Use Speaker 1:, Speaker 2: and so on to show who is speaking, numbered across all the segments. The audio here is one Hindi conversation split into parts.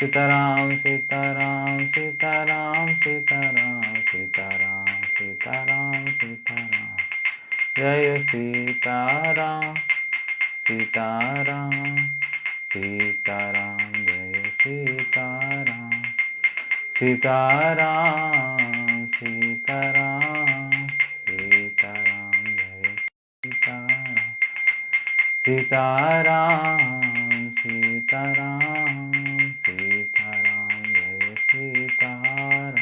Speaker 1: सीताराम सीताराम सीताराम सीताराम सीताराम सीताराम सीताराम जय सीताराम सीताराम सीताराम जय सीताराम सीताराम सीताराम सीताराम जय सीताराम सीताराम सीताराम सीताराम जय सीताराम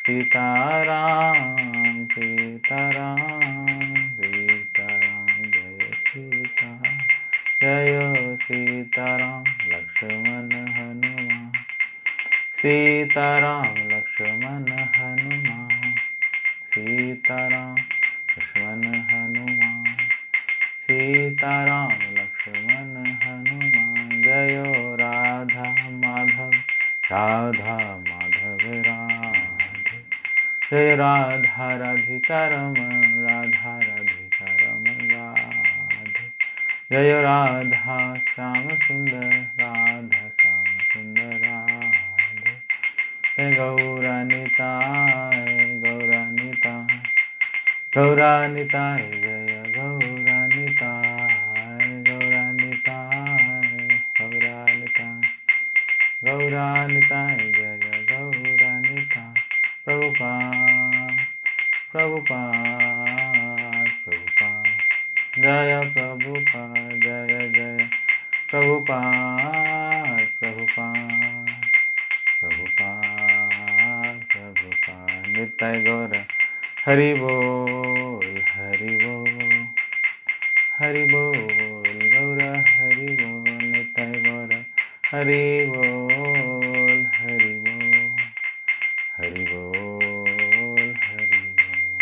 Speaker 1: सीताराम सीताराम सीताराम जय सीताराम जय सीताराम लक्ष्मण हनुमान सीताराम लक्ष्मण हनुमान सीताराम लक्ष्मण हनुमान सीताराम लक्ष्मण हनुमान जय राधा माधव राधा माधव राधे जय राधा राधिका रमण राधा राधिका रमण राधे जय राधा श्याम सुंदर राधा श्याम सुंदर राधे जय गौरानिताय गौरानिताय गौरानिताय जय गौरानिताय गौरानिताय गौरानिताय गौरानिताय जय गौरानिताय प्रभुपाद प्रभुपाद प्रभुपाद जय प्रभुपाद जय जय प्रभुपाद प्रभुपाद प्रभुपाद प्रभुपाद नित्य गौर हरि बोल हरि बोल हरि बोल गौर हरि बोल नित्य गौर हरि बोल हरि बोल हरि बोल हरि बोल।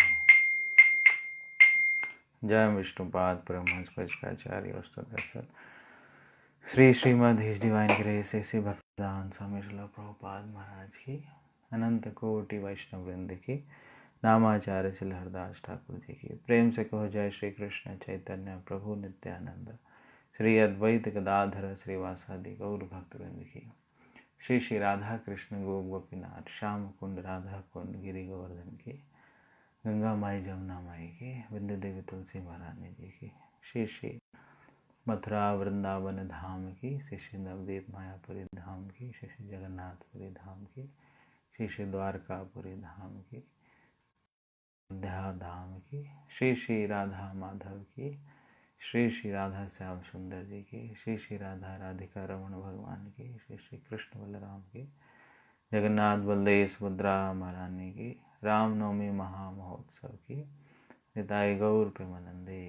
Speaker 1: जय विष्णुपाद परमहंस परिष्काराचार्य वस्तुदर्शन Shri Srimad his divine grace ऐसे भक्तदान स्वामी श्रील प्रभुपाद महाराज की अनंत कोटि वैष्णव वृंद की नामाचार्य श्री हरदास ठाकुर जी की प्रेम से कहो जय श्री कृष्ण चैतन्य प्रभु नित्यानंद श्री अद्वैत गदाधर श्रीवासादि गौर भक्तवृंद की श्री श्री राधा कृष्ण गोप गोपीनाथ श्याम कुंड राधा कुंड गिरि गोवर्धन की गंगा माई जमुना माई की विंध्य देवी तुलसी महारानी जी की श्री श्री मथुरा वृंदावन धाम की श्री श्री नवदीप मायापुरी धाम की श्री श्री जगन्नाथपुरी धाम की श्री श्री द्वारकापुरी धाम की अयोध्या धाम की श्री श्री राधा माधव की श्री श्री राधा श्याम सुंदर जी की श्री श्री राधा राधिका रमण भगवान की श्री श्री कृष्ण बलराम की जगन्नाथ बलदेव सुभद्रा महारानी की रामनवमी महामहोत्सव की निताई गौर प्रेमानंदे।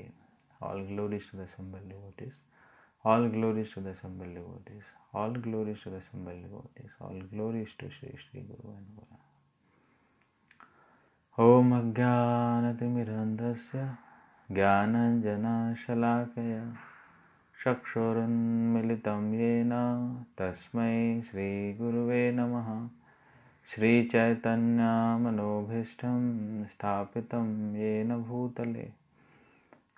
Speaker 1: All glories to the assembled devotees. All glories to the assembled devotees. All glories to the assembled devotees. All glories to Shri Shri Guru and Guru. Om Ajnanatimirandhasya Jnananjanashalakaya Chakshurunmilitam Yena Tasmai Shri Guruve Namaha. Shri Chaitanya Manobhishtam Sthapitam Yena Bhutale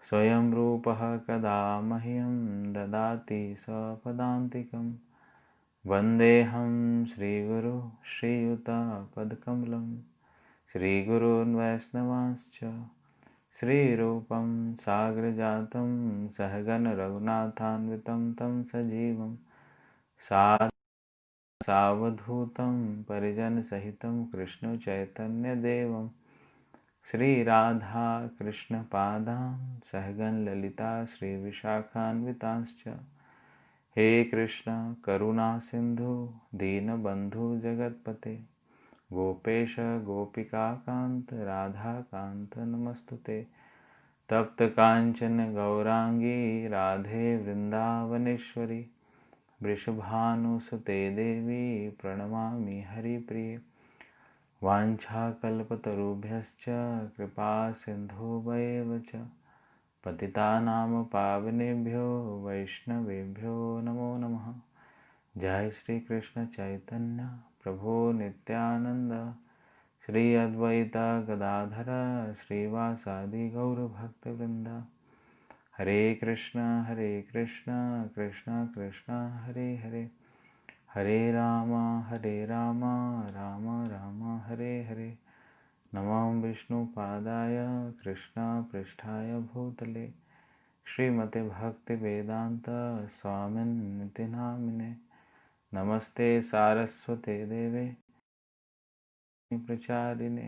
Speaker 1: स्वयं रूपः कदा मह्यं ददाति स्वपदान्तिकं वन्देऽहं श्रीगुरु श्रीयुतापदकमलं श्रीगुरून् वैष्णवांश्च श्रीरूपं साग्रजातं सहगण रघुनाथान्वितं तं सजीवं सावधूतं परिजनसहितं कृष्ण चैतन्यदेवं श्री राधा कृष्ण पादान् सहगण ललिता श्री विशाखान्वितांश्च हे कृष्ण करुणा सिंधु दीनबंधु जगत्पते गोपेश गोपिकाकांत राधाकांत नमस्तुते तप्त कांचन गौरांगी राधे वृंदावनेश्वरी वृषभानुसुते देवी प्रणमामि हरिप्रिये वाञ्छाकल्पतरुभ्यश्च कृपा सिन्धुभ्येव च पतितानां पावनेभ्यो वैष्णवेभ्यो नमो नमः। जय श्री कृष्ण चैतन्य प्रभु नित्यानंद श्री अद्वैत गदाधर श्रीवासादि गौर भक्तवृंद हरे कृष्ण कृष्ण कृष्ण हरे हरे हरे राम राम राम हरे हरे। नमः विष्णुपादाय कृष्णपृष्ठाय भूतले श्रीमते भक्तिवेदांत स्वामिन्निति नामिने। नमस्ते सारस्वते देवे प्रचारिणे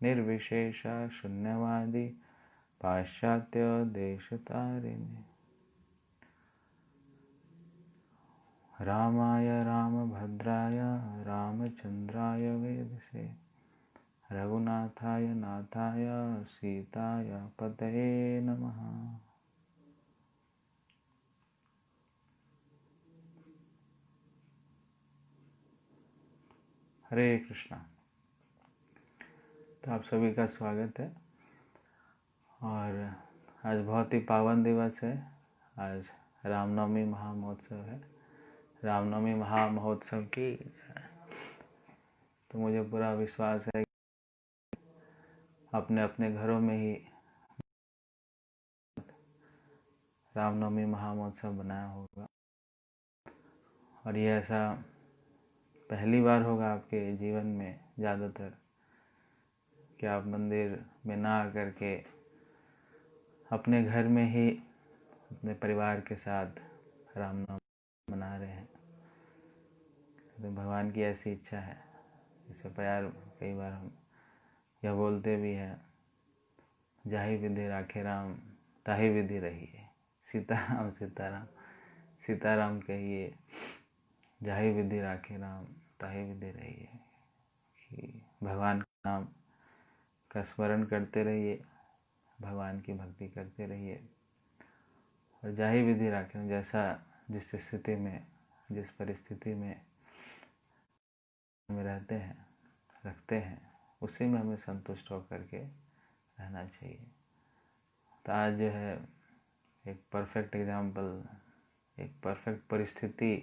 Speaker 1: निर्विशेष शून्यवादी पाश्चात्य देशतारिणे। रामाय रामभद्राय रामचंद्राय वेदसे रघुनाथाय नाथाय सीताय पतये नमः। हरे कृष्णा। तो आप सभी का स्वागत है। और आज बहुत ही पावन दिवस है। आज रामनवमी महामहोत्सव है। रामनवमी महामहोत्सव की तो मुझे पूरा विश्वास है कि अपने अपने घरों में ही रामनवमी महामहोत्सव बनाया होगा। और ये ऐसा पहली बार होगा आपके जीवन में ज़्यादातर कि आप मंदिर में ना आकर के अपने घर में ही अपने परिवार के साथ रामनवमी मना रहे हैं। तो भगवान की ऐसी इच्छा है। इससे प्यार कई बार हम यह बोलते भी हैं, जाहि विधि राखे राम ताहि विधि रहिए। सीताराम सीताराम सीताराम कहिए, जाहि विधि राखे राम ताहि विधि रहिए। कि भगवान का नाम का स्मरण करते रहिए, भगवान की भक्ति करते रहिए और जाहि विधि राखे, जैसा जिस स्थिति में जिस परिस्थिति में रहते हैं रखते हैं उसी में हमें संतुष्ट होकर के रहना चाहिए। तो आज जो है एक परफेक्ट एग्जाम्पल, एक परफेक्ट परिस्थिति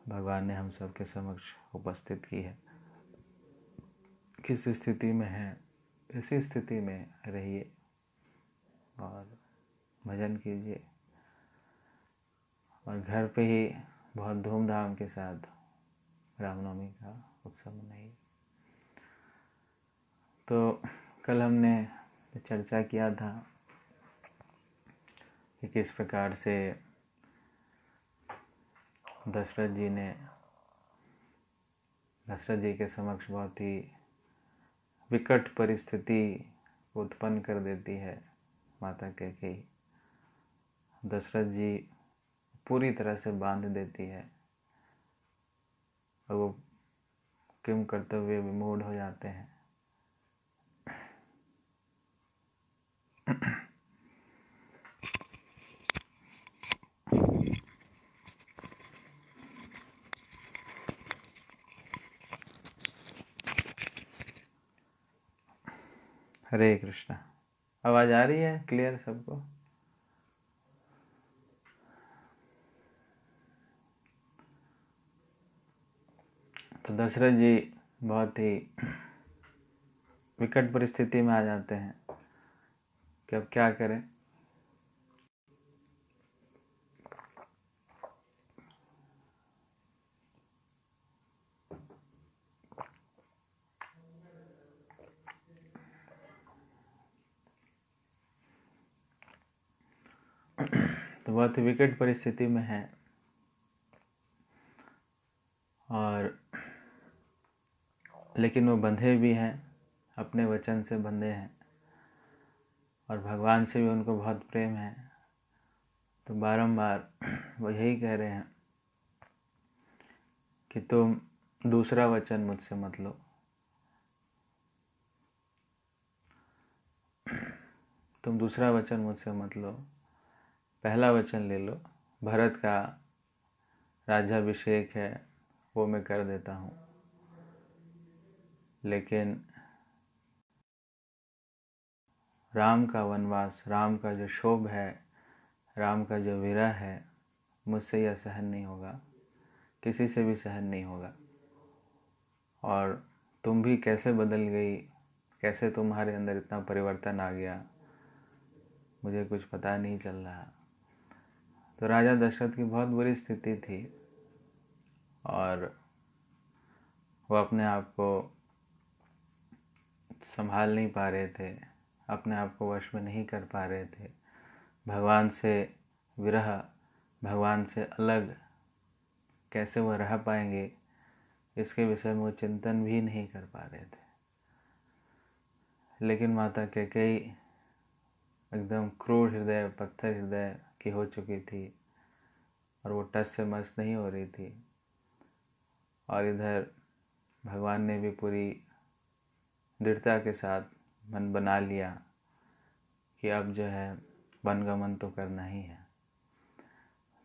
Speaker 1: भगवान ने हम सबके समक्ष उपस्थित की है। किस स्थिति में है, इसी स्थिति में रहिए और भजन कीजिए और घर पे ही बहुत धूमधाम के साथ रामनवमी का उत्सव मनाइए। तो कल हमने चर्चा किया था कि किस प्रकार से दशरथ जी के समक्ष बहुत ही विकट परिस्थिति उत्पन्न कर देती है माता कैकेयी। दशरथ जी पूरी तरह से बांध देती है और वो किम कर्तव्य विमूढ़ हो जाते हैं। हरे कृष्णा। आवाज आ रही है क्लियर सबको? तो दशरथ जी बहुत ही विकट परिस्थिति में आ जाते हैं कि अब क्या करें। तो बहुत ही विकट परिस्थिति में है और लेकिन वो बंधे भी हैं, अपने वचन से बंधे हैं और भगवान से भी उनको बहुत प्रेम है। तो बारंबार वो यही कह रहे हैं कि तुम दूसरा वचन मुझसे मत लो, तुम दूसरा वचन मुझसे मत लो, पहला वचन ले लो। भरत का राज्याभिषेक है वो मैं कर देता हूँ, लेकिन राम का वनवास, राम का जो शोभ है, राम का जो विरह है, मुझसे यह सहन नहीं होगा, किसी से भी सहन नहीं होगा। और तुम भी कैसे बदल गई, कैसे तुम्हारे अंदर इतना परिवर्तन आ गया, मुझे कुछ पता नहीं चल रहा। तो राजा दशरथ की बहुत बुरी स्थिति थी और वो अपने आप को संभाल नहीं पा रहे थे, अपने आप को वश में नहीं कर पा रहे थे। भगवान से विरह, भगवान से अलग कैसे वो रह पाएंगे, इसके विषय में वो चिंतन भी नहीं कर पा रहे थे। लेकिन माता कैकेयी एकदम क्रूर हृदय, पत्थर हृदय की हो चुकी थी और वो टस से मस नहीं हो रही थी। और इधर भगवान ने भी पूरी दृढ़ता के साथ मन बना लिया कि अब जो है वनगमन तो करना ही है।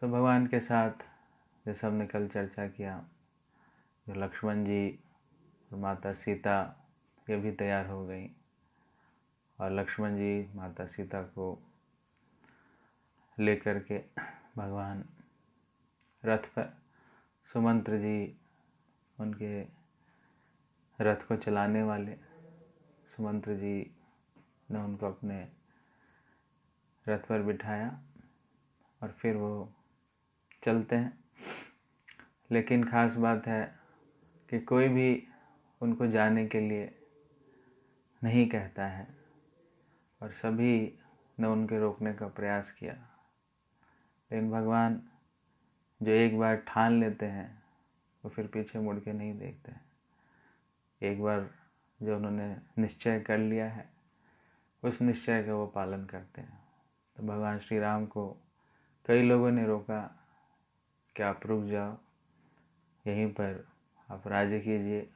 Speaker 1: तो भगवान के साथ जैसे हमने कल चर्चा किया, जो लक्ष्मण जी और माता सीता ये भी तैयार हो गई और लक्ष्मण जी माता सीता को लेकर के भगवान रथ पर, सुमंत्र जी उनके रथ को चलाने वाले, सुमंत्र जी ने उनको अपने रथ पर बिठाया और फिर वो चलते हैं। लेकिन ख़ास बात है कि कोई भी उनको जाने के लिए नहीं कहता है और सभी ने उनके रोकने का प्रयास किया। लेकिन भगवान जो एक बार ठान लेते हैं वो फिर पीछे मुड़ के नहीं देखते हैं। एक बार जो उन्होंने निश्चय कर लिया है उस निश्चय का वो पालन करते हैं। तो भगवान श्री राम को कई लोगों ने रोका कि आप रुक जाओ, यहीं पर आप राज्य कीजिए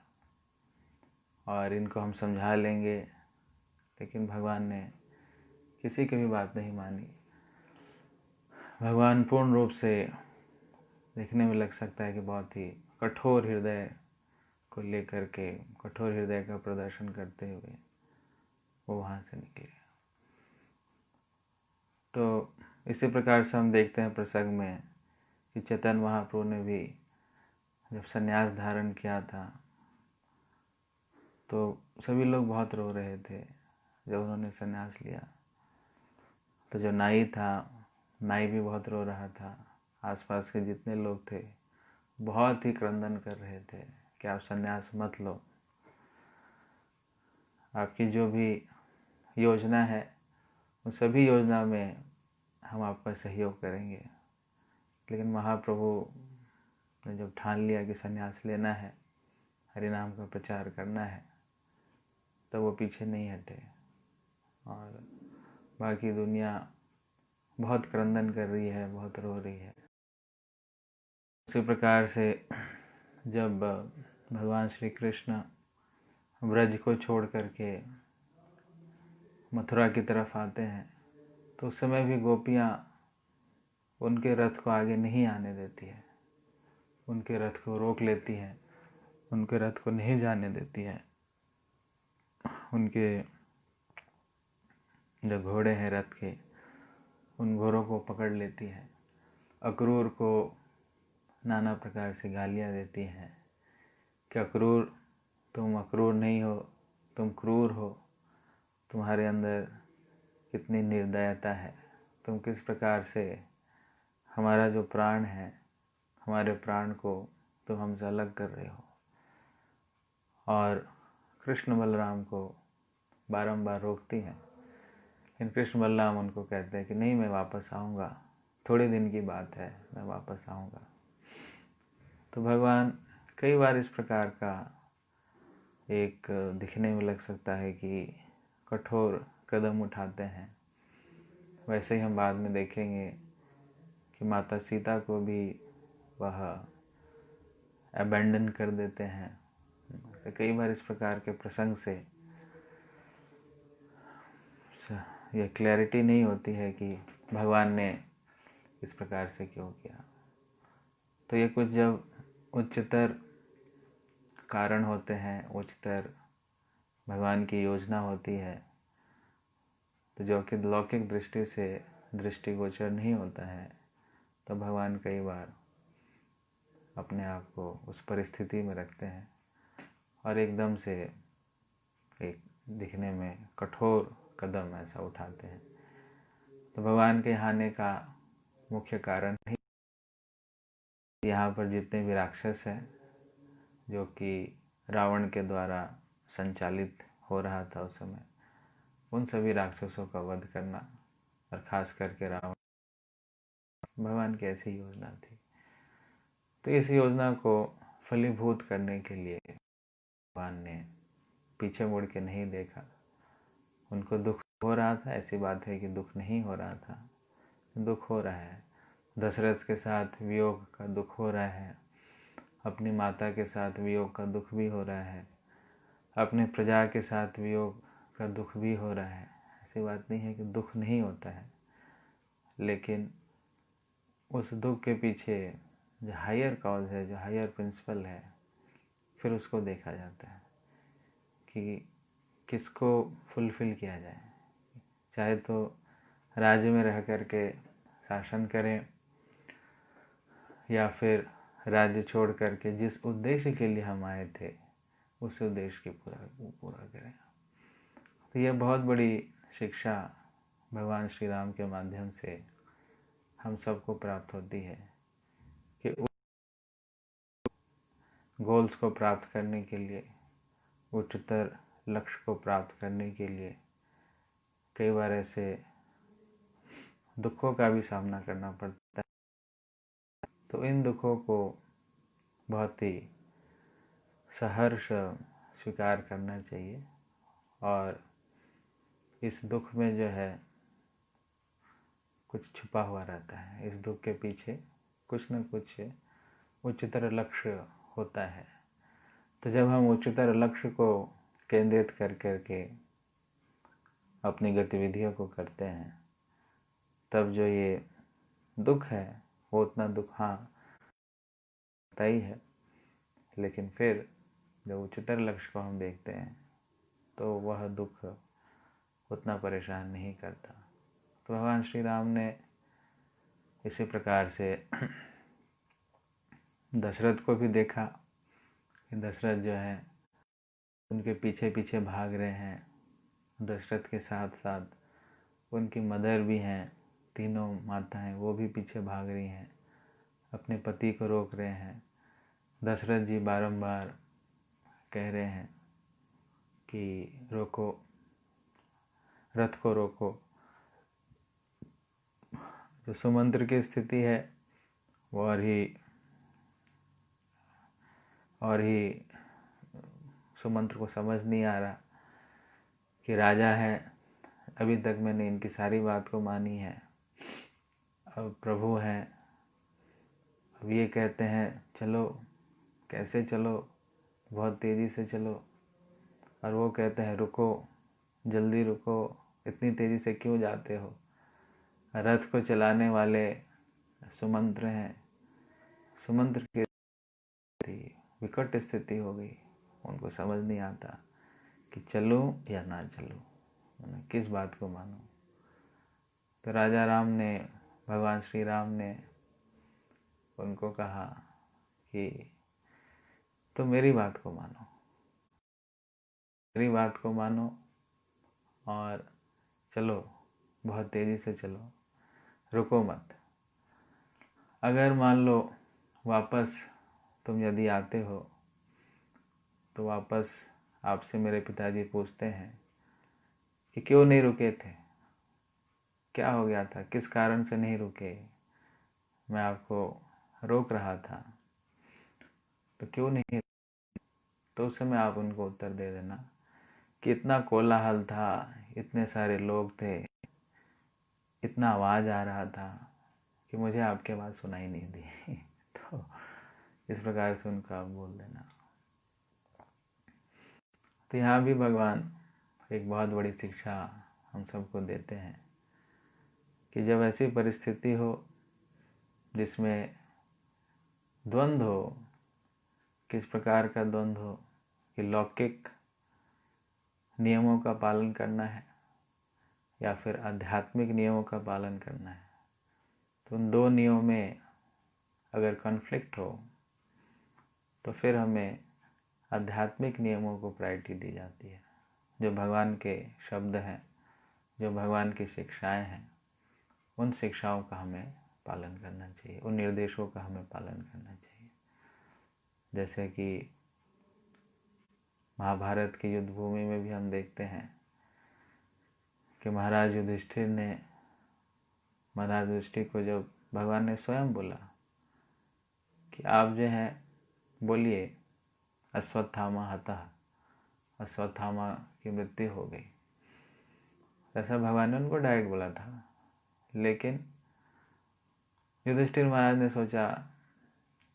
Speaker 1: और इनको हम समझा लेंगे। लेकिन भगवान ने किसी की भी बात नहीं मानी। भगवान पूर्ण रूप से देखने में लग सकता है कि बहुत ही कठोर हृदय को लेकर के, कठोर हृदय का प्रदर्शन करते हुए वो वहाँ से निकले। तो इसी प्रकार से हम देखते हैं प्रसंग में कि चैतन्य महाप्रभु ने भी जब संन्यास धारण किया था तो सभी लोग बहुत रो रहे थे जब उन्होंने संन्यास लिया। तो जो नाई था, नाई भी बहुत रो रहा था। आसपास के जितने लोग थे बहुत ही क्रंदन कर रहे थे कि आप संन्यास मत लो, आपकी जो भी योजना है उन सभी योजना में हम आपका सहयोग करेंगे। लेकिन महाप्रभु ने जब ठान लिया कि संन्यास लेना है, हरि नाम का प्रचार करना है, तो वो पीछे नहीं हटे और बाकी दुनिया बहुत क्रंदन कर रही है, बहुत रो रही है। उसी प्रकार से जब भगवान श्री कृष्ण ब्रज को छोड़ करके मथुरा की तरफ आते हैं तो उस समय भी गोपियाँ उनके रथ को आगे नहीं आने देती है, उनके रथ को रोक लेती हैं, उनके रथ को नहीं जाने देती है। उनके जो घोड़े हैं रथ के, उन घोड़ों को पकड़ लेती है, अक्रूर को नाना प्रकार से गालियाँ देती हैं कि अक्रूर, तुम अक्रूर नहीं हो, तुम क्रूर हो, तुम्हारे अंदर कितनी निर्दयता है, तुम किस प्रकार से हमारा जो प्राण है, हमारे प्राण को तुम हमसे अलग कर रहे हो। और कृष्ण बलराम को बारंबार रोकती हैं, लेकिन कृष्ण बलराम उनको कहते हैं कि नहीं, मैं वापस आऊँगा, थोड़े दिन की बात है, मैं वापस आऊँगा। तो भगवान कई बार इस प्रकार का एक दिखने में लग सकता है कि कठोर कदम उठाते हैं। वैसे ही हम बाद में देखेंगे कि माता सीता को भी वह अबैंडन कर देते हैं। तो कई बार इस प्रकार के प्रसंग से यह क्लैरिटी नहीं होती है कि भगवान ने इस प्रकार से क्यों किया। तो ये कुछ जब उच्चतर कारण होते हैं, उच्चतर भगवान की योजना होती है, तो जो कि लौकिक दृष्टि से दृष्टिगोचर नहीं होता है, तो भगवान कई बार अपने आप को उस परिस्थिति में रखते हैं और एकदम से एक दिखने में कठोर कदम ऐसा उठाते हैं। तो भगवान के आने का मुख्य कारण ही यहाँ यहाँ पर जितने भी राक्षस हैं जो कि रावण के द्वारा संचालित हो रहा था उस समय, उन सभी राक्षसों का वध करना, और ख़ास करके रावण, भगवान की ऐसी योजना थी। तो इस योजना को फलीभूत करने के लिए भगवान ने पीछे मुड़ के नहीं देखा। उनको दुख हो रहा था, ऐसी बात है कि दुख नहीं हो रहा था, दुख हो रहा है। दशरथ के साथ वियोग का दुख हो रहा है, अपनी माता के साथ वियोग का दुख भी हो रहा है, अपने प्रजा के साथ वियोग का दुख भी हो रहा है। ऐसी बात नहीं है कि दुख नहीं होता है, लेकिन उस दुख के पीछे जो हायर कॉज है, जो हायर प्रिंसिपल है, फिर उसको देखा जाता है कि किसको फुलफिल किया जाए। चाहे तो राज्य में रह करके शासन करें, या फिर राज्य छोड़ करके जिस उद्देश्य के लिए हम आए थे उस उद्देश्य की पूरा करें। तो यह बहुत बड़ी शिक्षा भगवान श्री राम के माध्यम से हम सबको प्राप्त होती है कि गोल्स को प्राप्त करने के लिए, उच्चतर लक्ष्य को प्राप्त करने के लिए कई बार ऐसे दुखों का भी सामना करना पड़ता है। तो इन दुखों को बहुत ही सहर्ष स्वीकार करना चाहिए, और इस दुख में जो है कुछ छुपा हुआ रहता है। इस दुख के पीछे कुछ न कुछ उच्चतर लक्ष्य होता है। तो जब हम उच्चतर लक्ष्य को केंद्रित कर करके अपनी गतिविधियों को करते हैं, तब जो ये दुख है वो उतना दुख हाँ होता ही है, लेकिन फिर जब उच्चतर लक्ष्य को हम देखते हैं तो वह दुख उतना परेशान नहीं करता। तो भगवान श्री राम ने इसी प्रकार से दशरथ को भी देखा कि दशरथ जो है उनके पीछे पीछे भाग रहे हैं। दशरथ के साथ साथ उनकी मदर भी हैं, तीनों माताएं, वो भी पीछे भाग रही हैं, अपने पति को रोक रहे हैं। दशरथ जी बारंबार कह रहे हैं कि रोको, रथ को रोको। जो सुमंत्र की स्थिति है वो और ही सुमंत्र को समझ नहीं आ रहा कि राजा है, अभी तक मैंने इनकी सारी बात को मानी है, अब प्रभु हैं, अब ये कहते हैं चलो, कैसे चलो, बहुत तेज़ी से चलो, और वो कहते हैं रुको, जल्दी रुको, इतनी तेज़ी से क्यों जाते हो। रथ को चलाने वाले सुमंत्र हैं। सुमंत्र की विकट स्थिति हो गई, उनको समझ नहीं आता कि चलूं या ना चलूं, मैं किस बात को मानूं। तो राजा राम ने, भगवान श्री राम ने उनको कहा कि तो मेरी बात को मानो, मेरी बात को मानो और चलो, बहुत तेज़ी से चलो, रुको मत। अगर मान लो वापस तुम यदि आते हो तो वापस आपसे मेरे पिताजी पूछते हैं कि क्यों नहीं रुके थे, क्या हो गया था, किस कारण से नहीं रुके, मैं आपको रोक रहा था तो क्यों नहीं। तो उस समय आप उनको उत्तर दे देना कि इतना कोलाहल था, इतने सारे लोग थे, इतना आवाज़ आ रहा था कि मुझे आपकी आवाज़ सुनाई नहीं दी। तो इस प्रकार से उनको आप बोल देना। तो यहाँ भी भगवान एक बहुत बड़ी शिक्षा हम सबको देते हैं कि जब ऐसी परिस्थिति हो जिसमें द्वंद्व हो, किस प्रकार का द्वंद्व हो कि लौकिक नियमों का पालन करना है या फिर आध्यात्मिक नियमों का पालन करना है, तो उन दो नियमों में अगर कॉन्फ्लिक्ट हो तो फिर हमें आध्यात्मिक नियमों को प्रायोरिटी दी जाती है। जो भगवान के शब्द हैं, जो भगवान की शिक्षाएं हैं, उन शिक्षाओं का हमें पालन करना चाहिए, उन निर्देशों का हमें पालन करना चाहिए। जैसे कि महाभारत की युद्ध भूमि में भी हम देखते हैं कि महाराज युधिष्ठिर को जब भगवान ने स्वयं बोला कि आप जो हैं बोलिए अश्वत्थामा हतः, अश्वत्थामा की मृत्यु हो गई, ऐसा भगवान ने उनको डायरेक्ट बोला था। लेकिन युधिष्ठिर महाराज ने सोचा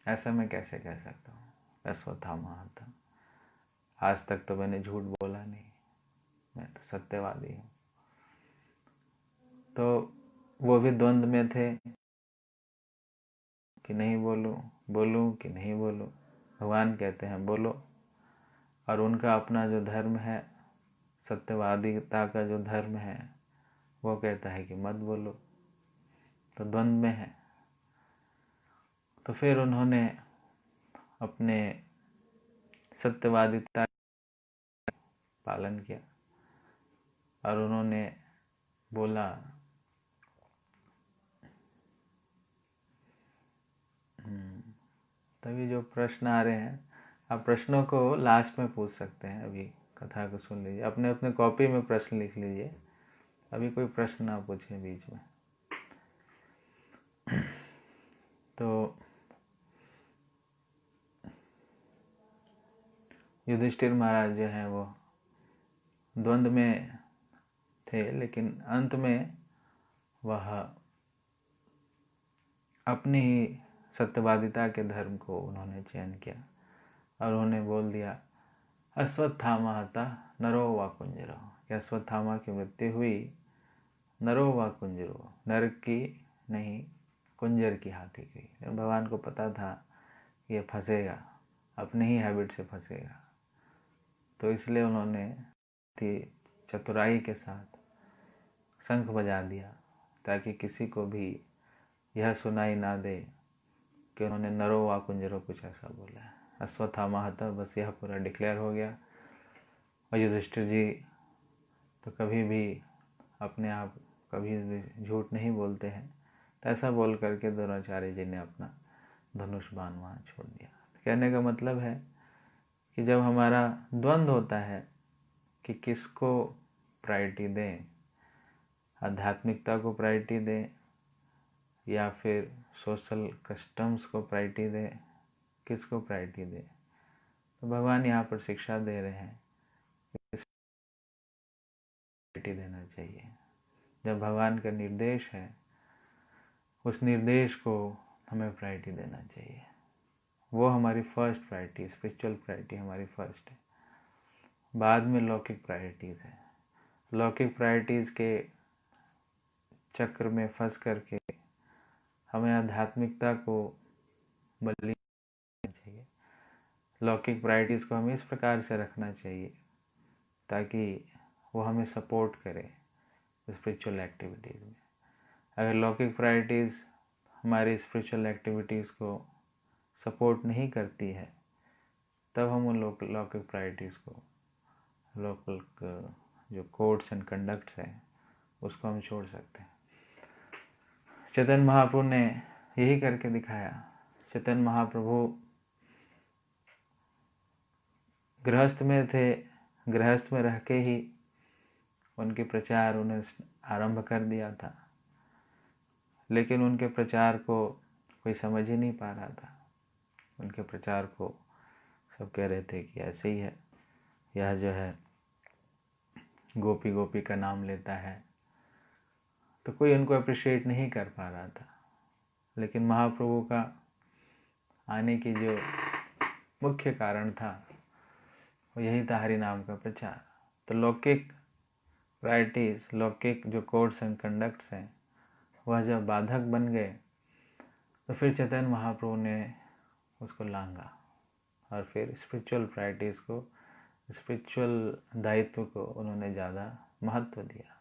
Speaker 1: ऐसा मैं कैसे कह सकता हूँ, अश्वत्थामा हतः, आज तक तो मैंने झूठ बोला नहीं, मैं तो सत्यवादी हूँ। तो वो भी द्वंद्व में थे कि नहीं बोलूं कि नहीं बोलूं। भगवान कहते हैं बोलो, और उनका अपना जो धर्म है, सत्यवादिता का जो धर्म है, वो कहता है कि मत बोलो। तो द्वंद्व में है। तो फिर उन्होंने अपने सत्यवादिता पालन किया और उन्होंने बोला तभी जो प्रश्न आ रहे हैं, आप प्रश्नों को लास्ट में पूछ सकते हैं। अभी कथा को सुन लीजिए, अपने अपने कॉपी में प्रश्न लिख लीजिए, अभी कोई प्रश्न ना पूछें बीच में। तो युधिष्ठिर महाराज जो हैं वो द्वंद्व में थे, लेकिन अंत में वह अपनी ही सत्यवादिता के धर्म को उन्होंने चयन किया और उन्होंने बोल दिया अश्वत्थामा हतः नरो वा कुंजरो, कि अश्वत्थामा की मृत्यु हुई, नरो वा कुंजरो, नर की नहीं कुंजर की हाथी की। भगवान को पता था ये फंसेगा, अपने ही हैबिट से फंसेगा, तो इसलिए उन्होंने चतुराई के साथ शंख बजा दिया ताकि किसी को भी यह सुनाई ना दे कि उन्होंने नरो वा कुंजरो कुछ ऐसा बोला है। अश्वत्थामा हतः, बस यह पूरा डिक्लेयर हो गया। और युधिष्ठिर जी तो कभी भी अपने आप कभी भी झूठ नहीं बोलते हैं, तो ऐसा बोल करके द्रोणाचार्य जी ने अपना धनुष बाण वहाँ छोड़ दिया। कहने का मतलब है कि जब हमारा द्वंद्व होता है कि किसको प्रायोरिटी दें, आध्यात्मिकता को प्रायोरिटी दें या फिर सोशल कस्टम्स को प्रायोरिटी दें, किसको प्रायोरिटी दें, तो भगवान यहाँ पर शिक्षा दे रहे हैं कि प्रायोरिटी देना चाहिए। जब भगवान का निर्देश है, उस निर्देश को हमें प्रायोरिटी देना चाहिए। वो हमारी फर्स्ट प्रायोरिटी, स्पिरिचुअल प्रायोरिटी हमारी फर्स्ट है, बाद में लौकिक प्रायोरिटीज़ है। लौकिक प्रायोरिटीज़ के चक्र में फंस करके हमें आध्यात्मिकता को बलि देना चाहिए। लौकिक प्रायोरिटीज़ को हमें इस प्रकार से रखना चाहिए ताकि वो हमें सपोर्ट करे स्पिरिचुअल एक्टिविटीज़ में। अगर लौकिक प्रायोरिटीज़ हमारी स्पिरिचुअल एक्टिविटीज़ को सपोर्ट नहीं करती है, तब हम उन लौकिक प्रायोरिटीज़ को, लोकल जो कोड्स एंड कंडक्ट्स हैं, उसको हम छोड़ सकते हैं। चैतन्य महाप्रभु ने यही करके दिखाया। चैतन्य महाप्रभु गृहस्थ में थे, गृहस्थ में रह के ही उनके प्रचार उन्हें आरंभ कर दिया था, लेकिन उनके प्रचार को कोई समझ ही नहीं पा रहा था। उनके प्रचार को सब कह रहे थे कि ऐसे ही है, यह जो है गोपी गोपी का नाम लेता है, तो कोई उनको अप्रिशिएट नहीं कर पा रहा था। लेकिन महाप्रभु का आने की जो मुख्य कारण था वो यही था, हरि नाम का प्रचार। तो लौकिक प्रायोरिटीज़, लौकिक जो कोड्स एंड कंडक्ट्स हैं, वह जब बाधक बन गए तो फिर चैतन्य महाप्रभु ने उसको लांघा और फिर स्पिरिचुअल प्रायोरिटीज़ को, स्पिरिचुअल दायित्व को उन्होंने ज़्यादा महत्व दिया।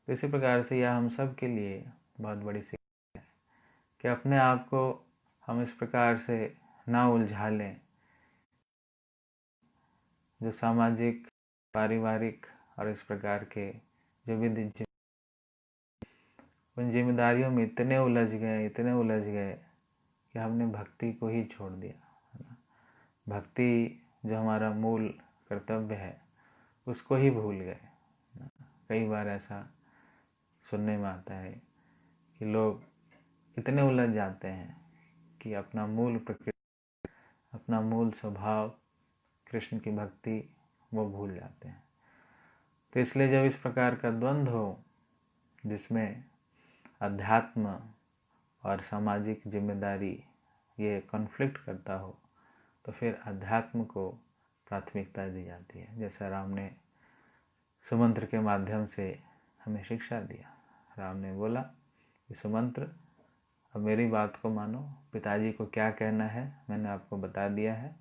Speaker 1: तो इसी प्रकार से यह हम सब के लिए बहुत बड़ी शिक्षा है कि अपने आप को हम इस प्रकार से ना उलझा लें, जो सामाजिक, पारिवारिक और इस प्रकार के जो विधि उन जिम्मेदारियों में इतने उलझ गए कि हमने भक्ति को ही छोड़ दिया, है ना। भक्ति जो हमारा मूल कर्तव्य है उसको ही भूल गए। कई बार ऐसा सुनने में आता है कि लोग इतने उलझ जाते हैं कि अपना मूल प्रकृति, अपना मूल स्वभाव, कृष्ण की भक्ति वो भूल जाते हैं। तो इसलिए जब इस प्रकार का द्वंद्व हो जिसमें अध्यात्म और सामाजिक जिम्मेदारी ये कॉन्फ्लिक्ट करता हो, तो फिर अध्यात्म को प्राथमिकता दी जाती है। जैसा राम ने सुमंत्र के माध्यम से हमें शिक्षा दिया। राम ने बोला कि सुमंत्र, अब मेरी बात को मानो, पिताजी को क्या कहना है मैंने आपको बता दिया है।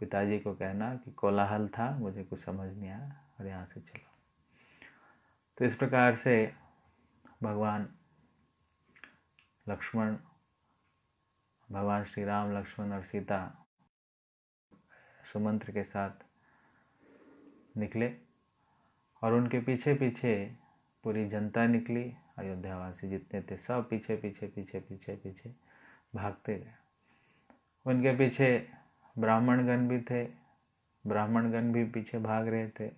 Speaker 1: पिताजी को कहना कि कोलाहल था, मुझे कुछ समझ नहीं आया और यहाँ से चलो। तो इस प्रकार से भगवान श्री राम, लक्ष्मण और सीता सुमंत्र के साथ निकले और उनके पीछे पीछे पूरी जनता निकली। अयोध्यावासी जितने थे सब पीछे पीछे पीछे पीछे पीछे भागते गए। उनके पीछे ब्राह्मणगण भी थे, ब्राह्मणगण भी पीछे भाग रहे थे।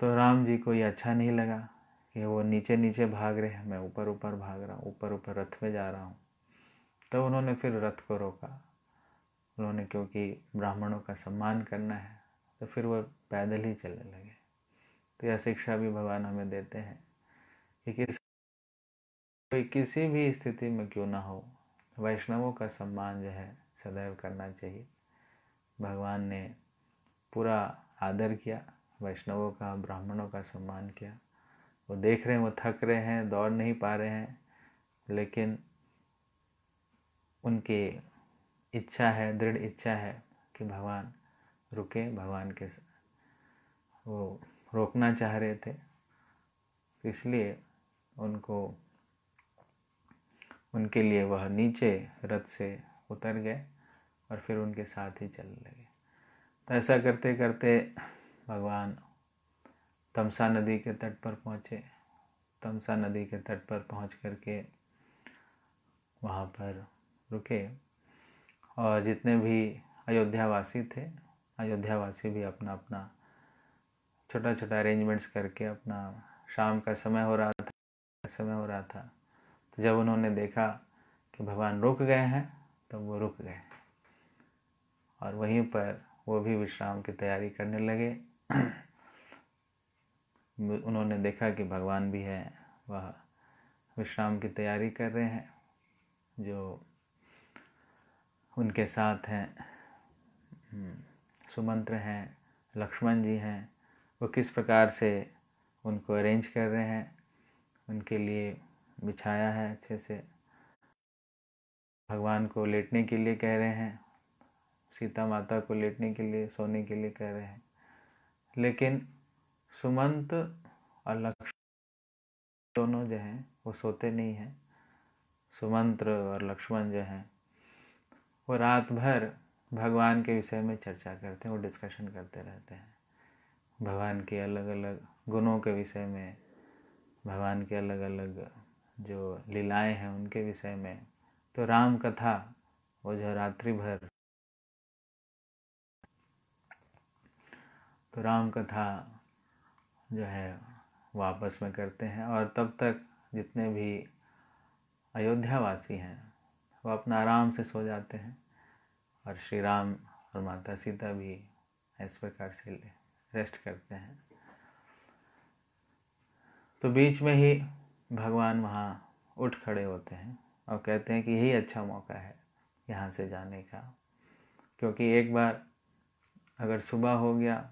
Speaker 1: तो राम जी को ये अच्छा नहीं लगा कि वो नीचे नीचे भाग रहे हैं, मैं ऊपर ऊपर भाग रहा हूँ, ऊपर ऊपर रथ में जा रहा हूँ। तब उन्होंने फिर रथ को रोका। उन्होंने, क्योंकि ब्राह्मणों का सम्मान करना है, तो फिर वो पैदल ही चलने लगे। तो यह शिक्षा भी भगवान हमें देते हैं कि कोई किसी भी स्थिति में क्यों ना हो, वैष्णवों का सम्मान जो है सदैव करना चाहिए। भगवान ने पूरा आदर किया वैष्णवों का, ब्राह्मणों का सम्मान किया। वो देख रहे हैं वो थक रहे हैं, दौड़ नहीं पा रहे हैं, लेकिन उनकी इच्छा है, दृढ़ इच्छा है कि भगवान रुके। भगवान के वो रोकना चाह रहे थे, इसलिए उनके लिए वह नीचे रथ से उतर गए और फिर उनके साथ ही चलने लगे। तो ऐसा करते करते भगवान तमसा नदी के तट पर पहुँचे। तमसा नदी के तट पर पहुँच करके वहाँ पर रुके और जितने भी अयोध्यावासी थे, अयोध्यावासी भी अपना अपना छोटा छोटा अरेंजमेंट्स करके, अपना शाम का समय हो रहा था, तो जब उन्होंने देखा कि भगवान रुक गए हैं तो वो रुक गए और वहीं पर वो भी विश्राम की तैयारी करने लगे। उन्होंने देखा कि भगवान भी है, वह विश्राम की तैयारी कर रहे हैं। जो उनके साथ हैं सुमंत्र हैं, लक्ष्मण जी हैं, वो किस प्रकार से उनको अरेंज कर रहे हैं, उनके लिए बिछाया है अच्छे से। भगवान को लेटने के लिए कह रहे हैं, सीता माता को लेटने के लिए, सोने के लिए कह रहे हैं, लेकिन सुमंत और लक्ष्मण दोनों जो हैं वो सोते नहीं हैं। सुमंत्र और लक्ष्मण जो हैं वो रात भर भगवान के विषय में चर्चा करते हैं, वो डिस्कशन करते रहते हैं, भगवान के अलग अलग गुणों के विषय में, भगवान के अलग अलग जो लीलाएं हैं उनके विषय में। तो राम कथा वो जो रात्रि भर, तो राम कथा जो है वो आपस में करते हैं और तब तक जितने भी अयोध्यावासी हैं वो अपना आराम से सो जाते हैं और श्री राम और माता सीता भी इस प्रकार से रेस्ट करते हैं। तो बीच में ही भगवान वहाँ उठ खड़े होते हैं और कहते हैं कि यही अच्छा मौका है यहाँ से जाने का, क्योंकि एक बार अगर सुबह हो गया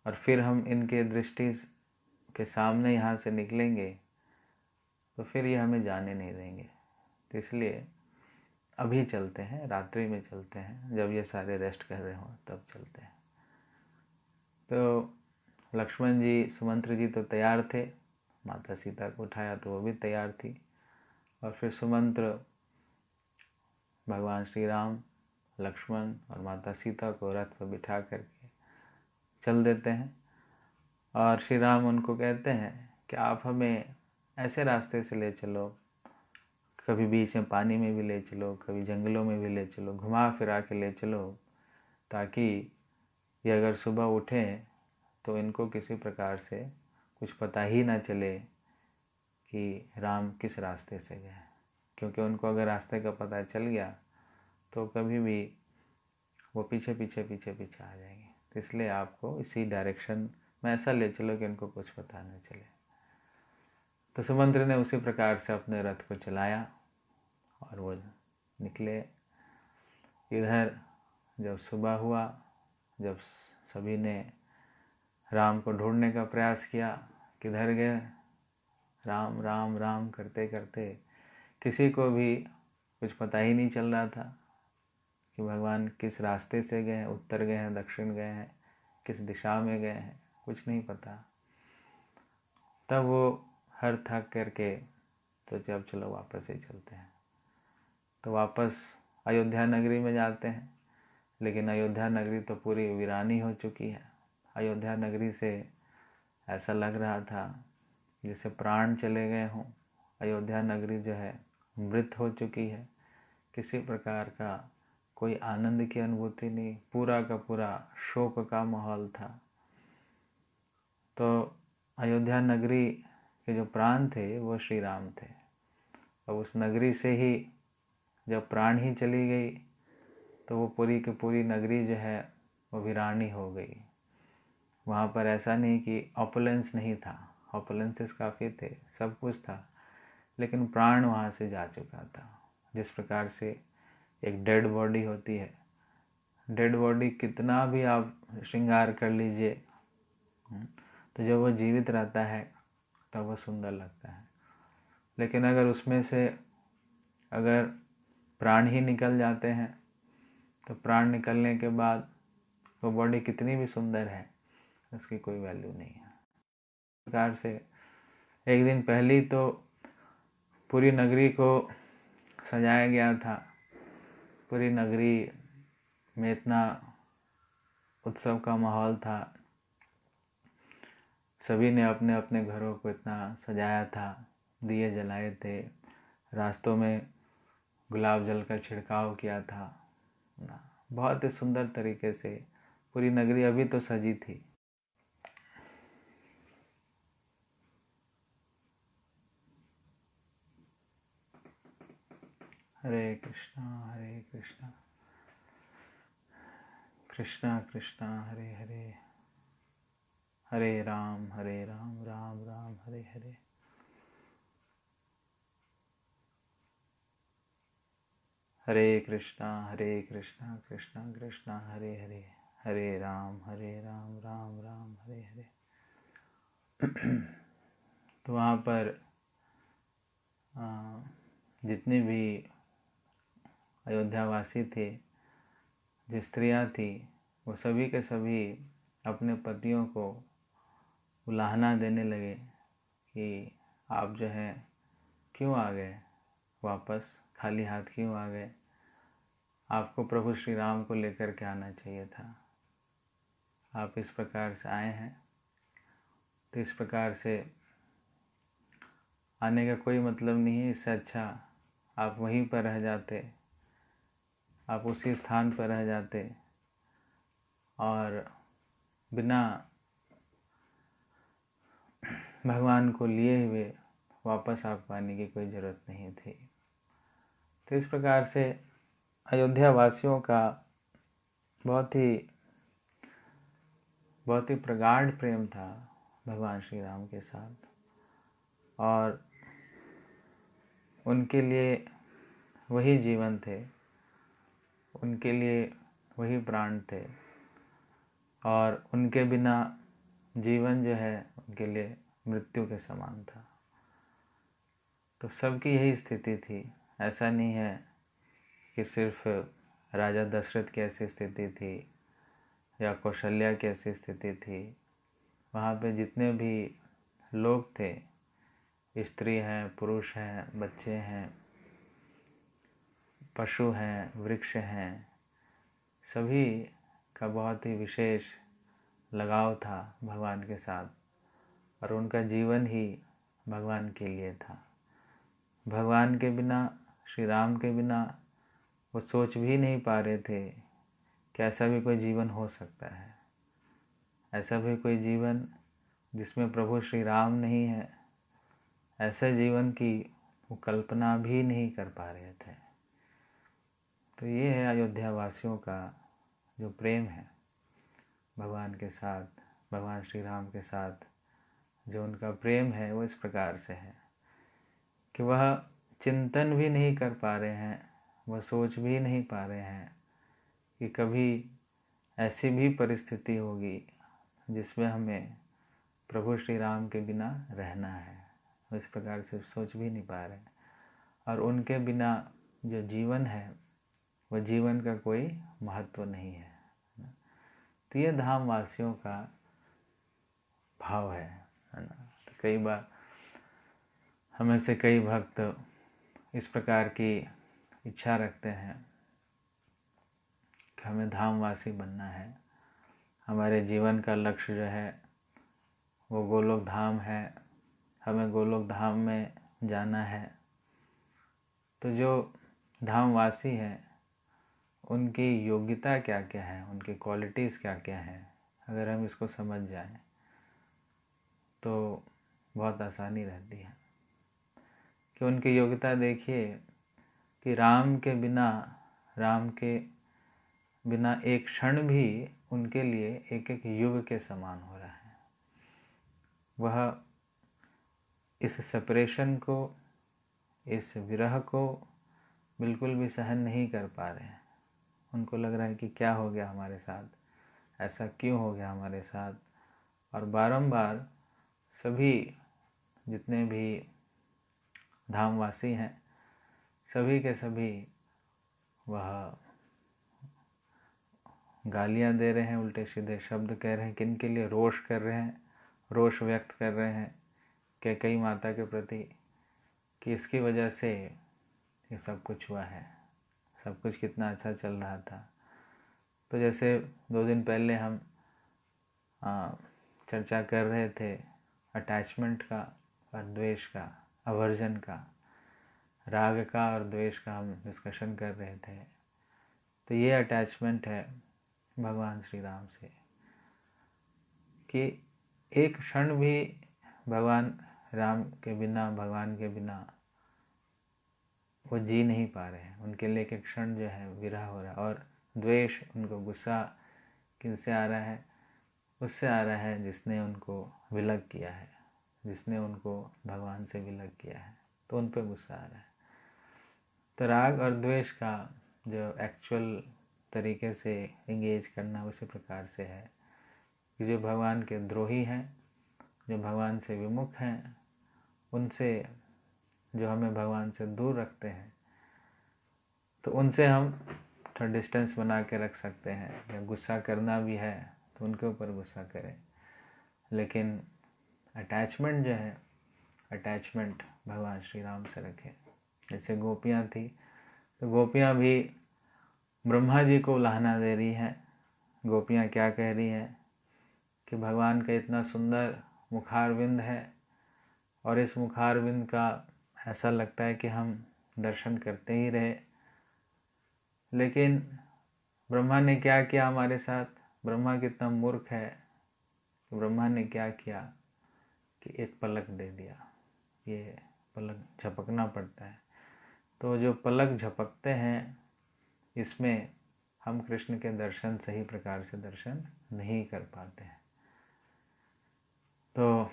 Speaker 1: और फिर हम इनके दृष्टि के सामने यहाँ से निकलेंगे तो फिर ये हमें जाने नहीं देंगे। तो इसलिए अभी चलते हैं, रात्रि में चलते हैं, जब ये सारे रेस्ट कर रहे हों तब चलते हैं। तो लक्ष्मण जी, सुमंत्र जी तो तैयार थे, माता सीता को उठाया तो वो भी तैयार थी और फिर सुमंत्र भगवान श्री राम, लक्ष्मण और माता सीता को रथ पर बिठा करके चल देते हैं और श्री राम उनको कहते हैं कि आप हमें ऐसे रास्ते से ले चलो, कभी बीच में पानी में भी ले चलो, कभी जंगलों में भी ले चलो, घुमा फिरा के ले चलो, ताकि ये अगर सुबह उठें तो इनको किसी प्रकार से कुछ पता ही ना चले कि राम किस रास्ते से गए। क्योंकि उनको अगर रास्ते का पता चल गया तो कभी भी वो पीछे पीछे पीछे पीछे आ जाएंगे। तो इसलिए आपको इसी डायरेक्शन में ऐसा ले चलो कि इनको कुछ पता न चले। तो सुमंत्र ने उसी प्रकार से अपने रथ को चलाया और वो निकले। इधर जब सुबह हुआ, जब सभी ने राम को ढूंढने का प्रयास किया, किधर गए, राम राम राम करते करते किसी को भी कुछ पता ही नहीं चल रहा था कि भगवान किस रास्ते से गए हैं, उत्तर गए हैं, दक्षिण गए हैं, किस दिशा में गए हैं, कुछ नहीं पता। तब वो हर थक करके सोचे अब चलो वापस ही चलते हैं। तो वापस अयोध्या नगरी में जाते हैं, लेकिन अयोध्या नगरी तो पूरी वीरानी हो चुकी है। अयोध्या नगरी से ऐसा लग रहा था जैसे प्राण चले गए हों। अयोध्या नगरी जो है मृत हो चुकी है, किसी प्रकार का कोई आनंद की अनुभूति नहीं, पूरा का पूरा शोक का माहौल था। तो अयोध्या नगरी के जो प्राण थे वो श्री राम थे। अब उस नगरी से ही जब प्राण ही चली गई तो वो पूरी की पूरी नगरी जो है वो वीरानी हो गई। वहाँ पर ऐसा नहीं कि ऑपुलेंस नहीं था, ऑपुलेंसेस काफ़ी थे, सब कुछ था, लेकिन प्राण वहाँ से जा चुका था। जिस प्रकार से एक डेड बॉडी होती है, डेड बॉडी कितना भी आप श्रृंगार कर लीजिए तो जब वो जीवित रहता है तब वो सुंदर लगता है। लेकिन अगर उसमें से अगर प्राण ही निकल जाते हैं तो प्राण निकलने के बाद वो बॉडी कितनी भी सुंदर है उसकी कोई वैल्यू नहीं है। इस प्रकार से एक दिन पहले तो पूरी नगरी को सजाया गया था, पूरी नगरी में इतना उत्सव का माहौल था, सभी ने अपने अपने घरों को इतना सजाया था, दिए जलाए थे, रास्तों में गुलाब जल का छिड़काव किया था। बहुत ही सुंदर तरीके से पूरी नगरी अभी तो सजी थी। हरे कृष्णा कृष्णा कृष्णा हरे हरे, हरे राम राम राम हरे हरे। हरे कृष्णा कृष्णा कृष्णा हरे हरे, हरे राम राम राम हरे हरे। तो वहाँ पर जितने भी अयोध्यावासी थे, जो स्त्रियाँ थी, वो सभी के सभी अपने पतियों को उलाहना देने लगे कि आप जो है क्यों आ गए वापस, खाली हाथ क्यों आ गए, आपको प्रभु श्री राम को लेकर के आना चाहिए था, आप इस प्रकार से आए हैं तो इस प्रकार से आने का कोई मतलब नहीं है। इससे अच्छा आप वहीं पर रह जाते, आप उसी स्थान पर रह जाते और बिना भगवान को लिए हुए वापस आपको आने की कोई ज़रूरत नहीं थी। तो इस प्रकार से अयोध्या वासियों का बहुत ही प्रगाढ़ प्रेम था भगवान श्री राम के साथ, और उनके लिए वही जीवन थे, उनके लिए वही प्राण थे, और उनके बिना जीवन जो है उनके लिए मृत्यु के समान था। तो सबकी यही स्थिति थी। ऐसा नहीं है कि सिर्फ राजा दशरथ की ऐसी स्थिति थी या कौशल्या की ऐसी स्थिति थी। वहाँ पे जितने भी लोग थे, स्त्री हैं, पुरुष हैं, बच्चे हैं, पशु हैं, वृक्ष हैं, सभी का बहुत ही विशेष लगाव था भगवान के साथ, और उनका जीवन ही भगवान के लिए था। भगवान के बिना, श्री राम के बिना वो सोच भी नहीं पा रहे थे कि ऐसा भी कोई जीवन हो सकता है, ऐसा भी कोई जीवन जिसमें प्रभु श्री राम नहीं है, ऐसे जीवन की वो कल्पना भी नहीं कर पा रहे थे। तो ये है अयोध्या वासियों का जो प्रेम है भगवान के साथ, भगवान श्री राम के साथ जो उनका प्रेम है वो इस प्रकार से है कि वह चिंतन भी नहीं कर पा रहे हैं, वह सोच भी नहीं पा रहे हैं कि कभी ऐसी भी परिस्थिति होगी जिसमें हमें प्रभु श्री राम के बिना रहना है। वो इस प्रकार से सोच भी नहीं पा रहे हैं। और उनके बिना जो जीवन है वह जीवन का कोई महत्व नहीं है। तो ये धाम वासियों का भाव है ना। तो कई बार हमें से कई भक्त इस प्रकार की इच्छा रखते हैं कि हमें धामवासी बनना है, हमारे जीवन का लक्ष्य जो है वो गोलोक धाम है, हमें गोलोक धाम में जाना है। तो जो धामवासी हैं उनकी योग्यता क्या क्या है, उनकी क्वालिटीज़ क्या क्या हैं, अगर हम इसको समझ जाएं तो बहुत आसानी रहती है। कि उनकी योग्यता देखिए कि राम के बिना एक क्षण भी उनके लिए एक एक युग के समान हो रहा है। वह इस सेपरेशन को, इस विरह को बिल्कुल भी सहन नहीं कर पा रहे हैं। उनको लग रहा है कि क्या हो गया हमारे साथ, ऐसा क्यों हो गया हमारे साथ। और बारंबार सभी जितने भी धामवासी हैं सभी के सभी वह गालियां दे रहे हैं, उल्टे सीधे शब्द कह रहे हैं, किन के लिए रोष कर रहे हैं, रोष व्यक्त कर रहे हैं कैकेयी माता के प्रति कि इसकी वजह से ये सब कुछ हुआ है, सब कुछ कितना अच्छा चल रहा था। तो जैसे 2 दिन पहले हम चर्चा कर रहे थे अटैचमेंट का और द्वेष का, अवर्जन का, राग का और द्वेष का हम डिस्कशन कर रहे थे। तो ये अटैचमेंट है भगवान श्री राम से कि एक क्षण भी भगवान राम के बिना, भगवान के बिना वो जी नहीं पा रहे हैं। उनके लिए एक क्षण जो है विरह हो रहा है। और द्वेष, उनको गुस्सा किनसे आ रहा है? उससे आ रहा है जिसने उनको विलग किया है, जिसने उनको भगवान से विलग किया है, तो उन पर गुस्सा आ रहा है। तो राग और द्वेष का जो एक्चुअल तरीके से इंगेज करना उसी प्रकार से है कि जो भगवान के द्रोही हैं, जो भगवान से विमुख हैं, उनसे जो हमें भगवान से दूर रखते हैं, तो उनसे हम थोड़ा डिस्टेंस बना के रख सकते हैं। या गुस्सा करना भी है तो उनके ऊपर गुस्सा करें, लेकिन अटैचमेंट जो है, अटैचमेंट भगवान श्री राम से रखें। जैसे गोपियाँ थी, तो गोपियाँ भी ब्रह्मा जी को उलाहना दे रही हैं। गोपियाँ क्या कह रही हैं कि भगवान का इतना सुंदर मुखारविंद है और इस मुखारविंद का ऐसा लगता है कि हम दर्शन करते ही रहे। लेकिन ब्रह्मा ने क्या किया हमारे साथ? ब्रह्मा कितना मूर्ख है कि ब्रह्मा ने क्या किया कि एक पलक दे दिया। ये पलक झपकना पड़ता है, तो जो पलक झपकते हैं इसमें हम कृष्ण के दर्शन सही प्रकार से दर्शन नहीं कर पाते हैं। तो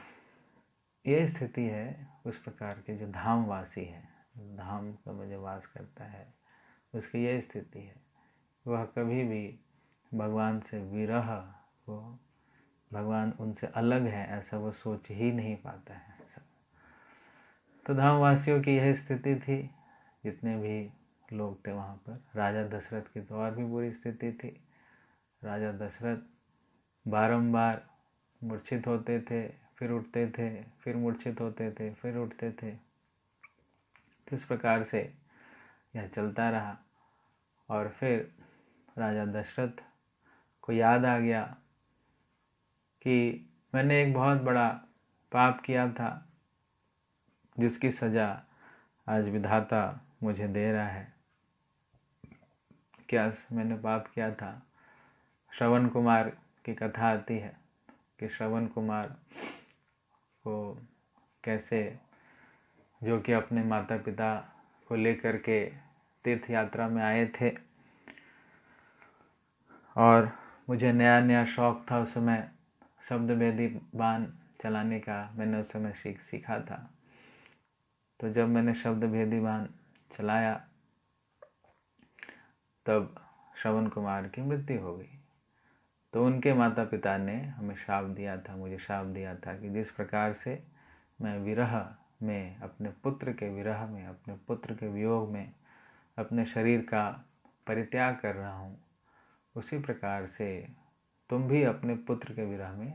Speaker 1: ये स्थिति है उस प्रकार के जो धामवासी है, धाम का जो वास करता है, उसकी ये स्थिति है। वह कभी भी भगवान से विरह को, भगवान उनसे अलग है ऐसा वो सोच ही नहीं पाता है। तो धामवासियों की यह स्थिति थी। जितने भी लोग थे वहाँ पर, राजा दशरथ की तो और भी बुरी स्थिति थी। राजा दशरथ बारंबार मूर्छित होते थे, फिर उठते थे, फिर मूर्छित होते थे, फिर उठते थे। तो इस प्रकार से यह चलता रहा। और फिर राजा दशरथ को याद आ गया कि मैंने एक बहुत बड़ा पाप किया था, जिसकी सज़ा आज विधाता मुझे दे रहा है। क्या मैंने पाप किया था? श्रवण कुमार की कथा आती है कि श्रवण कुमार को कैसे, जो कि अपने माता पिता को लेकर के तीर्थ यात्रा में आए थे, और मुझे नया नया शौक़ था उस समय शब्द भेदी बाण चलाने का। मैंने उस समय सीखा था। तो जब मैंने शब्द भेदी बाण चलाया तब श्रवण कुमार की मृत्यु हो गई। तो उनके माता पिता ने हमें श्राप दिया था, मुझे श्राप दिया था कि जिस प्रकार से मैं विरह में, अपने पुत्र के विरह में, अपने पुत्र के वियोग में अपने शरीर का परित्याग कर रहा हूँ, उसी प्रकार से तुम भी अपने पुत्र के विरह में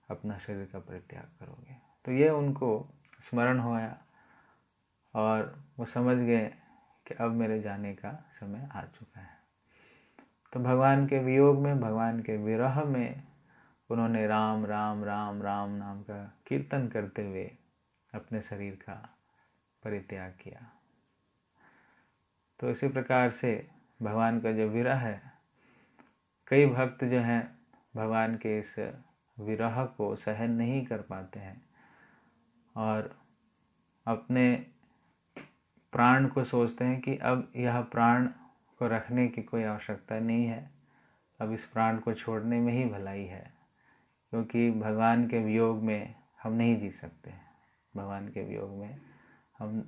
Speaker 1: अपना शरीर का परित्याग करोगे। तो ये उनको स्मरण होया और वो समझ गए कि अब मेरे जाने का समय आ चुका है। तो भगवान के वियोग में, भगवान के विरह में उन्होंने राम राम राम राम नाम का कीर्तन करते हुए अपने शरीर का परित्याग किया। तो इसी प्रकार से भगवान का जो विरह है, कई भक्त जो हैं भगवान के इस विरह को सहन नहीं कर पाते हैं और अपने प्राण को सोचते हैं कि अब यह प्राण को रखने की कोई आवश्यकता नहीं है, अब इस प्राण को छोड़ने में ही भलाई है, क्योंकि भगवान के वियोग में हम नहीं जी सकते। भगवान के वियोग में हम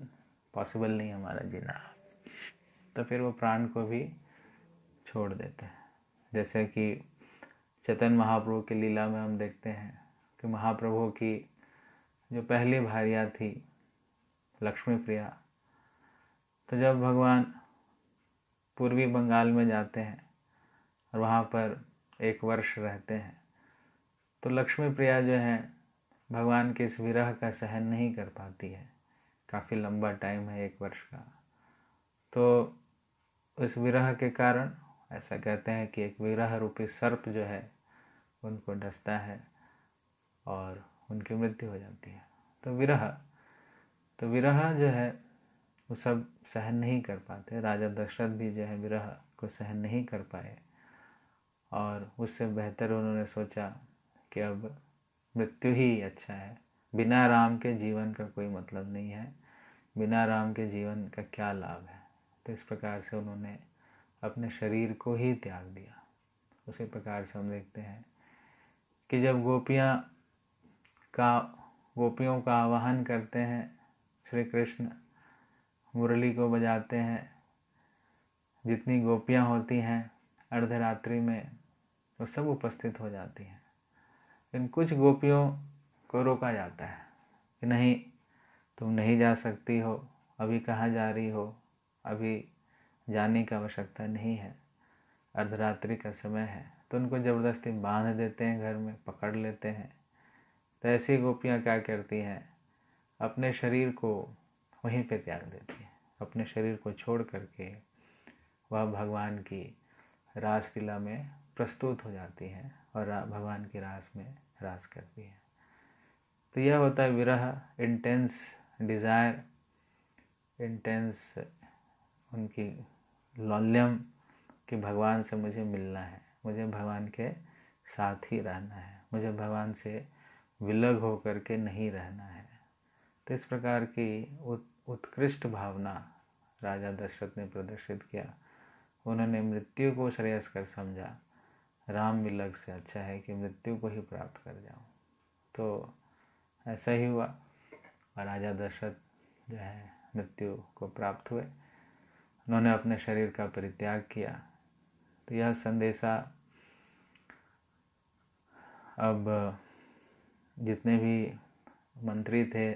Speaker 1: पॉसिबल नहीं हमारा जीना। तो फिर वो प्राण को भी छोड़ देते हैं। जैसे कि चैतन्य महाप्रभु की लीला में हम देखते हैं कि महाप्रभु की जो पहली भार्या थी लक्ष्मी प्रिया, तो जब भगवान पूर्वी बंगाल में जाते हैं और वहाँ पर 1 वर्ष रहते हैं, तो लक्ष्मी प्रिया जो है भगवान के इस विरह का सहन नहीं कर पाती है। काफ़ी लंबा टाइम है 1 वर्ष का। तो उस विरह के कारण ऐसा कहते हैं कि एक विरह रूपी सर्प जो है उनको डसता है और उनकी मृत्यु हो जाती है। तो विरह जो है वो सब सहन नहीं कर पाते। राजा दशरथ भी जो है विरह को सहन नहीं कर पाए और उससे बेहतर उन्होंने सोचा कि अब मृत्यु ही अच्छा है। बिना राम के जीवन का कोई मतलब नहीं है, बिना राम के जीवन का क्या लाभ है। तो इस प्रकार से उन्होंने अपने शरीर को ही त्याग दिया। उसी प्रकार से हम देखते हैं कि जब गोपियों का आवाहन करते हैं, श्री कृष्ण मुरली को बजाते हैं, जितनी गोपियाँ होती हैं अर्धरात्रि में वो सब उपस्थित हो जाती हैं। इन कुछ गोपियों को रोका जाता है कि नहीं, तुम नहीं जा सकती हो, अभी कहाँ जा रही हो, अभी जाने की आवश्यकता नहीं है, अर्धरात्रि का समय है। तो उनको ज़बरदस्ती बांध देते हैं, घर में पकड़ लेते हैं। तो ऐसी गोपियाँ क्या करती हैं, अपने शरीर को वहीं पे त्याग देती हैं, अपने शरीर को छोड़ करके वह भगवान की रासलीला में प्रस्तुत हो जाती हैं और भगवान की रास में रास करती हैं। तो यह होता है विरह, इंटेंस डिज़ायर, इंटेंस उनकी लौल्यम कि भगवान से मुझे मिलना है, मुझे भगवान के साथ ही रहना है, मुझे भगवान से विलग होकर के नहीं रहना है। तो इस प्रकार की उत्कृष्ट भावना राजा दशरथ ने प्रदर्शित किया। उन्होंने मृत्यु को श्रेयस्कर समझा। राम विलग से अच्छा है कि मृत्यु को ही प्राप्त कर जाऊं। तो ऐसा ही हुआ और राजा दशरथ जो है मृत्यु को प्राप्त हुए। उन्होंने अपने शरीर का परित्याग किया। तो यह संदेशा अब जितने भी मंत्री थे,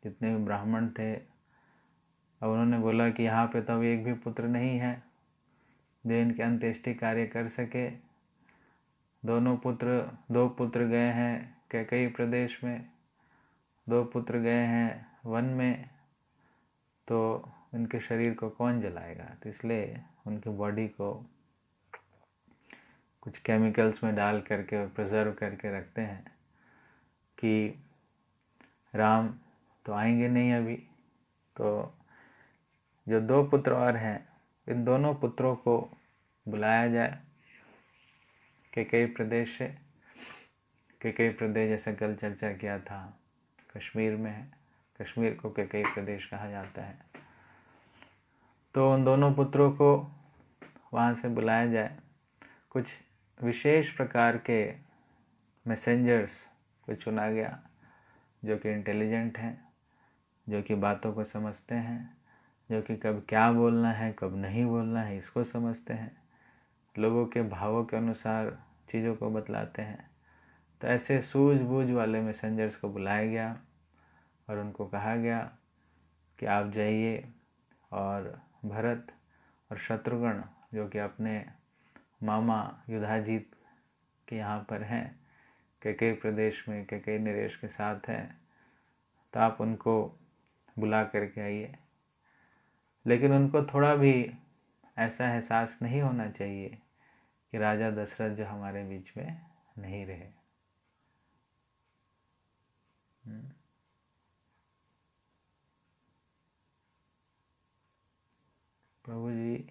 Speaker 1: जितने भी ब्राह्मण थे, अब उन्होंने बोला कि यहाँ पे तो अब एक भी पुत्र नहीं है जो इनके अंत्येष्टि कार्य कर सके। दो पुत्र गए हैं कैकेयी प्रदेश में, 2 पुत्र गए हैं वन में, तो उनके शरीर को कौन जलाएगा। तो इसलिए उनकी बॉडी को कुछ केमिकल्स में डाल करके और प्रिजर्व करके रखते हैं कि राम तो आएंगे नहीं अभी। तो जो 2 पुत्र और हैं, इन दोनों पुत्रों को बुलाया जाए कैकेयी प्रदेश से। कैकेयी प्रदेश जैसे कल चर्चा किया था कश्मीर में है, कश्मीर को कैकेयी प्रदेश कहा जाता है। तो उन दोनों पुत्रों को वहाँ से बुलाया जाए। कुछ विशेष प्रकार के मैसेंजर्स को चुना गया जो कि इंटेलिजेंट हैं, जो कि बातों को समझते हैं, जो कि कब क्या बोलना है कब नहीं बोलना है इसको समझते हैं, लोगों के भावों के अनुसार चीज़ों को बतलाते हैं। तो ऐसे सूझबूझ वाले मैसेंजर्स को बुलाया गया और उनको कहा गया कि आप जाइए और भरत और शत्रुघ्न जो कि अपने मामा युधाजीत के यहाँ पर हैं, कैकेयी प्रदेश में कैकेयी नरेश के साथ हैं, तो आप उनको बुला करके आइए। लेकिन उनको थोड़ा भी ऐसा एहसास नहीं होना चाहिए कि राजा दशरथ जो हमारे बीच में नहीं रहे। प्रभु जी,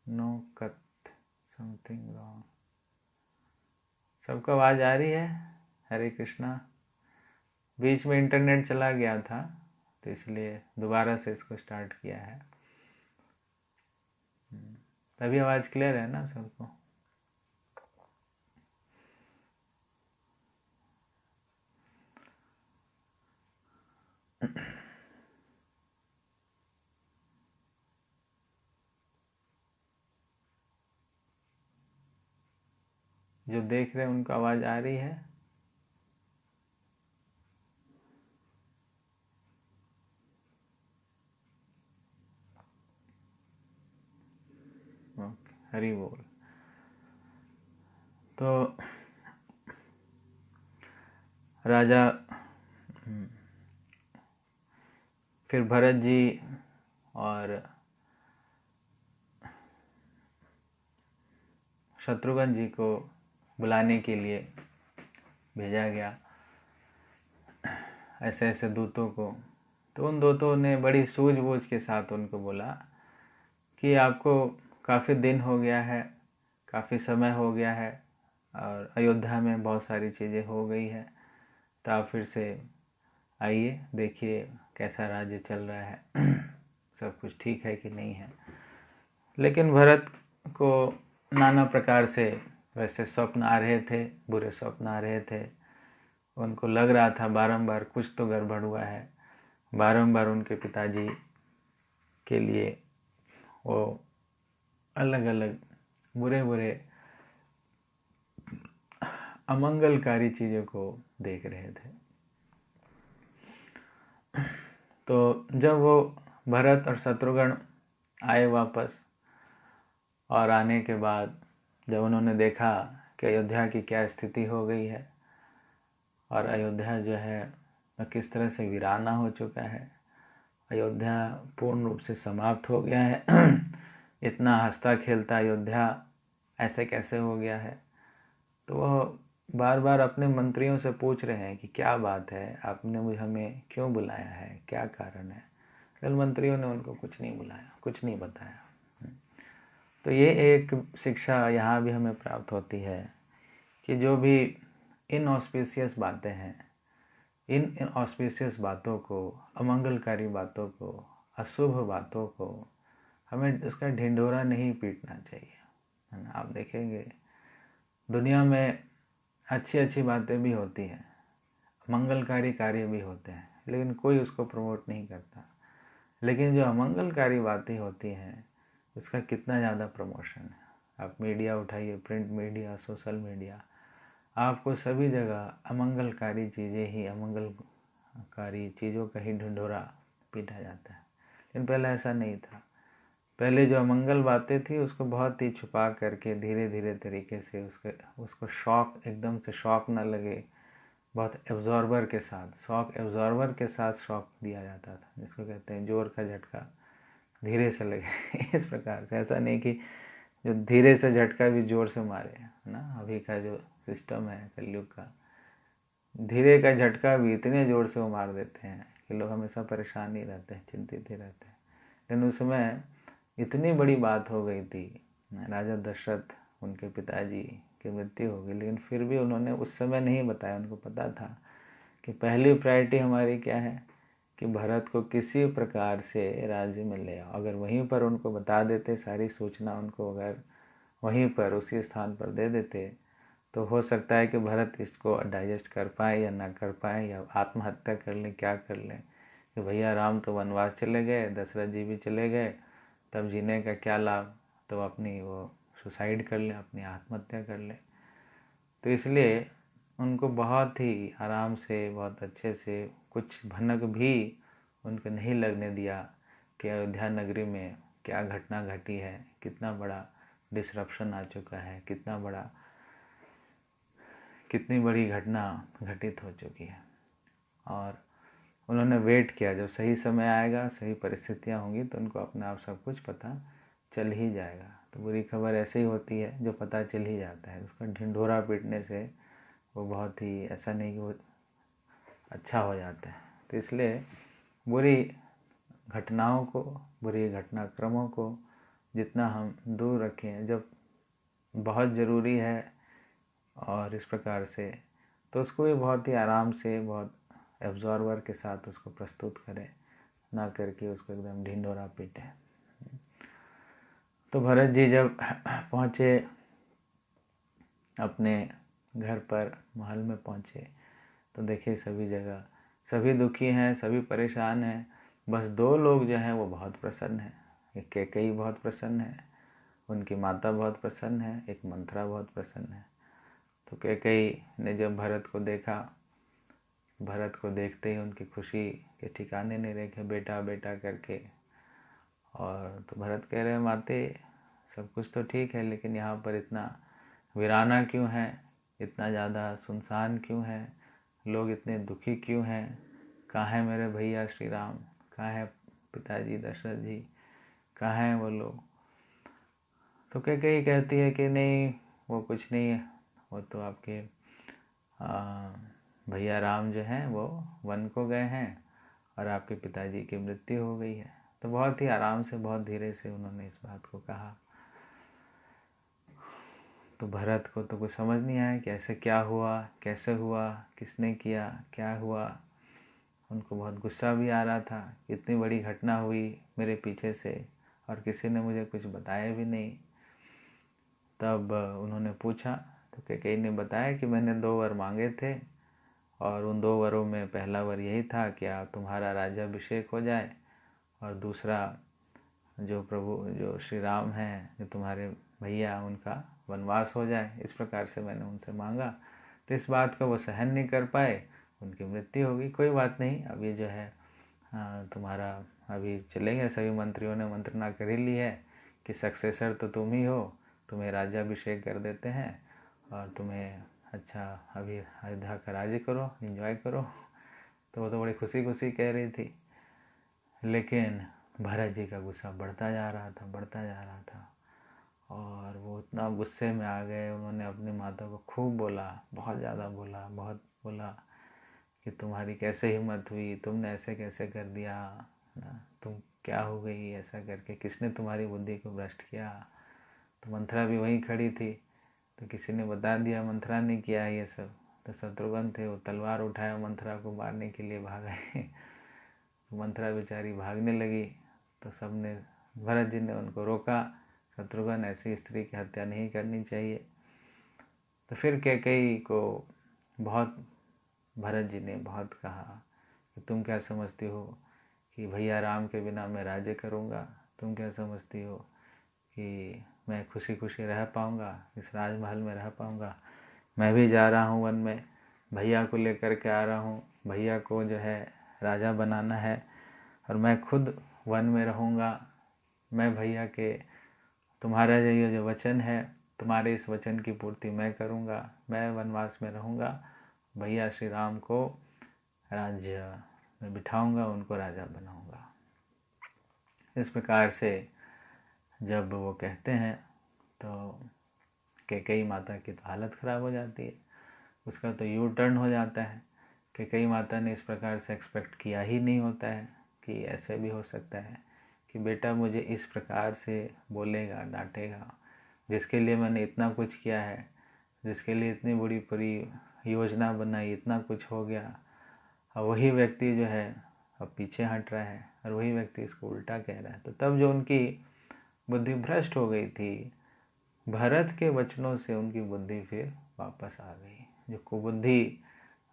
Speaker 1: नो कट समथिंग रॉन्ग। सबको आवाज़ आ रही है? हरे कृष्णा। बीच में इंटरनेट चला गया था तो इसलिए दोबारा से इसको स्टार्ट किया है। तभी आवाज़ क्लियर है ना सबको? जो देख रहे हैं उनको आवाज़ आ रही है? ओके, हरि बोल। तो राजा फिर भरत जी और शत्रुघ्न जी को बुलाने के लिए भेजा गया ऐसे ऐसे दूतों को। तो उन दूतों ने बड़ी सूझबूझ के साथ उनको बोला कि आपको काफ़ी दिन हो गया है, काफ़ी समय हो गया है और अयोध्या में बहुत सारी चीज़ें हो गई है, तो आप फिर से आइए, देखिए कैसा राज्य चल रहा है, सब कुछ ठीक है कि नहीं है। लेकिन भरत को नाना प्रकार से वैसे स्वप्न आ रहे थे, बुरे स्वप्न आ रहे थे। उनको लग रहा था बारंबार कुछ तो गड़बड़ हुआ है, बारंबार उनके पिताजी के लिए वो अलग अलग बुरे बुरे अमंगलकारी चीज़ों को देख रहे थे। तो जब वो भरत और शत्रुघ्न आए वापस, और आने के बाद जब उन्होंने देखा कि अयोध्या की क्या स्थिति हो गई है और अयोध्या जो है किस तरह से वीराना हो चुका है, अयोध्या पूर्ण रूप से समाप्त हो गया है, इतना हंसता खेलता अयोध्या ऐसे कैसे हो गया है। तो वह बार बार अपने मंत्रियों से पूछ रहे हैं कि क्या बात है, आपने मुझे हमें क्यों बुलाया है, क्या कारण है। कल मंत्रियों ने उनको कुछ नहीं बुलाया, कुछ नहीं बताया। तो ये एक शिक्षा यहाँ भी हमें प्राप्त होती है कि जो भी इनऑस्पिशियस बातें हैं, इन इनऑस्पिशियस बातों को, अमंगलकारी बातों को, अशुभ बातों को हमें उसका ढिंढोरा नहीं पीटना चाहिए, है ना। आप देखेंगे दुनिया में अच्छी अच्छी बातें भी होती हैं, मंगलकारी कार्य भी होते हैं, लेकिन कोई उसको प्रमोट नहीं करता। लेकिन जो अमंगलकारी बातें होती हैं उसका कितना ज़्यादा प्रमोशन है। आप मीडिया उठाइए, प्रिंट मीडिया, सोशल मीडिया, आपको सभी जगह अमंगलकारी चीज़ें ही, अमंगलकारी चीज़ों का ही ढिंढोरा पीटा जाता है। लेकिन पहले ऐसा नहीं था। पहले जो अमंगल बातें थी उसको बहुत ही छुपा करके धीरे धीरे तरीके से उसको शॉक, एकदम से शॉक ना लगे, बहुत एब्जॉर्बर के साथ, शॉक दिया जाता था, जिसको कहते हैं जोर का झटका धीरे से लगे। इस प्रकार से, ऐसा नहीं कि जो धीरे से झटका भी जोर से मारे, है ना। अभी का जो सिस्टम है कलयुग का, धीरे का झटका भी इतने जोर से वो मार देते हैं कि लोग हमेशा परेशान ही रहते हैं, चिंतित ही रहते हैं। लेकिन उस समय इतनी बड़ी बात हो गई थी, राजा दशरथ उनके पिताजी की मृत्यु हो गई, लेकिन फिर भी उन्होंने उस समय नहीं बताया। उनको पता था कि पहली प्रायोरिटी हमारी क्या है कि भरत को किसी प्रकार से राज्य में ले आओ। अगर वहीं पर उनको बता देते, सारी सूचना उनको अगर वहीं पर उसी स्थान पर दे देते, तो हो सकता है कि भरत इसको डाइजेस्ट कर पाए या ना कर पाए, या आत्महत्या कर लें, क्या कर लें कि भैया राम तो वनवास चले गए, दशरथ जी भी चले गए, तब जीने का क्या लाभ, तो अपनी वो सुसाइड कर लें, अपनी आत्महत्या कर लें। तो इसलिए उनको बहुत ही आराम से, बहुत अच्छे से, कुछ भनक भी उनको नहीं लगने दिया कि अयोध्या नगरी में क्या घटना घटी है, कितना बड़ा डिसरप्शन आ चुका है, कितनी बड़ी घटना घटित हो चुकी है। और उन्होंने वेट किया, जब सही समय आएगा, सही परिस्थितियाँ होंगी तो उनको अपने आप सब कुछ पता चल ही जाएगा। तो बुरी खबर ऐसे ही होती है जो पता चल ही जाता है, उसका ढिंढोरा पीटने से वो बहुत ही, ऐसा नहीं कि वो अच्छा हो जाता है। तो इसलिए बुरी घटनाओं को, बुरी घटनाक्रमों को जितना हम दूर रखें, जब बहुत ज़रूरी है और इस प्रकार से, तो उसको भी बहुत ही आराम से, बहुत एब्जॉर्वर के साथ उसको प्रस्तुत करें, ना करके उसको एकदम ढिंढोरा पीटे। तो भरत जी जब पहुँचे अपने घर पर, महल में पहुँचे, तो देखिए सभी जगह सभी दुखी हैं, सभी परेशान हैं, बस दो लोग जो हैं वो बहुत प्रसन्न हैं। एक कैकेयी बहुत प्रसन्न है, उनकी माता बहुत प्रसन्न है, एक मंथरा बहुत प्रसन्न है। तो कैकेयी ने जब भरत को देखा, भरत को देखते ही उनकी खुशी के ठिकाने नहीं रखे, बेटा बेटा करके। और तो भरत कह रहे, माते सब कुछ तो ठीक है, लेकिन यहाँ पर इतना वीराना क्यों है, इतना ज़्यादा सुनसान क्यों है, लोग इतने दुखी क्यों हैं, कहाँ है मेरे भैया श्री राम, कहाँ है पिताजी दशरथ जी, कहाँ हैं वो लोग। तो कैकेयी कहती है कि नहीं, वो कुछ नहीं है, वो तो आपके भैया राम जो हैं वो वन को गए हैं और आपके पिताजी की मृत्यु हो गई है। तो बहुत ही आराम से, बहुत धीरे से उन्होंने इस बात को कहा। तो भरत को तो कुछ समझ नहीं आया कि ऐसे क्या हुआ, कैसे हुआ, किसने किया, क्या हुआ। उनको बहुत गुस्सा भी आ रहा था, इतनी बड़ी घटना हुई मेरे पीछे से और किसी ने मुझे कुछ बताया भी नहीं। तब उन्होंने पूछा, तो कैकेयी ने बताया कि मैंने 2 वर मांगे थे और उन 2 वरों में पहला वर यही था कि तुम्हारा राज्याभिषेक हो जाए, और दूसरा जो श्री राम हैं, जो तुम्हारे भैया, उनका वनवास हो जाए। इस प्रकार से मैंने उनसे मांगा। तो इस बात को वो सहन नहीं कर पाए, उनकी मृत्यु हो गई। कोई बात नहीं, अभी जो है तुम्हारा अभी चलेंगे, सभी मंत्रियों ने मंत्रणा कर ही ली है कि सक्सेसर तो तुम ही हो, तुम्हें राज्याभिषेक कर देते हैं और तुम्हें अच्छा अभी अयोध्या का राज्य करो, एंजॉय करो। तो वो तो बड़ी खुशी खुशी कह रही थी, लेकिन भरत जी का गुस्सा बढ़ता जा रहा था और वो इतना गुस्से में आ गए, उन्होंने अपनी माता को खूब बोला, बहुत ज़्यादा बोला, बहुत बोला कि तुम्हारी कैसे हिम्मत हुई, तुमने ऐसे कैसे कर दिया ना, तुम क्या हो गई ऐसा करके, किसने तुम्हारी बुद्धि को भ्रष्ट किया। तो मंथरा भी वहीं खड़ी थी, तो किसी ने बता दिया मंथरा ने किया है ये सब। तो शत्रुघ्न थे, वो तलवार उठाया, मंथरा को मारने के लिए भाग आए। मंथरा बेचारी भागने लगी, तो सबने, भरत जी ने उनको रोका, शत्रुघ्न ऐसी स्त्री की हत्या नहीं करनी चाहिए। तो फिर कैकेयी को बहुत, भरत जी ने बहुत कहा कि तुम क्या समझती हो कि भैया राम के बिना मैं राज्य करूँगा, तुम क्या समझती हो कि मैं खुशी खुशी रह पाऊँगा, इस राजमहल में रह पाऊँगा। मैं भी जा रहा हूँ वन में, भैया को लेकर के आ रहा हूँ, भैया को जो है राजा बनाना है और मैं खुद वन में रहूँगा। मैं भैया के, तुम्हारा जो वचन है, तुम्हारे इस वचन की पूर्ति मैं करूँगा, मैं वनवास में रहूँगा, भैया श्री राम को राज्य में बिठाऊँगा, उनको राजा बनाऊँगा। इस प्रकार से जब वो कहते हैं तो कैकेयी माता की तो हालत ख़राब हो जाती है, उसका तो यू टर्न हो जाता है कि कई माता ने इस प्रकार से एक्सपेक्ट किया ही नहीं होता है कि ऐसे भी हो सकता है कि बेटा मुझे इस प्रकार से बोलेगा, डांटेगा, जिसके लिए मैंने इतना कुछ किया है, जिसके लिए इतनी बड़ी पूरी योजना बनाई, इतना कुछ हो गया, और वही व्यक्ति जो है अब पीछे हट रहा है और वही व्यक्ति इसको उल्टा कह रहा है। तो तब जो उनकी बुद्धि भ्रष्ट हो गई थी, भरत के वचनों से उनकी बुद्धि फिर वापस आ गई। जो कुबुद्धि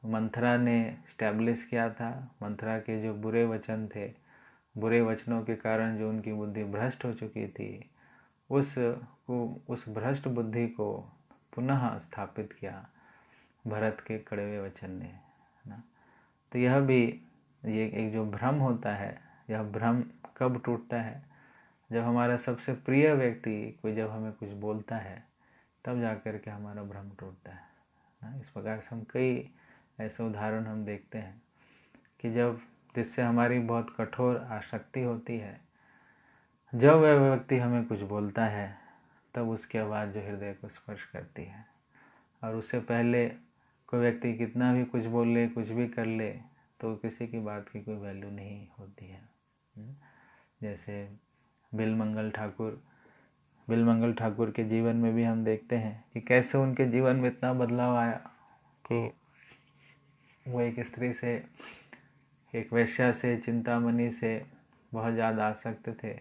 Speaker 1: मंथरा ने स्टैब्लिश किया था, मंथरा के जो बुरे वचन थे, बुरे वचनों के कारण जो उनकी बुद्धि भ्रष्ट हो चुकी थी, उस भ्रष्ट बुद्धि को पुनः स्थापित किया भरत के कड़वे वचन ने, है ना। तो यह भी ये एक जो भ्रम होता है, यह भ्रम कब टूटता है? जब हमारा सबसे प्रिय व्यक्ति कोई जब हमें कुछ बोलता है, तब जाकर के हमारा भ्रम टूटता है ना। इस प्रकार से हम कई ऐसे उदाहरण हम देखते हैं कि जब जिससे हमारी बहुत कठोर आसक्ति होती है, जब वह व्यक्ति हमें कुछ बोलता है, तब उसकी आवाज़ जो हृदय को स्पर्श करती है। और उससे पहले कोई व्यक्ति कितना भी कुछ बोल ले, कुछ भी कर ले, तो किसी की बात की कोई वैल्यू नहीं होती है। जैसे बिलमंगल ठाकुर के जीवन में भी हम देखते हैं कि कैसे उनके जीवन में इतना बदलाव आया कि वो एक स्त्री से, एक वेश्या से, चिंतामणि से बहुत ज़्यादा आसक्त थे।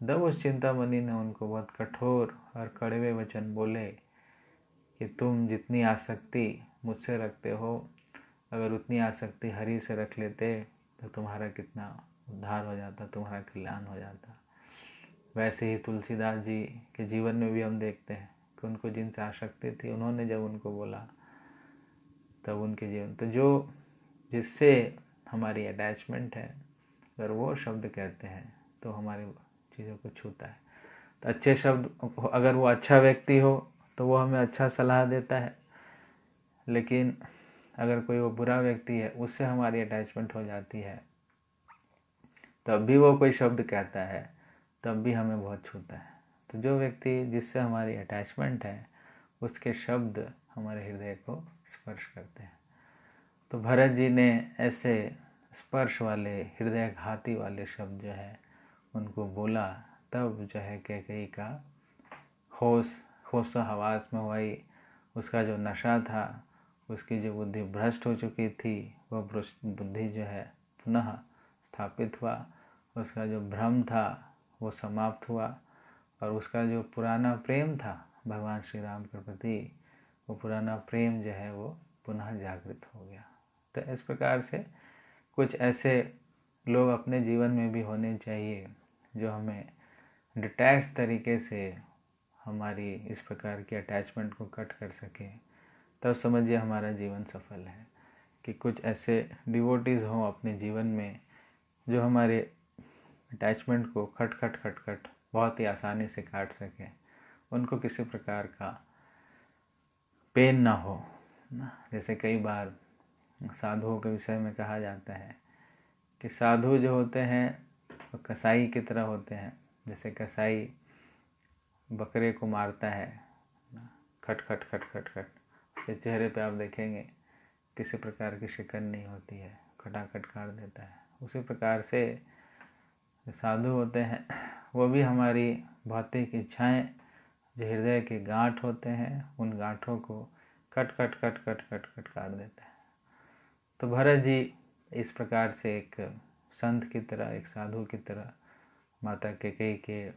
Speaker 1: जब उस चिंतामणि ने उनको बहुत कठोर और कड़वे वचन बोले कि तुम जितनी आसक्ति मुझसे रखते हो, अगर उतनी आसक्ति हरि से रख लेते तो तुम्हारा कितना उद्धार हो जाता, तुम्हारा कल्याण हो जाता। वैसे ही तुलसीदास जी के जीवन में भी हम देखते हैं कि उनको जिनसे आसक्ति थी, उन्होंने जब उनको बोला, तब उनके जीवन, तो जो जिससे हमारी अटैचमेंट है, अगर वो शब्द कहते हैं तो हमारी चीज़ों को छूता है। तो अच्छे शब्द, अगर वो अच्छा व्यक्ति हो तो वो हमें अच्छा सलाह देता है, लेकिन अगर कोई वो बुरा व्यक्ति है, उससे हमारी अटैचमेंट हो जाती है, तब भी वो कोई शब्द कहता है, तब भी हमें बहुत छूता है। तो जो व्यक्ति जिससे हमारी अटैचमेंट है, उसके शब्द हमारे हृदय को स्पर्श करते हैं। तो भरत जी ने ऐसे स्पर्श वाले, हृदयघाती वाले शब्द जो है उनको बोला, तब जो है कैकेयी का होश हवास में हुई, उसका जो नशा था, उसकी जो बुद्धि भ्रष्ट हो चुकी थी, वह बुद्धि जो है पुनः स्थापित हुआ, उसका जो भ्रम था वो समाप्त हुआ, और उसका जो पुराना प्रेम था भगवान श्री राम के प्रति, वो पुराना प्रेम जो है वो पुनः जागृत हो गया। तो इस प्रकार से कुछ ऐसे लोग अपने जीवन में भी होने चाहिए जो हमें डिटैच तरीके से हमारी इस प्रकार की अटैचमेंट को कट कर सके। तब समझिए हमारा जीवन सफल है। कि कुछ ऐसे डिवोटीज़ हों अपने जीवन में जो हमारे अटैचमेंट को खट बहुत ही आसानी से काट सकें, उनको किसी प्रकार का पेन ना हो ना। जैसे कई बार साधुओं के विषय में कहा जाता है कि साधु जो होते हैं वो कसाई की तरह होते हैं। जैसे कसाई बकरे को मारता है, खट खट खट खट खट, उसके चेहरे पे आप देखेंगे किसी प्रकार की शिकन नहीं होती है, खटाखट काट देता है। उसी प्रकार से साधु होते हैं, वो भी हमारी भौतिक इच्छाएं जो हृदय के गांठ होते हैं, उन गांठों को cut cut cut cut cut cut काट देता है। तो भरत जी इस प्रकार से एक संत की तरह, एक साधु की तरह माता कैकेयी के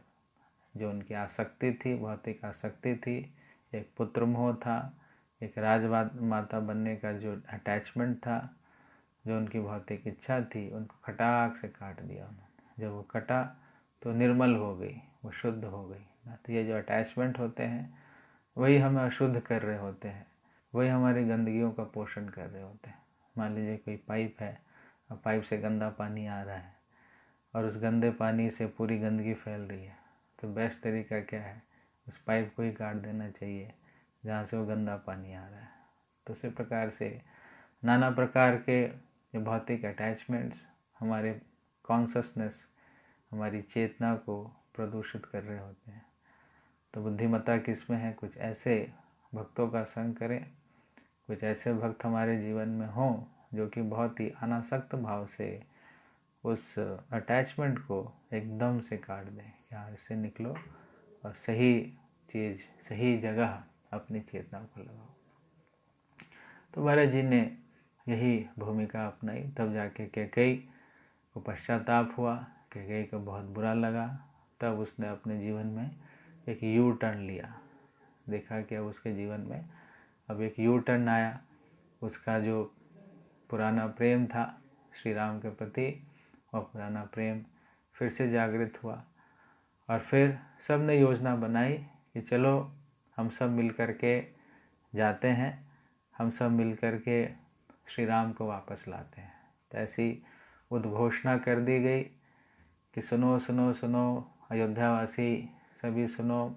Speaker 1: जो उनकी आसक्ति थी, भौतिक आसक्ति थी, एक पुत्र मोह था, एक राजमाता बनने का जो अटैचमेंट था, जो उनकी भौतिक इच्छा थी, उनको खटाक से काट दिया उन्होंने। जब वो कटा तो निर्मल हो गई, वो शुद्ध हो गई ना। तो ये जो अटैचमेंट होते हैं वही हमें अशुद्ध कर रहे होते हैं, वही हमारी गंदगियों का पोषण कर रहे होते हैं। मान लीजिए कोई पाइप है और पाइप से गंदा पानी आ रहा है और उस गंदे पानी से पूरी गंदगी फैल रही है, तो बेस्ट तरीका क्या है? उस पाइप को ही काट देना चाहिए जहाँ से वो गंदा पानी आ रहा है। तो उसी प्रकार से नाना प्रकार के जो भौतिक अटैचमेंट्स हमारे कॉन्शसनेस, हमारी चेतना को प्रदूषित कर रहे होते हैं। तो बुद्धिमत्ता किसमें है? कुछ ऐसे भक्तों का संग करें, कुछ ऐसे भक्त हमारे जीवन में हों जो कि बहुत ही अनासक्त भाव से उस अटैचमेंट को एकदम से काट दें। यहाँ से निकलो और सही चीज़ सही जगह अपनी चेतना को लगाओ। तो भरत जी ने यही भूमिका अपनाई। तब जाके कैकेयी को पश्चाताप हुआ, कैकेयी को बहुत बुरा लगा। तब उसने अपने जीवन में एक यू टर्न लिया। देखा कि अब उसके जीवन में अब एक यू टर्न आया। उसका जो पुराना प्रेम था श्री राम के प्रति, वह पुराना प्रेम फिर से जागृत हुआ। और फिर सब ने योजना बनाई कि चलो हम सब मिल कर के जाते हैं, हम सब मिल कर के श्री राम को वापस लाते हैं। तो ऐसी उद्घोषणा कर दी गई कि सुनो सुनो सुनो अयोध्यावासी सभी सुनो,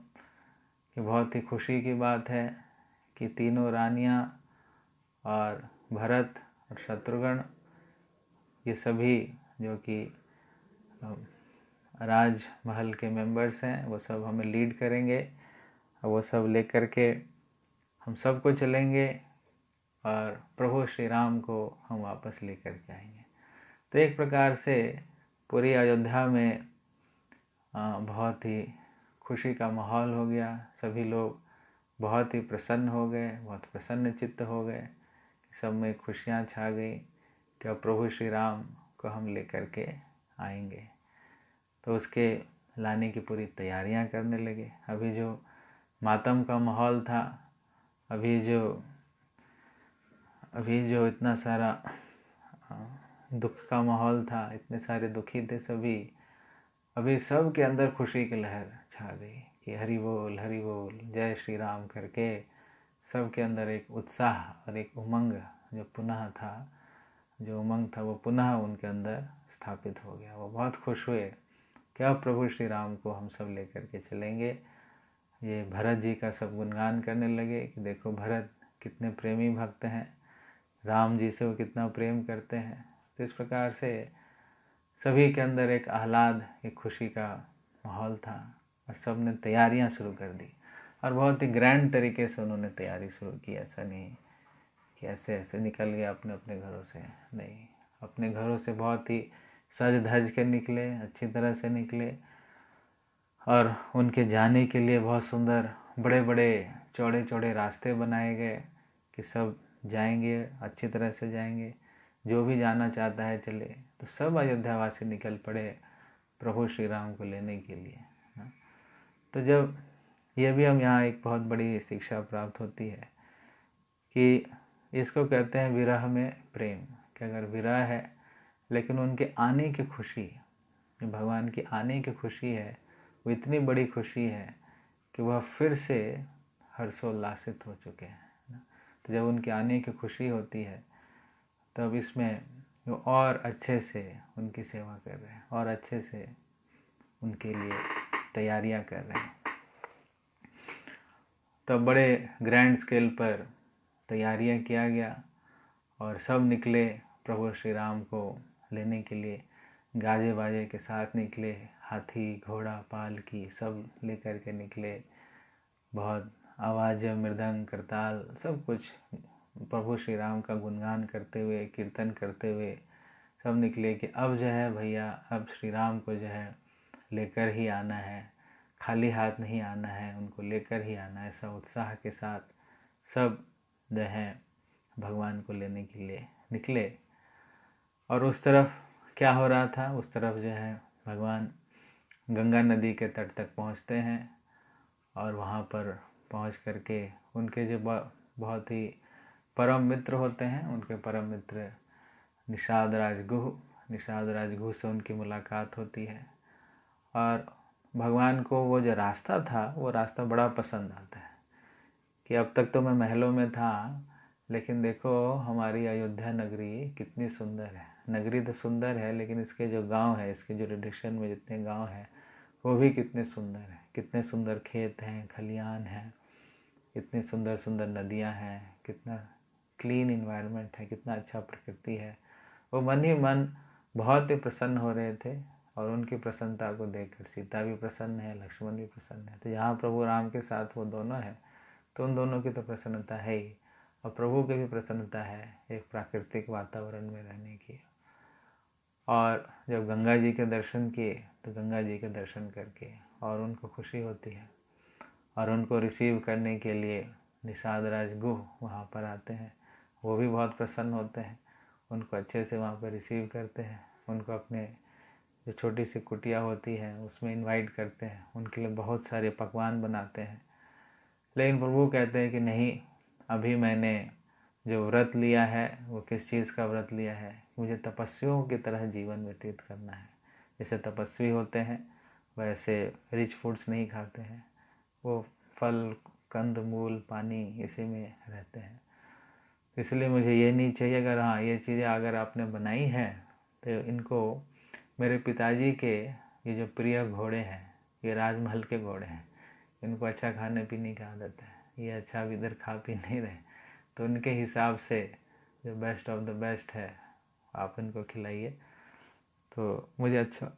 Speaker 1: कि बहुत ही खुशी की बात है कि तीनों रानियां और भरत और शत्रुघ्न ये सभी जो कि राजमहल के मेंबर्स हैं, वो सब हमें लीड करेंगे और वो सब लेकर के हम सबको चलेंगे और प्रभु श्री राम को हम वापस लेकर के आएंगे। तो एक प्रकार से पूरी अयोध्या में बहुत ही खुशी का माहौल हो गया। सभी लोग बहुत ही प्रसन्न हो गए, बहुत प्रसन्न चित्त हो गए। सब में खुशियाँ छा गई कि अब प्रभु श्री राम को हम लेकर के आएंगे। तो उसके लाने की पूरी तैयारियां करने लगे। अभी जो मातम का माहौल था, अभी जो इतना सारा दुख का माहौल था, इतने सारे दुखी थे सभी, अभी सब के अंदर खुशी की लहर छा गई कि हरि बोल जय श्री राम करके सब के अंदर एक उत्साह और एक उमंग जो उमंग था वो पुनः उनके अंदर स्थापित हो गया। वो बहुत खुश हुए कि अब प्रभु श्री राम को हम सब लेकर के चलेंगे। ये भरत जी का सब गुणगान करने लगे कि देखो भरत कितने प्रेमी भक्त हैं, राम जी से वो कितना प्रेम करते हैं। तो इस प्रकार से सभी के अंदर एक आह्लाद, एक खुशी का माहौल था और सब ने तैयारियां शुरू कर दी और बहुत ही ग्रैंड तरीके से उन्होंने तैयारी शुरू की। ऐसा नहीं कि ऐसे निकल गया अपने अपने घरों से, नहीं, अपने घरों से बहुत ही सज धज के निकले, अच्छी तरह से निकले और उनके जाने के लिए बहुत सुंदर बड़े बड़े चौड़े चौड़े रास्ते बनाए गए कि सब जाएंगे, अच्छी तरह से जाएंगे, जो भी जाना चाहता है चले। तो सब अयोध्यावासी निकल पड़े प्रभु श्री राम को लेने के लिए। तो जब यह भी हम यहाँ एक बहुत बड़ी शिक्षा प्राप्त होती है कि इसको कहते हैं विरह में प्रेम, कि अगर विरह है लेकिन उनके आने की खुशी, भगवान की आने की खुशी है, वो इतनी बड़ी खुशी है कि वह फिर से हर्षोल्लासित हो चुके हैं। तो जब उनके आने की खुशी होती है तब इसमें वो और अच्छे से उनकी सेवा कर रहे हैं और अच्छे से उनके लिए तैयारियां कर रहे हैं। तब बड़े ग्रैंड स्केल पर तैयारियां किया गया और सब निकले प्रभु श्री राम को लेने के लिए, गाजे बाजे के साथ निकले, हाथी घोड़ा पालकी सब लेकर के निकले, बहुत आवाज़ मृदंग करताल सब कुछ प्रभु श्री राम का गुणगान करते हुए, कीर्तन करते हुए सब निकले कि अब जो है भैया, अब श्री राम को जो है लेकर ही आना है, खाली हाथ नहीं आना है, उनको लेकर ही आना है। ऐसा उत्साह के साथ सब जो है भगवान को लेने के लिए निकले। और उस तरफ क्या हो रहा था, उस तरफ जो है भगवान गंगा नदी के तट तक पहुंचते हैं और वहाँ पर पहुंच करके उनके जो बहुत ही परम मित्र होते हैं, उनके परम मित्र निषाद राजगुह से उनकी मुलाकात होती है। और भगवान को वो जो रास्ता था वो रास्ता बड़ा पसंद आता है कि अब तक तो मैं महलों में था, लेकिन देखो हमारी अयोध्या नगरी कितनी सुंदर है। नगरी तो सुंदर है लेकिन इसके जो गांव है, इसके जो रिलेशन में जितने गांव हैं वो भी कितने सुंदर हैं। कितने सुंदर खेत हैं, खलियान हैं, इतनी सुंदर सुंदर नदियां हैं, कितना क्लीन इन्वायरमेंट है, कितना अच्छा प्रकृति है। वो मन ही मन बहुत ही प्रसन्न हो रहे थे और उनकी प्रसन्नता को देखकर सीता भी प्रसन्न है, लक्ष्मण भी प्रसन्न है। तो यहाँ प्रभु राम के साथ वो दोनों हैं तो उन दोनों की तो प्रसन्नता है ही। और प्रभु की भी प्रसन्नता है एक प्राकृतिक वातावरण में रहने की। और जब गंगा जी के दर्शन किए तो गंगा जी के दर्शन करके और उनको खुशी होती है, और उनको रिसीव करने के लिए निषाद राज गुह वहाँ पर आते हैं, वो भी बहुत प्रसन्न होते हैं, उनको अच्छे से वहाँ पर रिसीव करते हैं, उनको अपने जो छोटी सी कुटिया होती है उसमें इनवाइट करते हैं, उनके लिए बहुत सारे पकवान बनाते हैं। लेकिन प्रभु कहते हैं कि नहीं, अभी मैंने जो व्रत लिया है वो किस चीज़ का व्रत लिया है, मुझे तपस्वियों की तरह जीवन व्यतीत करना है। जैसे तपस्वी होते हैं वैसे रिच फूड्स नहीं खाते हैं, वो फल कंद मूल पानी इसी में रहते हैं। इसलिए मुझे ये नहीं चाहिए। अगर हाँ ये चीज़ें अगर आपने बनाई हैं तो इनको मेरे पिताजी के ये जो प्रिय घोड़े हैं, ये राजमहल के घोड़े हैं, इनको अच्छा खाने पीने की आदत है, ये अच्छा इधर खा पी नहीं रहे, तो उनके हिसाब से जो बेस्ट ऑफ द बेस्ट है आप इनको खिलाइए। तो मुझे अच्छा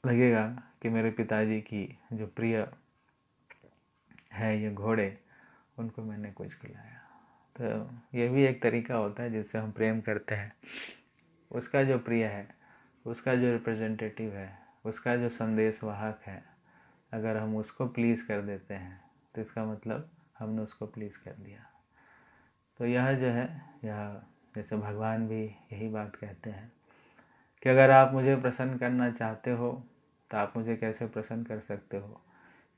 Speaker 1: लगेगा कि मेरे पिताजी की जो प्रिय है ये घोड़े, उनको मैंने कुछ खिलाया। तो ये भी एक तरीका होता है जिससे हम प्रेम करते हैं। उसका जो प्रिय है, उसका जो रिप्रेजेंटेटिव है, उसका जो संदेश वाहक है, अगर हम उसको प्लीज़ कर देते हैं तो इसका मतलब हमने उसको प्लीज़ कर दिया। तो यह जो है, यह जैसे भगवान भी यही बात कहते हैं कि अगर आप मुझे प्रसन्न करना चाहते हो तो आप मुझे कैसे प्रसन्न कर सकते हो,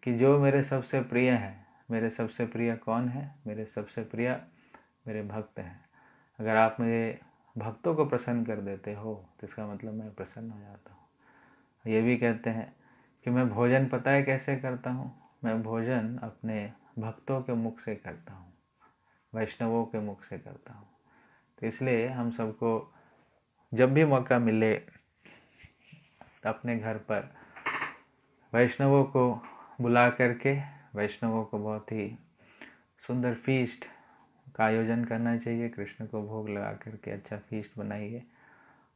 Speaker 1: कि जो मेरे सबसे प्रिय हैं। मेरे सबसे प्रिय कौन है? मेरे सबसे प्रिय मेरे भक्त हैं। अगर आप मुझे भक्तों को प्रसन्न कर देते हो तो इसका मतलब मैं प्रसन्न हो जाता हूँ। ये भी कहते हैं कि मैं भोजन पता है कैसे करता हूँ? मैं भोजन अपने भक्तों के मुख से करता हूँ, वैष्णवों के मुख से करता हूँ। तो इसलिए हम सबको जब भी मौका मिले अपने घर पर वैष्णवों को बुला करके, वैष्णवों को बहुत ही सुंदर फीस्ट का आयोजन करना चाहिए। कृष्ण को भोग लगा करके अच्छा फीस्ट बनाइए,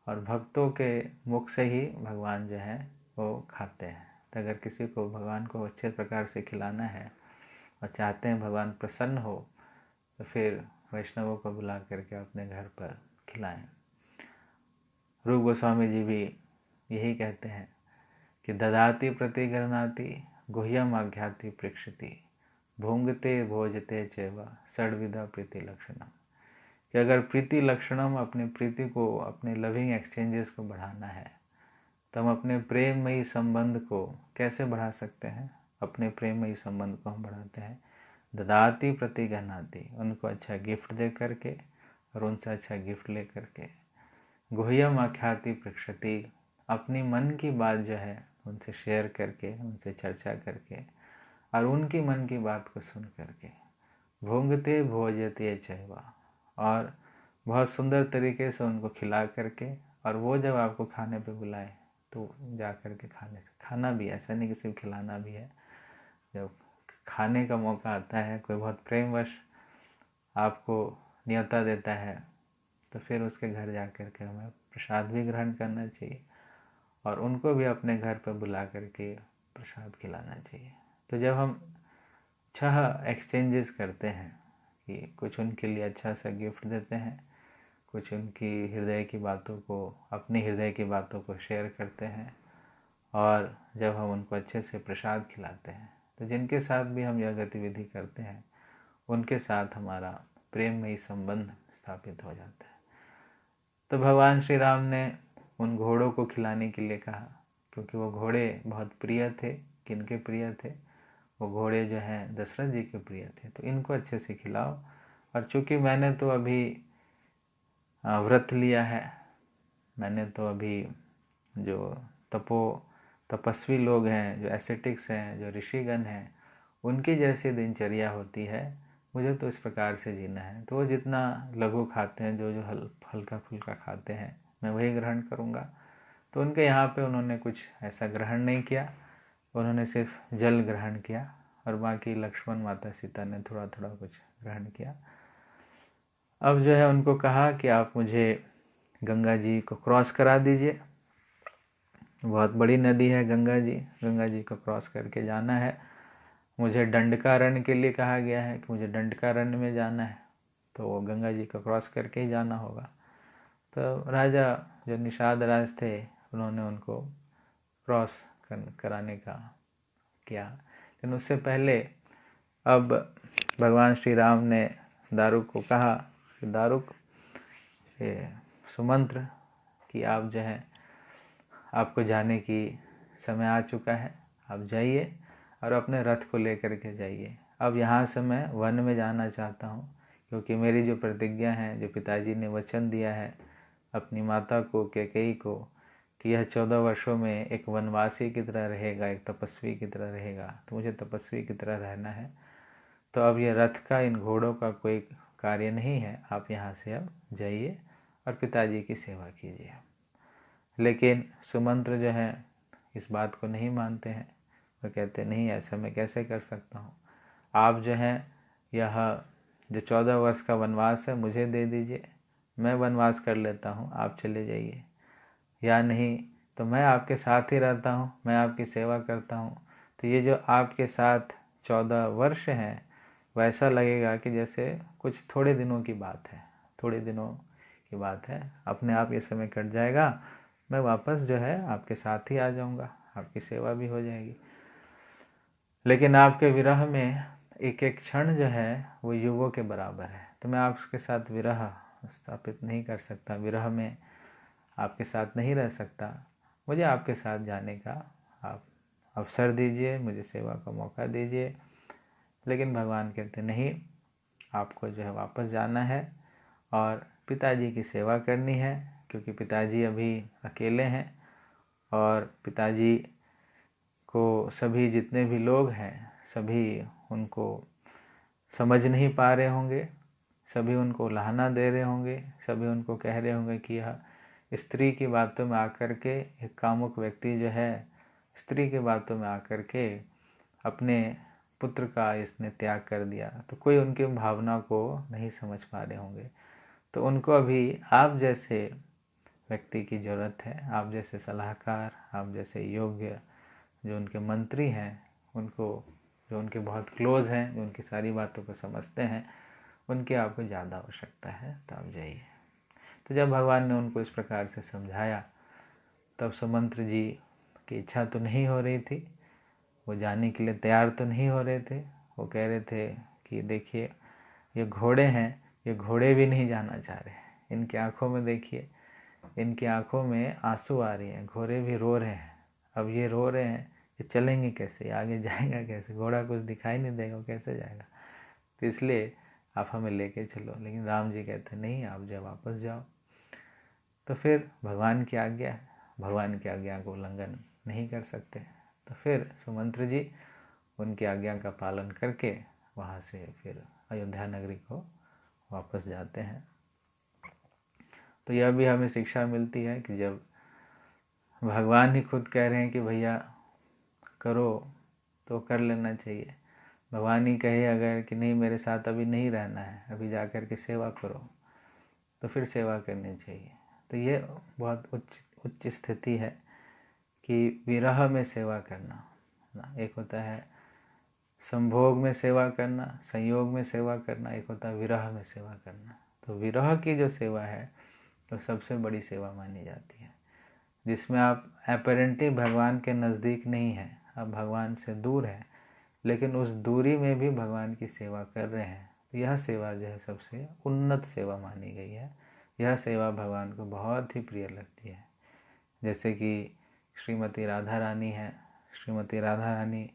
Speaker 1: और भक्तों के मुख से ही भगवान जो है वो खाते हैं। तो अगर किसी को भगवान को अच्छे प्रकार से खिलाना है और चाहते हैं भगवान प्रसन्न हो, तो फिर वैष्णवों को बुला करके अपने घर पर खिलाएं। रूप गोस्वामी जी भी यही कहते हैं कि ददाति प्रतिगृह्णाति गुह्यम आख्याति पृक्षति भोंगते भोजते चैव षड्विधा प्रीति लक्षणम। कि अगर प्रीति लक्षणम, अपने प्रीति को, अपने लविंग एक्सचेंजेस को बढ़ाना है तो हम अपने प्रेममयी संबंध को कैसे बढ़ा सकते हैं? अपने प्रेममयी संबंध को हम बढ़ाते हैं ददाति प्रतिगृह्णाति, उनको अच्छा गिफ्ट दे करके और उनसे अच्छा गिफ्ट ले करके। गुह्यम आख्याति पृक्षति, अपनी मन की बात जो है उनसे शेयर करके, उनसे चर्चा करके और उनकी मन की बात को सुन करके। भोंगते भोजते चैवा, और बहुत सुंदर तरीके से उनको खिला करके, और वो जब आपको खाने पे बुलाए तो जा कर के खाना भी, ऐसा नहीं कि सिर्फ खिलाना भी है। जब खाने का मौका आता है, कोई बहुत प्रेमवश आपको न्योता देता है, तो फिर उसके घर जा कर के हमें प्रसाद भी ग्रहण करना चाहिए और उनको भी अपने घर पर बुला करके प्रसाद खिलाना चाहिए। तो जब हम 6 एक्सचेंजेस करते हैं कि कुछ उनके लिए अच्छा सा गिफ्ट देते हैं, कुछ उनकी हृदय की बातों को, अपनी हृदय की बातों को शेयर करते हैं, और जब हम उनको अच्छे से प्रसाद खिलाते हैं, तो जिनके साथ भी हम यह गतिविधि करते हैं उनके साथ हमारा प्रेममयी संबंध स्थापित हो जाता है। तो भगवान श्री राम ने उन घोड़ों को खिलाने के लिए कहा, क्योंकि वो घोड़े बहुत प्रिय थे। किनके प्रिय थे? वो घोड़े जो हैं दशरथ जी के प्रिय थे। तो इनको अच्छे से खिलाओ, और चूँकि मैंने तो अभी व्रत लिया है, मैंने तो अभी जो तपस्वी लोग हैं, जो एसेटिक्स हैं, जो ऋषिगण हैं, उनकी जैसी दिनचर्या होती है, मुझे तो इस प्रकार से जीना है। तो वो जितना लघु खाते हैं, जो जो हल्का फुल्का खाते हैं, मैं वही ग्रहण करूँगा। तो उनके यहाँ पे उन्होंने कुछ ऐसा ग्रहण नहीं किया, उन्होंने सिर्फ जल ग्रहण किया, और बाकी लक्ष्मण माता सीता ने थोड़ा थोड़ा कुछ ग्रहण किया। अब जो है उनको कहा कि आप मुझे गंगा जी को क्रॉस करा दीजिए। बहुत बड़ी नदी है गंगा जी को क्रॉस करके जाना है। मुझे दंडकारण्य के लिए कहा गया है कि मुझे दंडकारण्य में जाना है। तो वो गंगा जी को क्रॉस करके ही जाना होगा। तो राजा जो निषाद राज थे उन्होंने उनको क्रॉस कराने का किया। लेकिन उससे पहले अब भगवान श्री राम ने दारुक को कहा कि दारुक, ये सुमंत्र कि आप जो है आपको जाने की समय आ चुका है, आप जाइए और अपने रथ को लेकर के जाइए। अब यहाँ से मैं वन में जाना चाहता हूँ, क्योंकि मेरी जो प्रतिज्ञा है, जो पिताजी ने वचन दिया है अपनी माता को, कैकेयी को, कि यह 14 वर्षों में एक वनवासी की तरह रहेगा, एक तपस्वी की तरह रहेगा, तो मुझे तपस्वी की तरह रहना है। तो अब यह रथ का, इन घोड़ों का कोई कार्य नहीं है, आप यहाँ से अब जाइए और पिताजी की सेवा कीजिए। लेकिन सुमंत्र जो है इस बात को नहीं मानते हैं। वो कहते नहीं, ऐसा मैं कैसे कर सकता हूँ, आप जो हैं यह जो 14 वर्ष का वनवास है मुझे दे दीजिए, मैं वनवास कर लेता हूँ, आप चले जाइए, या नहीं तो मैं आपके साथ ही रहता हूँ, मैं आपकी सेवा करता हूँ। तो ये जो आपके साथ 14 वर्ष हैं वैसा लगेगा कि जैसे कुछ थोड़े दिनों की बात है, थोड़े दिनों की बात है, अपने आप ये समय कट जाएगा, मैं वापस जो है आपके साथ ही आ जाऊँगा, आपकी सेवा भी हो जाएगी। लेकिन आपके विरह में एक एक क्षण जो है वो युगों के बराबर है, तो मैं आपके साथ विरह स्थापित नहीं कर सकता, विरह में आपके साथ नहीं रह सकता। मुझे आपके साथ जाने का आप अवसर दीजिए, मुझे सेवा का मौका दीजिए। लेकिन भगवान कहते नहीं, आपको जो है वापस जाना है और पिताजी की सेवा करनी है, क्योंकि पिताजी अभी अकेले हैं और पिताजी को सभी जितने भी लोग हैं सभी उनको समझ नहीं पा रहे होंगे, सभी उनको उलाहना दे रहे होंगे, सभी उनको कह रहे होंगे कि यह स्त्री की बातों में आकर के, एक कामुक व्यक्ति जो है स्त्री की बातों में आकर के अपने पुत्र का इसने त्याग कर दिया। तो कोई उनकी भावना को नहीं समझ पा रहे होंगे। तो उनको अभी आप जैसे व्यक्ति की ज़रूरत है, आप जैसे सलाहकार, आप जैसे योग्य जो उनके मंत्री हैं, उनको जो उनके बहुत क्लोज हैं, जो उनकी सारी बातों को समझते हैं, उनकी आपको ज़्यादा आवश्यकता है, तो आप जाइए। तो जब भगवान ने उनको इस प्रकार से समझाया तब सुमंत्र जी की इच्छा तो नहीं हो रही थी, वो जाने के लिए तैयार तो नहीं हो रहे थे। वो कह रहे थे कि देखिए ये घोड़े हैं, ये घोड़े भी नहीं जाना चाह रहे, इनकी आंखों में देखिए, इनकी आंखों में आंसू आ रही हैं, घोड़े भी रो रहे हैं। अब ये रो रहे हैं, ये चलेंगे कैसे, आगे जाएगा कैसे, घोड़ा कुछ दिखाई नहीं देगा, कैसे जाएगा। तो इसलिए आप हमें लेके चलो। लेकिन राम जी कहते नहीं, आप जब वापस जाओ। तो फिर भगवान की आज्ञा है, भगवान की आज्ञा को उल्लंघन नहीं कर सकते। तो फिर सुमंत्र जी उनकी आज्ञा का पालन करके वहाँ से फिर अयोध्या नगरी को वापस जाते हैं। तो यह भी हमें शिक्षा मिलती है कि जब भगवान ही खुद कह रहे हैं कि भैया करो तो कर लेना चाहिए। भगवान ही कहे अगर कि नहीं मेरे साथ अभी नहीं रहना है, अभी जा कर के सेवा करो, तो फिर सेवा करनी चाहिए। तो ये बहुत उच्च स्थिति है कि विरह में सेवा करना ना। एक होता है संभोग में सेवा करना, संयोग में सेवा करना, एक होता है विरह में सेवा करना। तो विरह की जो सेवा है तो सबसे बड़ी सेवा मानी जाती है, जिसमें आप अपैरेंटली भगवान के नज़दीक नहीं हैं, आप भगवान से दूर हैं, लेकिन उस दूरी में भी भगवान की सेवा कर रहे हैं। तो यह सेवा जो है सबसे उन्नत सेवा मानी गई है। यह सेवा भगवान को बहुत ही प्रिय लगती है। जैसे कि श्रीमती राधा रानी है, श्रीमती राधा रानी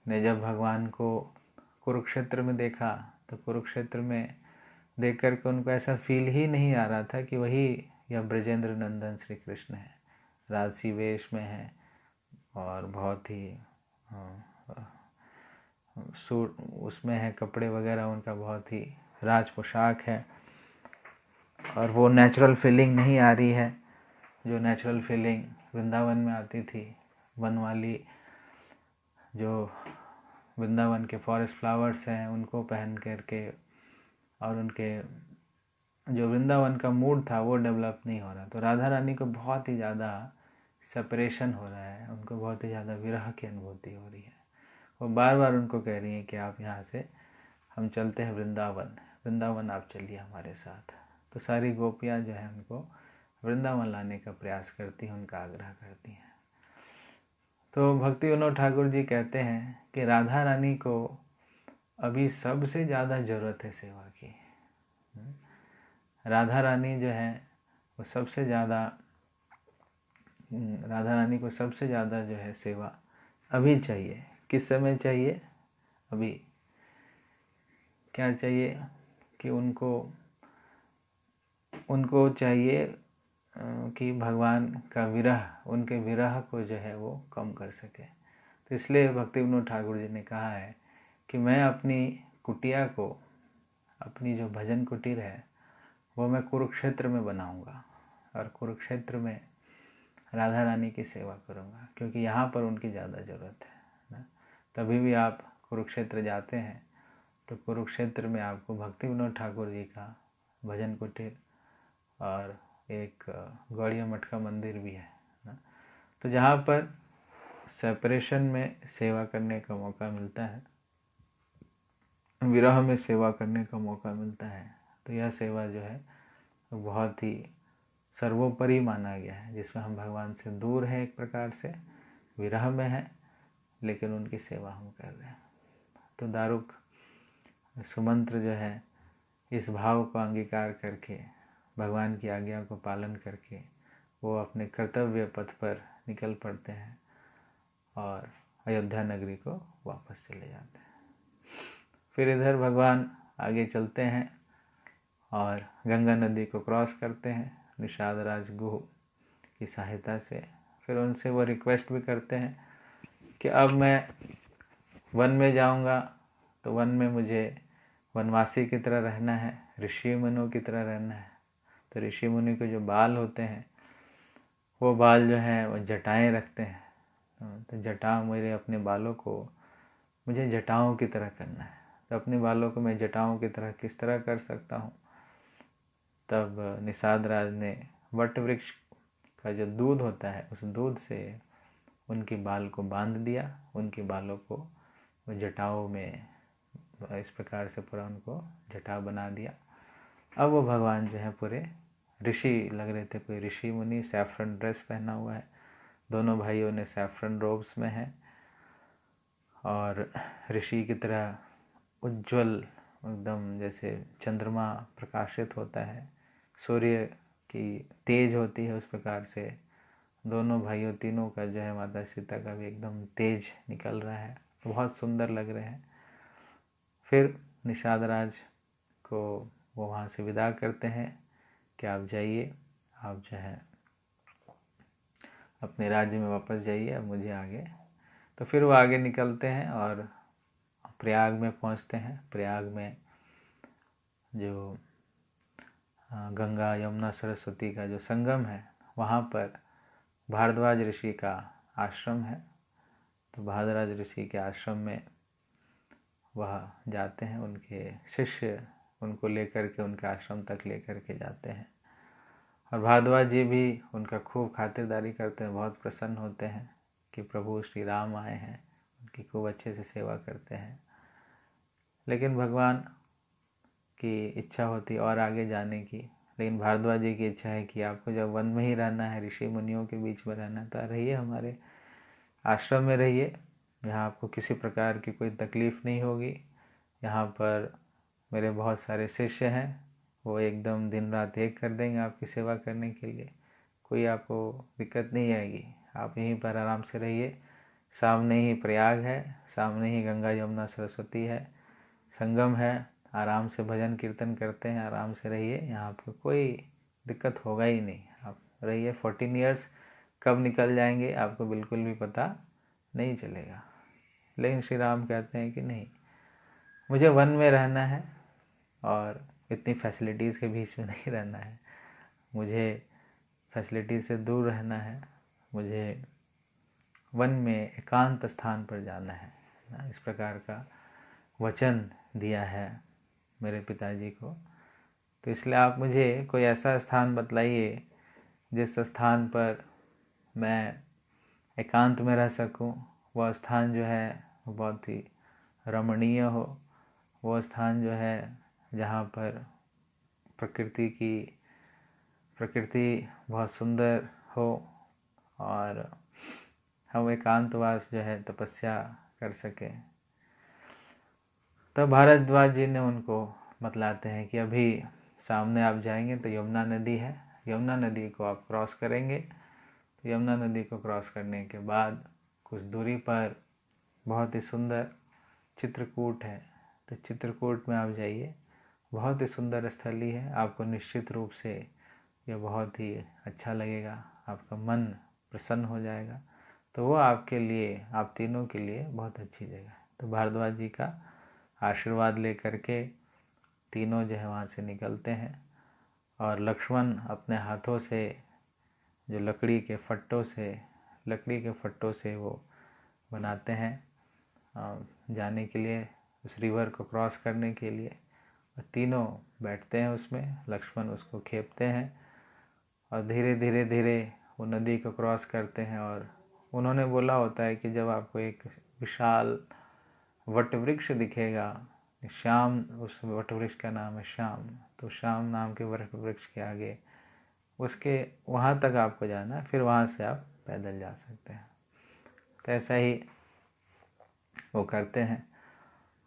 Speaker 1: ने जब भगवान को कुरुक्षेत्र में देखा तो कुरुक्षेत्र में देख कर के उनको ऐसा फील ही नहीं आ रहा था कि वही यह ब्रजेंद्र नंदन श्री कृष्ण है, राजसी वेश में है और बहुत ही सूट उसमें है, कपड़े वगैरह उनका बहुत ही राज पोशाक है, और वो नेचुरल फीलिंग नहीं आ रही है जो नेचुरल फीलिंग वृंदावन में आती थी। वन वाली जो वृंदावन के फॉरेस्ट फ्लावर्स हैं उनको पहन करके, और उनके जो वृंदावन का मूड था वो डेवलप नहीं हो रहा। तो राधा रानी को बहुत ही ज़्यादा सेपरेशन हो रहा है, उनको बहुत ही ज़्यादा विरह की अनुभूति हो रही है। वो बार बार उनको कह रही हैं कि आप यहाँ से हम चलते हैं वृंदावन, वृंदावन आप चलिए हमारे साथ। तो सारी गोपियाँ जो है उनको वृंदावन लाने का प्रयास करती हैं, उनका आग्रह करती हैं। तो भक्ति विनोद ठाकुर जी कहते हैं कि राधा रानी को अभी सबसे ज़्यादा ज़रूरत है सेवा की। राधा रानी जो है वो सबसे ज़्यादा, राधा रानी को सबसे ज़्यादा जो है सेवा अभी चाहिए। किस समय चाहिए? अभी। क्या चाहिए? कि उनको चाहिए कि भगवान का विरह, उनके विरह को जो है वो कम कर सके। तो इसलिए भक्ति विनोद ठाकुर जी ने कहा है कि मैं अपनी कुटिया को, अपनी जो भजन कुटीर है वो मैं कुरुक्षेत्र में बनाऊंगा और कुरुक्षेत्र में राधा रानी की सेवा करूंगा, क्योंकि यहाँ पर उनकी ज़्यादा ज़रूरत है ना। तभी भी आप कुरुक्षेत्र जाते हैं तो कुरुक्षेत्र में आपको भक्ति विनोद ठाकुर जी का भजन कुटीर और एक गौड़िया मठ का मंदिर भी है ना। तो जहाँ पर सेपरेशन में सेवा करने का मौका मिलता है, विरह में सेवा करने का मौका मिलता है, तो यह सेवा जो है बहुत ही सर्वोपरि माना गया है, जिसमें हम भगवान से दूर हैं, एक प्रकार से विरह में है, लेकिन उनकी सेवा हम कर रहे हैं। तो दारुक सुमंत्र जो है इस भाव को अंगीकार करके, भगवान की आज्ञा को पालन करके वो अपने कर्तव्य पथ पर निकल पड़ते हैं और अयोध्या नगरी को वापस चले जाते हैं। फिर इधर भगवान आगे चलते हैं और गंगा नदी को क्रॉस करते हैं निषाद राज गुह की सहायता से। फिर उनसे वो रिक्वेस्ट भी करते हैं कि अब मैं वन में जाऊंगा तो वन में मुझे वनवासी की तरह रहना है, ऋषि मुनियों की तरह रहना है। तो ऋषि मुनि के जो बाल होते हैं वो बाल जो हैं वो जटाएं रखते हैं। तो जटा, मेरे अपने बालों को मुझे जटाओं की तरह करना है। तो अपने बालों को मैं जटाओं की तरह किस तरह कर सकता हूँ? तब निषाद राज ने वट वृक्ष का जो दूध होता है उस दूध से उनके बाल को बांध दिया, उनके बालों को वो जटाओं में इस प्रकार से पूरा उनको जटा बना दिया। अब वो भगवान जो है पूरे ऋषि लग रहे थे, कोई ऋषि मुनि। सैफरन ड्रेस पहना हुआ है, दोनों भाइयों ने सैफरन रोब्स में है और ऋषि की तरह उज्जवल एकदम जैसे चंद्रमा प्रकाशित होता है, सूर्य की तेज होती है, उस प्रकार से दोनों भाइयों तीनों का जो है, माता सीता का भी एकदम तेज निकल रहा है, बहुत सुंदर लग रहे हैं। फिर निषाद राज को वो वहाँ से विदा करते हैं कि आप जाइए, आप जो है अपने राज्य में वापस जाइए, अब मुझे आगे। तो फिर वो आगे निकलते हैं और प्रयाग में पहुँचते हैं। प्रयाग में जो गंगा यमुना सरस्वती का जो संगम है वहाँ पर भारद्वाज ऋषि का आश्रम है। तो भारद्वाज ऋषि के आश्रम में वह जाते हैं, उनके शिष्य उनको लेकर के उनके आश्रम तक लेकर के जाते हैं और भारद्वाज जी भी उनका खूब खातिरदारी करते हैं, बहुत प्रसन्न होते हैं कि प्रभु श्री राम आए हैं, उनकी खूब अच्छे से सेवा करते हैं। लेकिन भगवान की इच्छा होती और आगे जाने की, लेकिन भारद्वाज जी की इच्छा है कि आपको जब वन में ही रहना है, ऋषि मुनियों के बीच में रहना है, तो रहिए, हमारे आश्रम में रहिए, यहाँ आपको किसी प्रकार की कोई तकलीफ़ नहीं होगी। यहाँ पर मेरे बहुत सारे शिष्य हैं, वो एकदम दिन रात एक कर देंगे आपकी सेवा करने के लिए, कोई आपको दिक्कत नहीं आएगी। आप यहीं पर आराम से रहिए, सामने ही प्रयाग है, सामने ही गंगा यमुना सरस्वती है, संगम है, आराम से भजन कीर्तन करते हैं, आराम से रहिए, यहाँ आपको कोई दिक्कत होगा ही नहीं। आप रहिए, 14 ईयर्स कब निकल जाएंगे आपको बिल्कुल भी पता नहीं चलेगा। लेकिन श्री राम कहते हैं कि नहीं, मुझे वन में रहना है और इतनी फैसिलिटीज़ के बीच में नहीं रहना है, मुझे फैसिलिटीज़ से दूर रहना है, मुझे वन में एकांत स्थान पर जाना है ना। इस प्रकार का वचन दिया है मेरे पिताजी को। तो इसलिए आप मुझे कोई ऐसा स्थान बतलाइए जिस स्थान पर मैं एकांत में रह सकूं, वह स्थान जो है बहुत ही रमणीय हो, वो स्थान जो है जहाँ पर प्रकृति बहुत सुंदर हो और हम एकांतवास जो है तपस्या कर सकें। तब भारद्वाज जी ने उनको बतलाते हैं कि अभी सामने आप जाएंगे तो यमुना नदी है, यमुना नदी को आप क्रॉस करेंगे। तो यमुना नदी को क्रॉस करने के बाद कुछ दूरी पर बहुत ही सुंदर चित्रकूट है, तो चित्रकूट में आप जाइए। बहुत ही सुंदर स्थली है, आपको निश्चित रूप से यह बहुत ही अच्छा लगेगा, आपका मन प्रसन्न हो जाएगा। तो वो आपके लिए, आप तीनों के लिए बहुत अच्छी जगह है। तो भारद्वाज जी का आशीर्वाद लेकर के तीनों जो है वहाँ से निकलते हैं और लक्ष्मण अपने हाथों से जो लकड़ी के फट्टों से वो बनाते हैं जाने के लिए, उस रिवर को क्रॉस करने के लिए। और तीनों बैठते हैं उसमें, लक्ष्मण उसको खेपते हैं और धीरे धीरे धीरे वो नदी को क्रॉस करते हैं। और उन्होंने बोला होता है कि जब आपको एक विशाल वटवृक्ष दिखेगा, श्याम, उस वटवृक्ष का नाम है श्याम, तो श्याम नाम के वटवृक्ष के आगे उसके वहाँ तक आपको जाना है, फिर वहाँ से आप पैदल जा सकते हैं। तो ऐसा ही वो करते हैं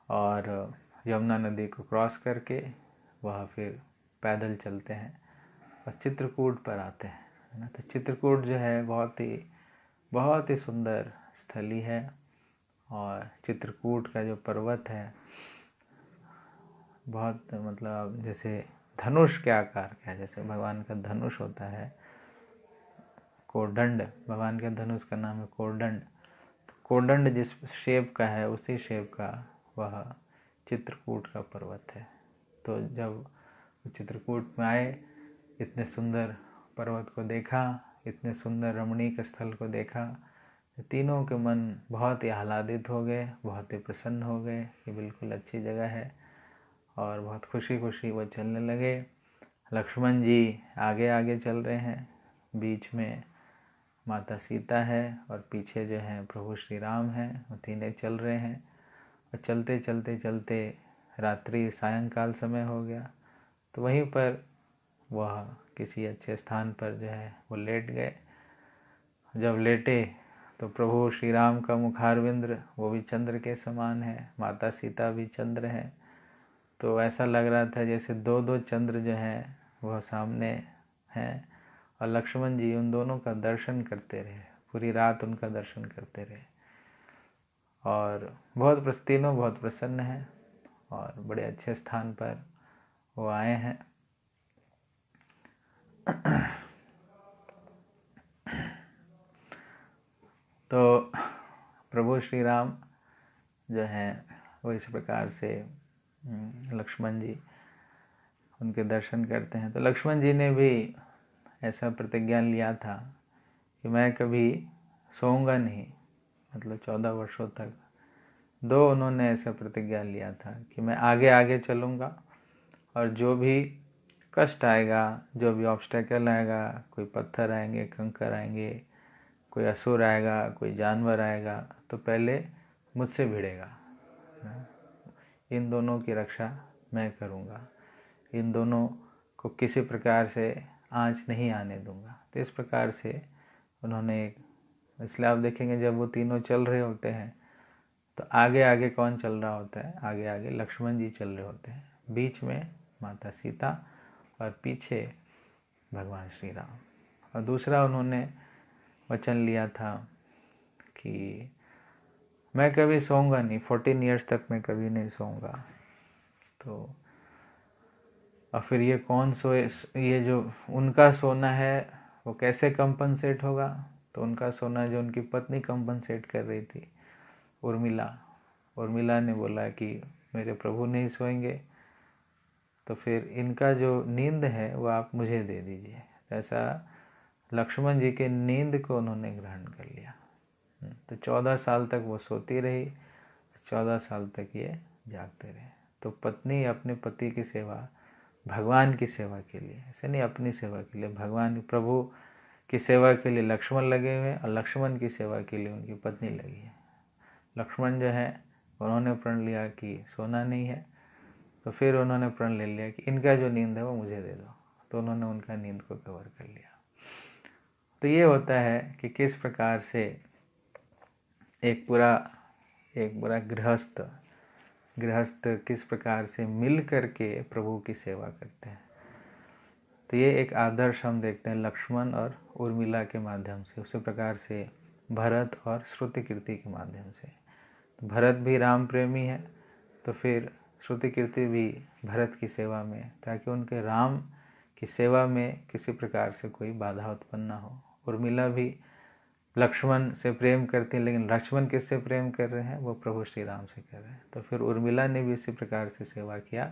Speaker 1: और यमुना नदी को क्रॉस करके वह फिर पैदल चलते हैं और चित्रकूट पर आते हैं, है ना। तो चित्रकूट जो है बहुत ही सुंदर स्थली है और चित्रकूट का जो पर्वत है बहुत, मतलब जैसे धनुष के आकार का है, जैसे भगवान का धनुष होता है कोदंड, भगवान के धनुष का नाम है कोदंड। तो कोदंड जिस शेप का है उसी शेप का वह चित्रकूट का पर्वत है। तो जब चित्रकूट में आए, इतने सुंदर पर्वत को देखा, इतने सुंदर रमणीक स्थल को देखा, तीनों के मन बहुत ही आह्लादित हो गए, बहुत ही प्रसन्न हो गए कि बिल्कुल अच्छी जगह है और बहुत खुशी खुशी वो चलने लगे। लक्ष्मण जी आगे आगे चल रहे हैं, बीच में माता सीता है और पीछे जो है प्रभु श्री राम हैं, वो तीनों चल रहे हैं। और चलते चलते चलते रात्रि सायंकाल समय हो गया, तो वहीं पर वह किसी अच्छे स्थान पर जो है वो लेट गए। जब लेटे तो प्रभु श्री राम का मुखारविंद वो भी चंद्र के समान है, माता सीता भी चंद्र है। तो ऐसा लग रहा था जैसे दो दो चंद्र जो हैं वह सामने हैं और लक्ष्मण जी उन दोनों का दर्शन करते रहे, पूरी रात उनका दर्शन करते रहे और तीनों बहुत प्रसन्न हैं और बड़े अच्छे स्थान पर वो आए हैं। तो प्रभु श्री राम जो हैं वो इस प्रकार से लक्ष्मण जी उनके दर्शन करते हैं। तो लक्ष्मण जी ने भी ऐसा प्रतिज्ञा लिया था कि मैं कभी सोऊंगा नहीं, मतलब 14 वर्षों तक उन्होंने ऐसा प्रतिज्ञा लिया था कि मैं आगे आगे चलूँगा और जो भी कष्ट आएगा, जो भी ऑब्स्टेकल आएगा, कोई पत्थर आएंगे, कंकर आएंगे, कोई असुर आएगा, कोई जानवर आएगा, तो पहले मुझसे भिड़ेगा, इन दोनों की रक्षा मैं करूँगा, इन दोनों को किसी प्रकार से आँच नहीं आने दूंगा। तो इस प्रकार से उन्होंने इसलिए आप देखेंगे जब वो तीनों चल रहे होते हैं तो आगे आगे कौन चल रहा होता है, आगे आगे लक्ष्मण जी चल रहे होते हैं, बीच में माता सीता और पीछे भगवान श्री राम। और दूसरा उन्होंने वचन लिया था कि मैं कभी सोऊंगा नहीं, 14 ईयर्स तक मैं कभी नहीं सोऊंगा। तो और फिर ये कौन सोए, ये जो उनका सोना है वो कैसे कंपनसेट होगा? तो उनका सोना जो उनकी पत्नी कंपनसेट कर रही थी, उर्मिला ने बोला कि मेरे प्रभु नहीं सोएंगे, तो फिर इनका जो नींद है वो आप मुझे दे दीजिए। ऐसा लक्ष्मण जी के नींद को उन्होंने ग्रहण कर लिया। तो 14 साल तक वो सोती रही, 14 साल तक ये जागते रहे। तो पत्नी अपने पति की सेवा भगवान की सेवा के लिए, ऐसे नहीं अपनी सेवा के लिए, भगवान प्रभु की सेवा के लिए लक्ष्मण लगे हुए और लक्ष्मण की सेवा के लिए उनकी पत्नी लगी है। लक्ष्मण जो है उन्होंने प्रण लिया कि सोना नहीं है, तो फिर उन्होंने प्रण ले लिया कि इनका जो नींद है वो मुझे दे दो, तो उन्होंने उनका नींद को कवर कर लिया। तो ये होता है कि किस प्रकार से एक पूरा गृहस्थ किस प्रकार से मिल करके प्रभु की सेवा करते हैं। तो ये एक आदर्श हम देखते हैं लक्ष्मण और उर्मिला के माध्यम से, उसी प्रकार से भरत और श्रुति कीर्ति के माध्यम से। तो भरत भी राम प्रेमी है, तो फिर श्रुति कीर्ति भी भरत की सेवा में, ताकि उनके राम की सेवा में किसी प्रकार से कोई बाधा उत्पन्न ना हो। उर्मिला भी लक्ष्मण से प्रेम करती है, लेकिन लक्ष्मण किससे प्रेम कर रहे हैं, वो प्रभु श्री राम से कर रहे हैं। तो फिर उर्मिला ने भी इसी प्रकार से सेवा किया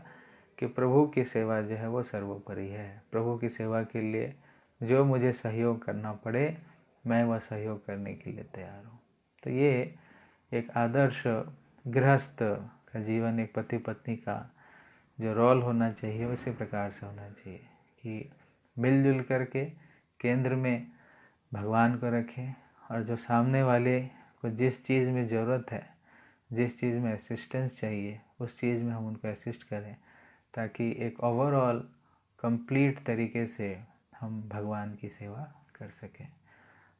Speaker 1: कि प्रभु की सेवा जो है वो सर्वोपरि है। प्रभु की सेवा के लिए जो मुझे सहयोग करना पड़े, मैं वह सहयोग करने के लिए तैयार हूँ। तो ये एक आदर्श गृहस्थ का जीवन, एक पति पत्नी का जो रोल होना चाहिए उसी प्रकार से होना चाहिए कि मिलजुल करके केंद्र में भगवान को रखें, और जो सामने वाले को जिस चीज़ में ज़रूरत है, जिस चीज़ में असिस्टेंस चाहिए, उस चीज़ में हम उनको असिस्ट करें, ताकि एक ओवरऑल कंप्लीट तरीके से हम भगवान की सेवा कर सकें।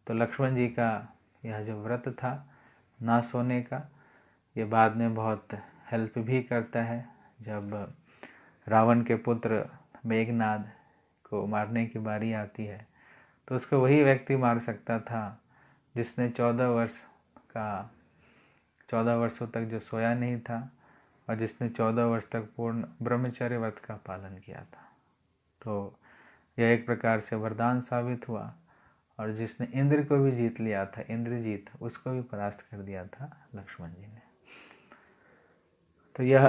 Speaker 1: तो लक्ष्मण जी का यह जो व्रत था ना सोने का, ये बाद में बहुत हेल्प भी करता है। जब रावण के पुत्र मेघनाद को मारने की बारी आती है, तो उसको वही व्यक्ति मार सकता था जिसने 14 वर्षों तक जो सोया नहीं था, और जिसने 14 वर्ष तक पूर्ण ब्रह्मचर्य व्रत का पालन किया था। तो यह एक प्रकार से वरदान साबित हुआ, और जिसने इंद्र को भी जीत लिया था, इंद्रजीत, उसको भी परास्त कर दिया था लक्ष्मण जी ने। तो यह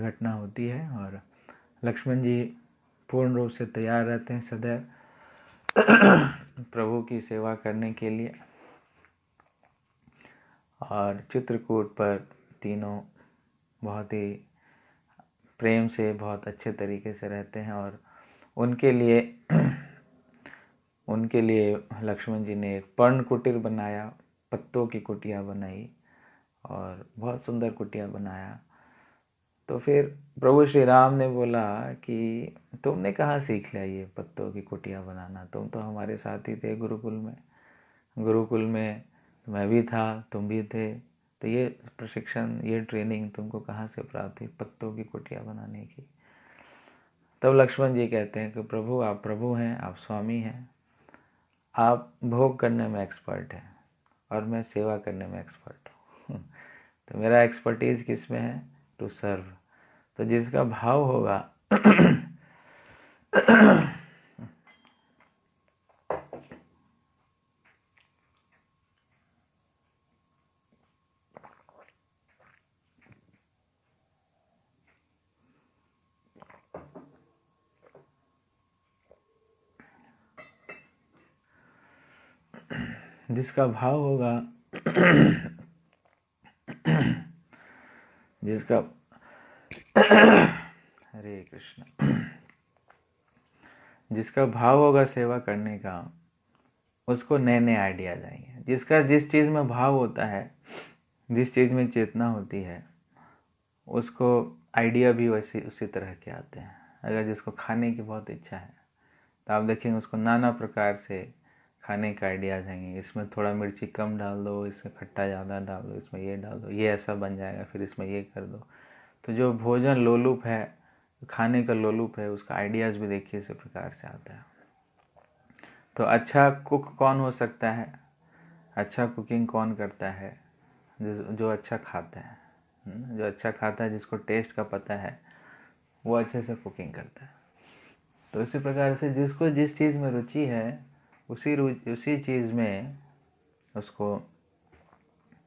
Speaker 1: घटना होती है, और लक्ष्मण जी पूर्ण रूप से तैयार रहते हैं सदैव प्रभु की सेवा करने के लिए। और चित्रकूट पर तीनों बहुत ही प्रेम से, बहुत अच्छे तरीके से रहते हैं, और उनके लिए लक्ष्मण जी ने एक पर्ण कुटीर बनाया, पत्तों की कुटिया बनाई, और बहुत सुंदर कुटिया बनाया। तो फिर प्रभु श्री राम ने बोला कि तुमने कहाँ सीख लिया ये पत्तों की कुटिया बनाना, तुम तो हमारे साथ ही थे गुरुकुल में मैं भी था, तुम भी थे, तो ये प्रशिक्षण, ये ट्रेनिंग तुमको कहाँ से प्राप्त हुई पत्तों की कुटिया बनाने की। तब लक्ष्मण जी कहते हैं कि प्रभु, आप प्रभु हैं, आप स्वामी हैं, आप भोग करने में एक्सपर्ट हैं और मैं सेवा करने में एक्सपर्ट हूँ तो मेरा एक्सपर्टीज़ किस में है? To serve. तो जिसका भाव होगा जिसका भाव होगा जिसका हरे कृष्ण जिसका भाव होगा सेवा करने का, उसको नए नए आइडियाज आएंगे। जिसका जिस चीज़ में भाव होता है, जिस चीज़ में चेतना होती है, उसको आइडिया भी वैसे उसी तरह के आते हैं। अगर जिसको खाने की बहुत इच्छा है, तो आप देखेंगे उसको नाना प्रकार से खाने का आइडियाज आएंगे। इसमें थोड़ा मिर्ची कम डाल दो, इसमें खट्टा ज़्यादा डाल दो, इसमें ये डाल दो, ये ऐसा बन जाएगा, फिर इसमें ये कर दो। तो जो भोजन लोलुप है, खाने का लोलुप है, उसका आइडियाज़ भी देखिए इसी प्रकार से आता है। तो अच्छा कुक कौन हो सकता है? अच्छा कुकिंग कौन करता है? जो अच्छा खाता है, जो अच्छा खाता है, जिसको टेस्ट का पता है, वो अच्छे से कुकिंग करता है। तो इसी प्रकार से जिसको जिस चीज़ में रुचि है, उसी चीज़ में उसको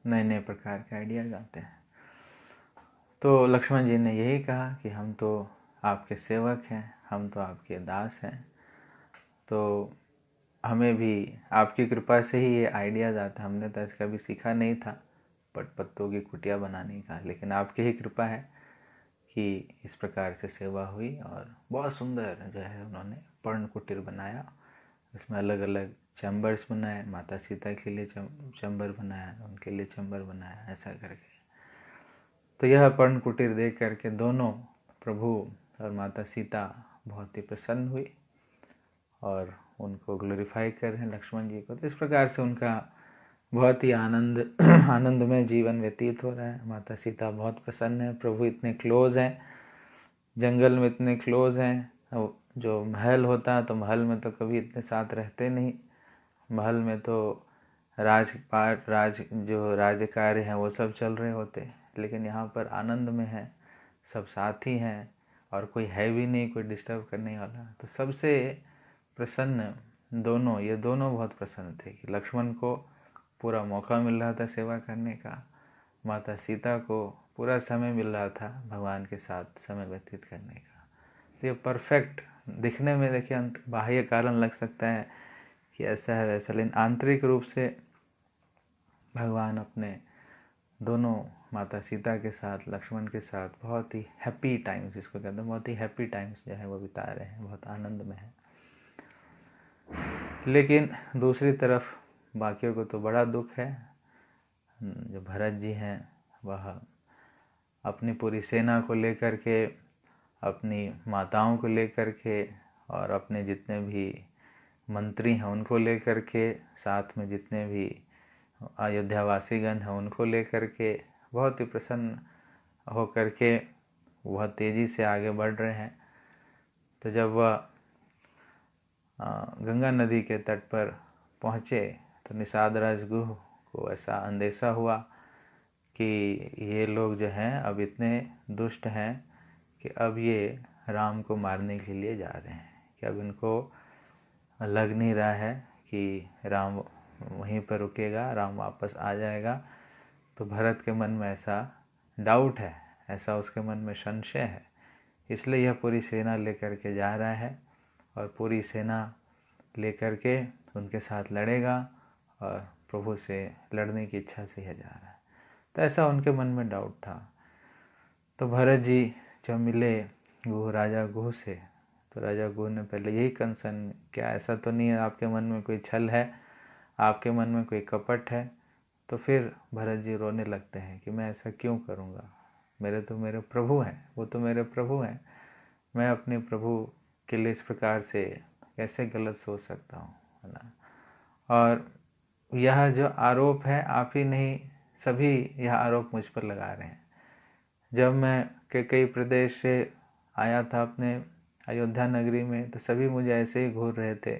Speaker 1: नए नए प्रकार के आइडियाज आते हैं। तो लक्ष्मण जी ने यही कहा कि हम तो आपके सेवक हैं, हम तो आपके दास हैं, तो हमें भी आपकी कृपा से ही ये आइडियाज़ आता है। हमने तो इसका कभी सीखा नहीं था पत्तों की कुटिया बनाने का, लेकिन आपकी ही कृपा है कि इस प्रकार से सेवा हुई। और बहुत सुंदर जो है उन्होंने पर्ण कुटीर बनाया। इसमें अलग अलग चैम्बर्स बनाए, माता सीता के लिए चैम्बर बनाया, उनके लिए चैम्बर बनाया, ऐसा करके। तो यह पर्ण कुटीर देख करके दोनों प्रभु और माता सीता बहुत ही प्रसन्न हुई और उनको ग्लोरीफाई कर रहे हैं लक्ष्मण जी को। तो इस प्रकार से उनका बहुत ही आनंदमय जीवन व्यतीत हो रहा है। माता सीता बहुत प्रसन्न है, प्रभु इतने क्लोज हैं, जंगल में इतने क्लोज हैं। जो महल होता है तो महल में तो कभी इतने साथ रहते नहीं, महल में तो जो राज्य कार्य हैं वो सब चल रहे होते, लेकिन यहाँ पर आनंद में है, सब साथी हैं और कोई है भी नहीं कोई डिस्टर्ब करने वाला। तो सबसे प्रसन्न ये दोनों बहुत प्रसन्न थे कि लक्ष्मण को पूरा मौका मिल रहा था सेवा करने का, माता सीता को पूरा समय मिल रहा था भगवान के साथ समय व्यतीत करने का। तो ये परफेक्ट, दिखने में देखिए बाह्य कारण लग सकता है कि ऐसा है वैसा, लेकिन आंतरिक रूप से भगवान अपने दोनों माता सीता के साथ लक्ष्मण के साथ बहुत ही हैप्पी टाइम्स, जिसको कहते हैं बहुत ही हैप्पी टाइम्स जो है वो बिता रहे हैं, बहुत आनंद में है। लेकिन दूसरी तरफ बाकियों को तो बड़ा दुख है। जो भरत जी हैं वह अपनी पूरी सेना को लेकर के, अपनी माताओं को लेकर के और अपने जितने भी मंत्री हैं उनको लेकर के, साथ में जितने भी अयोध्यावासीगण हैं उनको लेकर के बहुत ही प्रसन्न होकर के वह तेज़ी से आगे बढ़ रहे हैं। तो जब वह गंगा नदी के तट पर पहुँचे तो निषाद राजगुह को ऐसा अंदेशा हुआ कि ये लोग जो हैं अब इतने दुष्ट हैं कि अब ये राम को मारने के लिए जा रहे हैं, कि अब इनको लग नहीं रहा है कि राम वहीं पर रुकेगा, राम वापस आ जाएगा। तो भरत के मन में ऐसा डाउट है, ऐसा उसके मन में संशय है, इसलिए यह पूरी सेना लेकर के जा रहा है और पूरी सेना लेकर के उनके साथ लड़ेगा और प्रभु से लड़ने की इच्छा से यह जा रहा है। तो ऐसा उनके मन में डाउट था। तो भरत जी जब मिले राजा गुह से, तो राजा गुह ने पहले यही कंसर्न, क्या ऐसा तो नहीं है आपके मन में कोई छल है, आपके मन में कोई कपट है? तो फिर भरत जी रोने लगते हैं कि मैं ऐसा क्यों करूँगा, मेरे प्रभु हैं, वो तो मेरे प्रभु हैं, मैं अपने प्रभु के लिए इस प्रकार से कैसे गलत सोच सकता हूँ, है ना। और यह जो आरोप है आप ही नहीं, सभी यह आरोप मुझ पर लगा रहे हैं। जब मैं कई प्रदेश से आया था अपने अयोध्या नगरी में तो सभी मुझे ऐसे ही घूर रहे थे,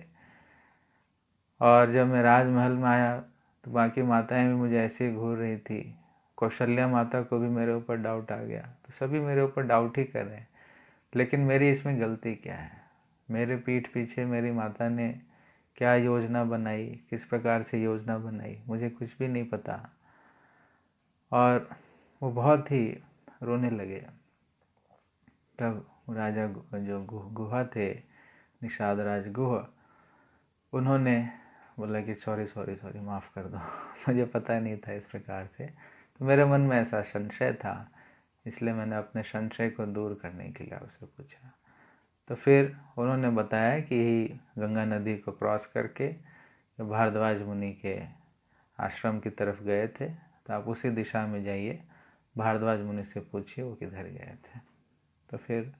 Speaker 1: और जब मैं राजमहल में आया तो बाकी माताएं भी मुझे ऐसे ही घूर रही थी। कौशल्या माता को भी मेरे ऊपर डाउट आ गया, तो सभी मेरे ऊपर डाउट ही कर रहे हैं। लेकिन मेरी इसमें गलती क्या है? मेरे पीठ पीछे मेरी माता ने क्या योजना बनाई, किस प्रकार से योजना बनाई, मुझे कुछ भी नहीं पता। और वो बहुत ही रोने लगे। तब राजा जो गुहा थे, निषाद राज गुह, उन्होंने बोला कि सॉरी माफ़ कर दो मुझे पता नहीं था इस प्रकार से। तो मेरे मन में ऐसा संशय था, इसलिए मैंने अपने संशय को दूर करने के लिए आपसे पूछा। तो फिर उन्होंने बताया कि गंगा नदी को क्रॉस करके भारद्वाज मुनि के आश्रम की तरफ गए थे, तो आप उसी दिशा में जाइए, भारद्वाज मुनि से पूछिए वो किधर गए थे। तो फिर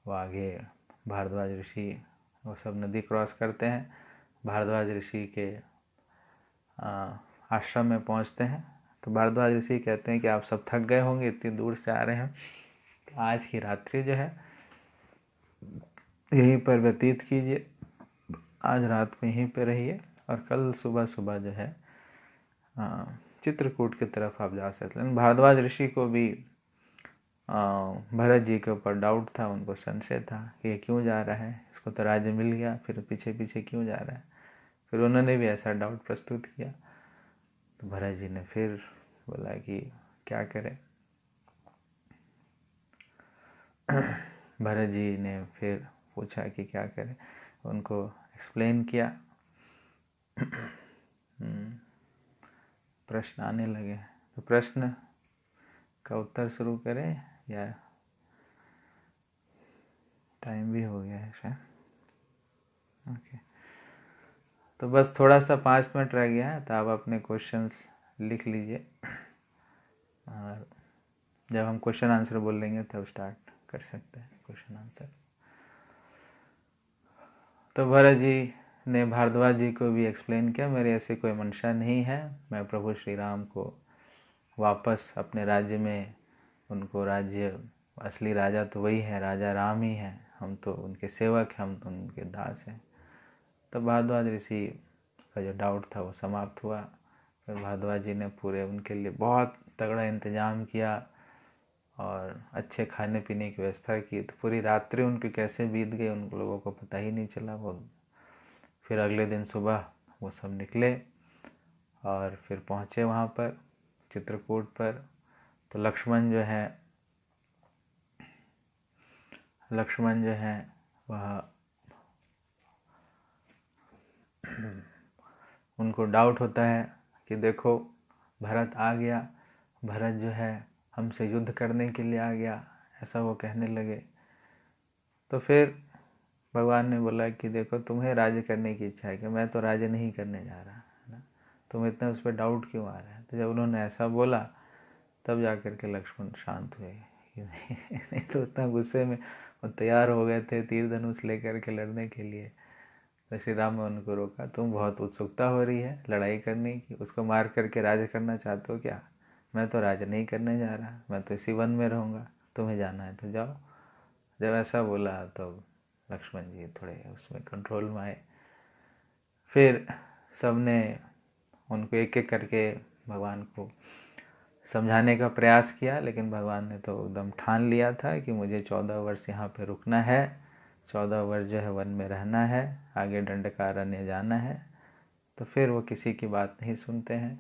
Speaker 1: वो आगे भारद्वाज ऋषि वो सब नदी क्रॉस करते हैं, भारद्वाज ऋषि के आश्रम में पहुंचते हैं। तो भारद्वाज ऋषि कहते हैं कि आप सब थक गए होंगे, इतनी दूर से आ रहे हैं, तो आज की रात्रि जो है यहीं पर व्यतीत कीजिए, आज रात को यहीं पर रहिए और कल सुबह सुबह जो है चित्रकूट की तरफ आप जा सकते हैं। भारद्वाज ऋषि को भी भरत जी के ऊपर डाउट था, उनको संशय था कि ये क्यों जा रहा है, इसको तो राज्य मिल गया, फिर पीछे पीछे क्यों जा रहा है। फिर उन्होंने भी ऐसा डाउट प्रस्तुत किया। तो भरत जी ने फिर बोला कि क्या करें। भरत जी ने फिर पूछा कि क्या करें, उनको एक्सप्लेन किया। प्रश्न आने लगे, तो प्रश्न का उत्तर शुरू करें या टाइम भी हो गया है शायद? ओके, तो बस थोड़ा सा 5 मिनट रह गया है, तो आप अपने क्वेश्चंस लिख लीजिए और जब हम क्वेश्चन आंसर बोल लेंगे तब स्टार्ट कर सकते हैं क्वेश्चन आंसर। तो भरत जी ने भारद्वाज जी को भी एक्सप्लेन किया, मेरी ऐसी कोई मंशा नहीं है, मैं प्रभु श्री राम को वापस अपने राज्य में, उनको राज्य, असली राजा तो वही है, राजा राम ही है, हम तो उनके सेवक हैं, हम तो उनके दास हैं। तब भारद्वाज ऋषि का जो डाउट था वो समाप्त हुआ। फिर भारद्वाज जी ने पूरे उनके लिए बहुत तगड़ा इंतज़ाम किया और अच्छे खाने पीने की व्यवस्था की। तो पूरी रात्रि उनकी कैसे बीत गई उन लोगों को पता ही नहीं चला। वो फिर अगले दिन सुबह वो सब निकले और फिर पहुँचे वहाँ पर चित्रकूट पर। तो लक्ष्मण जो है वह उनको डाउट होता है कि देखो भरत आ गया, भरत जो है हमसे युद्ध करने के लिए आ गया, ऐसा वो कहने लगे। तो फिर भगवान ने बोला कि देखो तुम्हें राज्य करने की इच्छा है कि मैं तो राज्य नहीं करने जा रहा है ना, तुम इतना उस पर डाउट क्यों आ रहा है। तो जब उन्होंने ऐसा बोला तब जा कर के लक्ष्मण शांत हुए कि नहीं तो उतना गुस्से में वो तैयार हो गए थे तीर धनुष लेकर के लड़ने के लिए। तो श्री राम ने उनको रोका, तुम बहुत उत्सुकता हो रही है लड़ाई करने की, उसको मार करके राज करना चाहते हो क्या। मैं तो राज नहीं करने जा रहा, मैं तो इसी वन में रहूँगा, तुम्हें जाना है तो जाओ। जब ऐसा बोला तो लक्ष्मण जी थोड़े उसमें कंट्रोल में आए। फिर सबने उनको एक एक करके भगवान को समझाने का प्रयास किया, लेकिन भगवान ने तो एकदम ठान लिया था कि मुझे 14 वर्ष यहाँ पे रुकना है, 14 वर्ष जो है वन में रहना है, आगे दंडकारण्य जाना है। तो फिर वो किसी की बात नहीं सुनते हैं।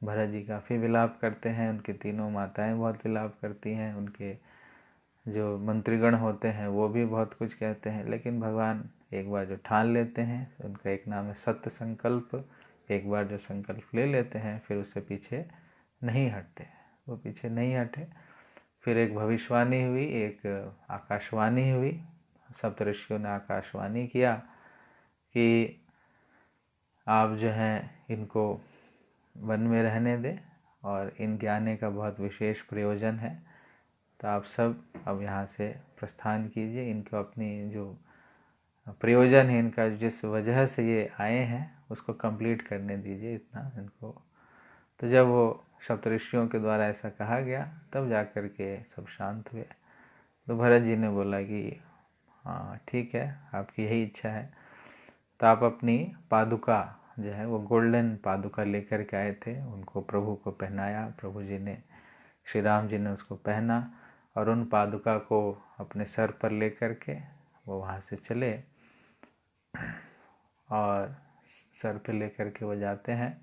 Speaker 1: भरत जी काफ़ी विलाप करते हैं, उनकी तीनों माताएं बहुत विलाप करती हैं, उनके जो मंत्रीगण होते हैं वो भी बहुत कुछ कहते हैं। लेकिन भगवान एक बार जो ठान लेते हैं, उनका एक नाम है सत्य संकल्प, एक बार जो संकल्प ले लेते हैं फिर उससे पीछे नहीं हटते। वो पीछे नहीं हटे। फिर एक भविष्यवाणी हुई, एक आकाशवाणी हुई, सप्तऋषियों ने आकाशवाणी किया कि आप जो हैं इनको वन में रहने दें और इनके आने का बहुत विशेष प्रयोजन है, तो आप सब अब यहाँ से प्रस्थान कीजिए, इनको अपनी जो प्रयोजन है इनका, जिस वजह से ये आए हैं उसको कंप्लीट करने दीजिए इतना इनको। तो जब वो सप्तऋषियों के द्वारा ऐसा कहा गया तब जा कर के सब शांत हुए। तो भरत जी ने बोला कि हाँ ठीक है, आपकी यही इच्छा है, तो आप अपनी पादुका जो है वो गोल्डन पादुका लेकर के आए थे, उनको प्रभु को पहनाया। प्रभु जी ने, श्री राम जी ने उसको पहना और उन पादुका को अपने सर पर लेकर के वो वहाँ से चले और सर पे लेकर के वो जाते हैं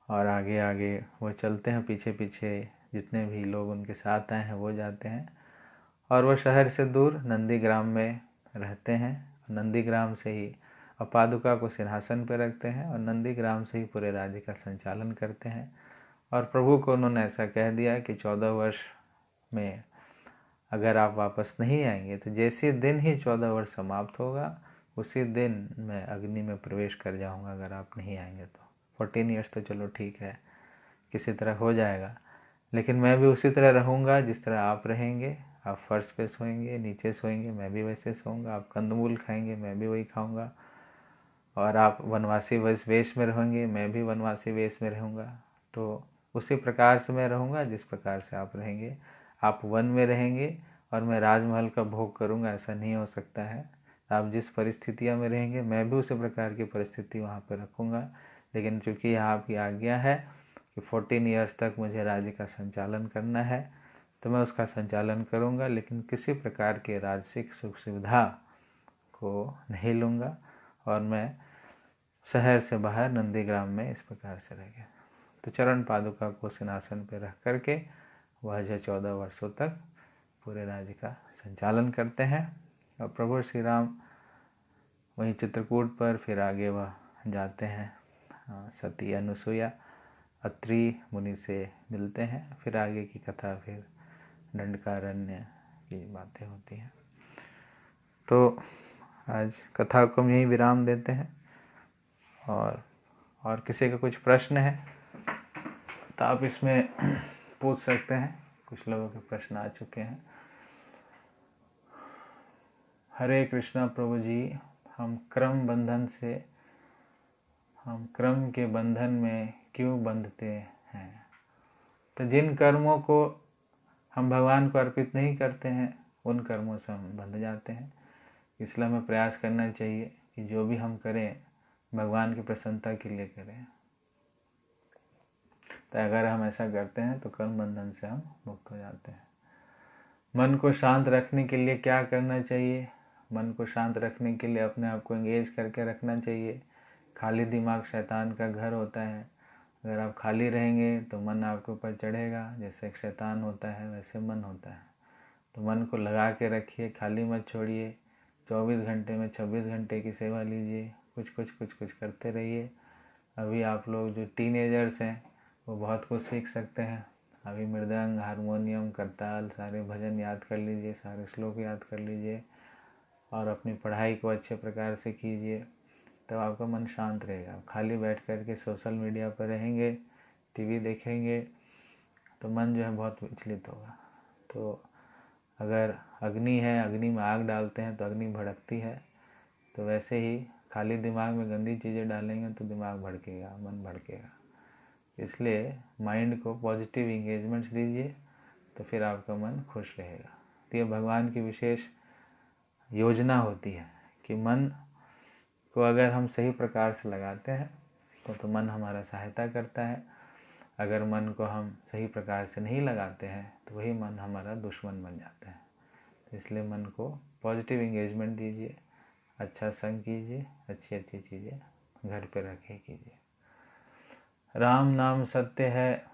Speaker 1: और आगे आगे वो चलते हैं, पीछे पीछे जितने भी लोग उनके साथ आए हैं वो जाते हैं और वो शहर से दूर नंदीग्राम में रहते हैं। नंदीग्राम से ही पादुका को सिंहासन पर रखते हैं और नंदीग्राम से ही पूरे राज्य का संचालन करते हैं। और प्रभु को उन्होंने ऐसा कह दिया कि 14 वर्ष में अगर आप वापस नहीं आएंगे तो जैसे दिन ही 14 वर्ष समाप्त होगा उसी दिन मैं अग्नि में प्रवेश कर जाऊंगा, अगर आप नहीं आएंगे तो। 14 ईयर्स तो चलो ठीक है, किसी तरह हो जाएगा, लेकिन मैं भी उसी तरह रहूँगा जिस तरह आप रहेंगे। आप फर्श पे सोएंगे, नीचे सोएंगे, मैं भी वैसे सोऊंगा। आप कंदमूल खाएंगे, मैं भी वही खाऊंगा। और आप वनवासी वेश में रहेंगे, मैं भी वनवासी वेश में रहूँगा। तो उसी प्रकार से मैं रहूँगा जिस प्रकार से आप रहेंगे। आप वन में रहेंगे और मैं राजमहल का भोग करूँगा, ऐसा नहीं हो सकता है। आप जिस परिस्थितियों में रहेंगे मैं भी उसी प्रकार की परिस्थिति वहाँ पर रखूँगा। लेकिन चूँकि यहाँ आपकी आज्ञा है कि 14 ईयर्स तक मुझे राज्य का संचालन करना है, तो मैं उसका संचालन करूँगा, लेकिन किसी प्रकार के राजसिक सुख सुविधा को नहीं लूँगा और मैं शहर से बाहर नंदीग्राम में इस प्रकार से रह गया। तो चरण पादुका को सिंहासन पर रख करके वह जो 14 वर्षों तक पूरे राज्य का संचालन करते हैं। और प्रभु श्री राम वहीं चित्रकूट पर फिर आगे वह जाते हैं, सती अनुसुईया अत्रि मुनि से मिलते हैं। फिर आगे की कथा फिर दंडकारण्य की बातें होती हैं। तो आज कथा को हम यहीं विराम देते हैं और किसी का कुछ प्रश्न है तो आप इसमें पूछ सकते हैं, कुछ लोगों के प्रश्न आ चुके हैं। हरे कृष्णा प्रभु जी, हम कर्म के बंधन में क्यों बंधते हैं? तो जिन कर्मों को हम भगवान को अर्पित नहीं करते हैं उन कर्मों से हम बंध जाते हैं। इसलिए हमें प्रयास करना चाहिए कि जो भी हम करें भगवान की प्रसन्नता के लिए करें। तो अगर हम ऐसा करते हैं तो कर्म बंधन से हम मुक्त हो जाते हैं। मन को शांत रखने के लिए क्या करना चाहिए? मन को शांत रखने के लिए अपने आप को एंगेज करके रखना चाहिए। खाली दिमाग शैतान का घर होता है। अगर आप खाली रहेंगे तो मन आपके ऊपर चढ़ेगा। जैसे एक शैतान होता है वैसे मन होता है। तो मन को लगा के रखिए, खाली मत छोड़िए। 24 घंटे में 26 घंटे की सेवा लीजिए, कुछ करते रहिए। अभी आप लोग जो टीनेजर्स हैं वो बहुत कुछ सीख सकते हैं। अभी मृदंग, हारमोनियम, करताल, सारे भजन याद कर लीजिए, सारे श्लोक याद कर लीजिए और अपनी पढ़ाई को अच्छे प्रकार से कीजिए, तब आपका मन शांत रहेगा। खाली बैठ कर के सोशल मीडिया पर रहेंगे, टीवी देखेंगे तो मन जो है बहुत विचलित होगा। तो अगर अग्नि है, अग्नि में आग डालते हैं तो अग्नि भड़कती है। तो वैसे ही खाली दिमाग में गंदी चीज़ें डालेंगे तो दिमाग भड़केगा, मन भड़केगा। इसलिए माइंड को पॉजिटिव इंगेजमेंट्स दीजिए तो फिर आपका मन खुश रहेगा। तो ये भगवान की विशेष योजना होती है कि मन को अगर हम सही प्रकार से लगाते हैं तो मन हमारा सहायता करता है। अगर मन को हम सही प्रकार से नहीं लगाते हैं तो वही मन हमारा दुश्मन बन जाता है। तो इसलिए मन को पॉजिटिव इंगेजमेंट दीजिए, अच्छा संग कीजिए, अच्छी चीज़ें घर पे रखे कीजिए। राम नाम सत्य है,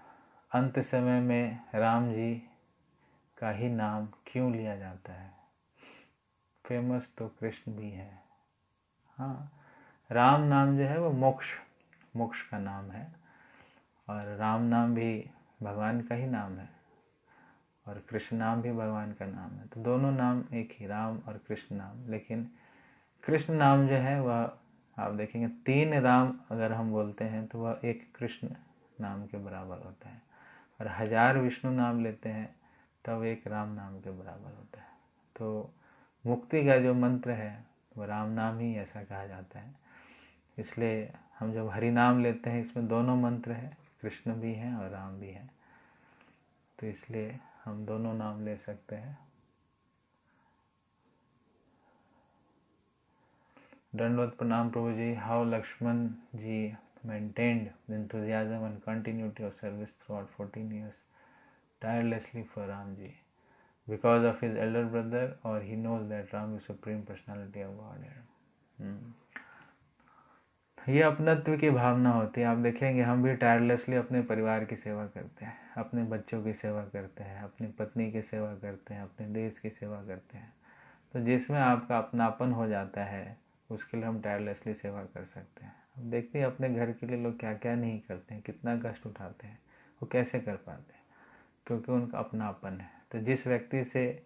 Speaker 1: अंत समय में राम जी का ही नाम क्यों लिया जाता है? फेमस तो कृष्ण भी है। हाँ, राम नाम जो है वो मोक्ष का नाम है और राम नाम भी भगवान का ही नाम है और कृष्ण नाम भी भगवान का नाम है। तो दोनों नाम एक ही, राम और कृष्ण नाम। लेकिन कृष्ण नाम जो है वह आप देखेंगे 3 राम अगर हम बोलते हैं तो वह एक कृष्ण नाम के बराबर होता है, और 1000 विष्णु नाम लेते हैं तब एक राम नाम के बराबर होता है। तो मुक्ति का जो मंत्र है वह राम नाम ही, ऐसा कहा जाता है। इसलिए हम जब हरि नाम लेते हैं इसमें दोनों मंत्र हैं, कृष्ण भी हैं और राम भी हैं। तो इसलिए हम दोनों नाम ले सकते हैं। दंडवत प्रणाम प्रभु जी। How Lakshman ji maintained the enthusiasm and continuity of service throughout 14 years tirelessly for Ram ji? Because of his elder brother, or he knows that Ram is supreme personality of Godhead? ये अपनत्व की भावना होती है। आप देखेंगे हम भी टायरलेसली अपने परिवार की सेवा करते हैं, अपने बच्चों की सेवा करते हैं, अपनी पत्नी की सेवा करते हैं, अपने देश की सेवा करते हैं। तो जिसमें आपका अपनापन हो जाता है उसके लिए हम टायरलेसली सेवा कर सकते हैं। अब देखते हैं अपने घर के लिए लोग क्या क्या नहीं करते हैं, कितना कष्ट उठाते हैं, वो कैसे कर पाते हैं, क्योंकि उनका अपनापन है। तो जिस व्यक्ति से,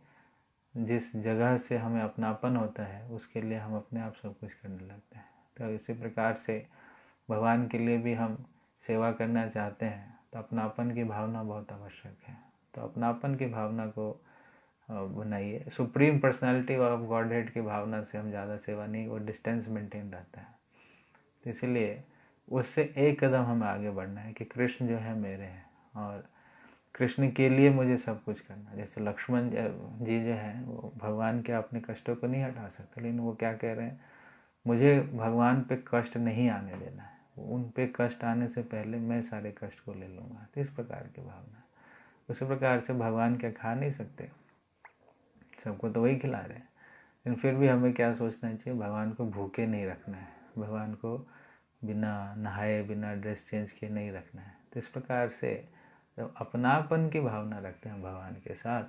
Speaker 1: जिस जगह से हमें अपनापन होता है उसके लिए हम अपने आप सब कुछ करने लगते हैं। तो इसी प्रकार से भगवान के लिए भी हम सेवा करना चाहते हैं तो अपनापन की भावना बहुत आवश्यक है। तो अपनापन की भावना को बनाइए। सुप्रीम पर्सनालिटी ऑफ गॉडहेड की भावना से हम ज़्यादा सेवा नहीं, वो डिस्टेंस मेंटेन रहता है। तो इसलिए उससे एक कदम हमें आगे बढ़ना है कि कृष्ण जो है मेरे हैं और कृष्ण के लिए मुझे सब कुछ करना है। जैसे लक्ष्मण जी जो हैं वो भगवान के अपने कष्टों को नहीं हटा सकते, लेकिन वो क्या कह रहे हैं, मुझे भगवान पे कष्ट नहीं आने देना है, उन पे कष्ट आने से पहले मैं सारे कष्ट को ले लूँगा। तो इस प्रकार की भावना है। उसी प्रकार से भगवान क्या खा नहीं सकते, सबको तो वही खिला रहे हैं, लेकिन फिर भी हमें क्या सोचना चाहिए, भगवान को भूखे नहीं रखना है, भगवान को बिना नहाए बिना ड्रेस चेंज किए नहीं रखना है। तो इस प्रकार से जब अपनापन की भावना रखते हैं भगवान के साथ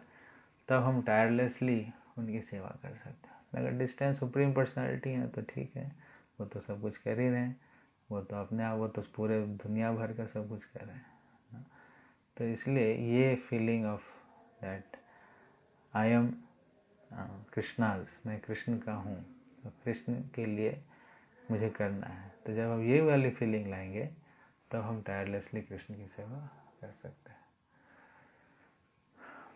Speaker 1: तब हम टायरलेसली उनकी सेवा कर सकते हैं। अगर डिस्टेंस सुप्रीम पर्सनालिटी है तो ठीक है, वो तो सब कुछ कर ही रहे हैं, वो तो अपने आप, वो तो पूरे दुनिया भर का सब कुछ कर रहे हैं। तो इसलिए ये feeling of that I am Krishna's, मैं कृष्ण का हूँ, तो कृष्ण के लिए मुझे करना है। तो जब हम ये वाली फीलिंग लाएंगे तब हम टायरलेसली कृष्ण की सेवा कर सकते हैं।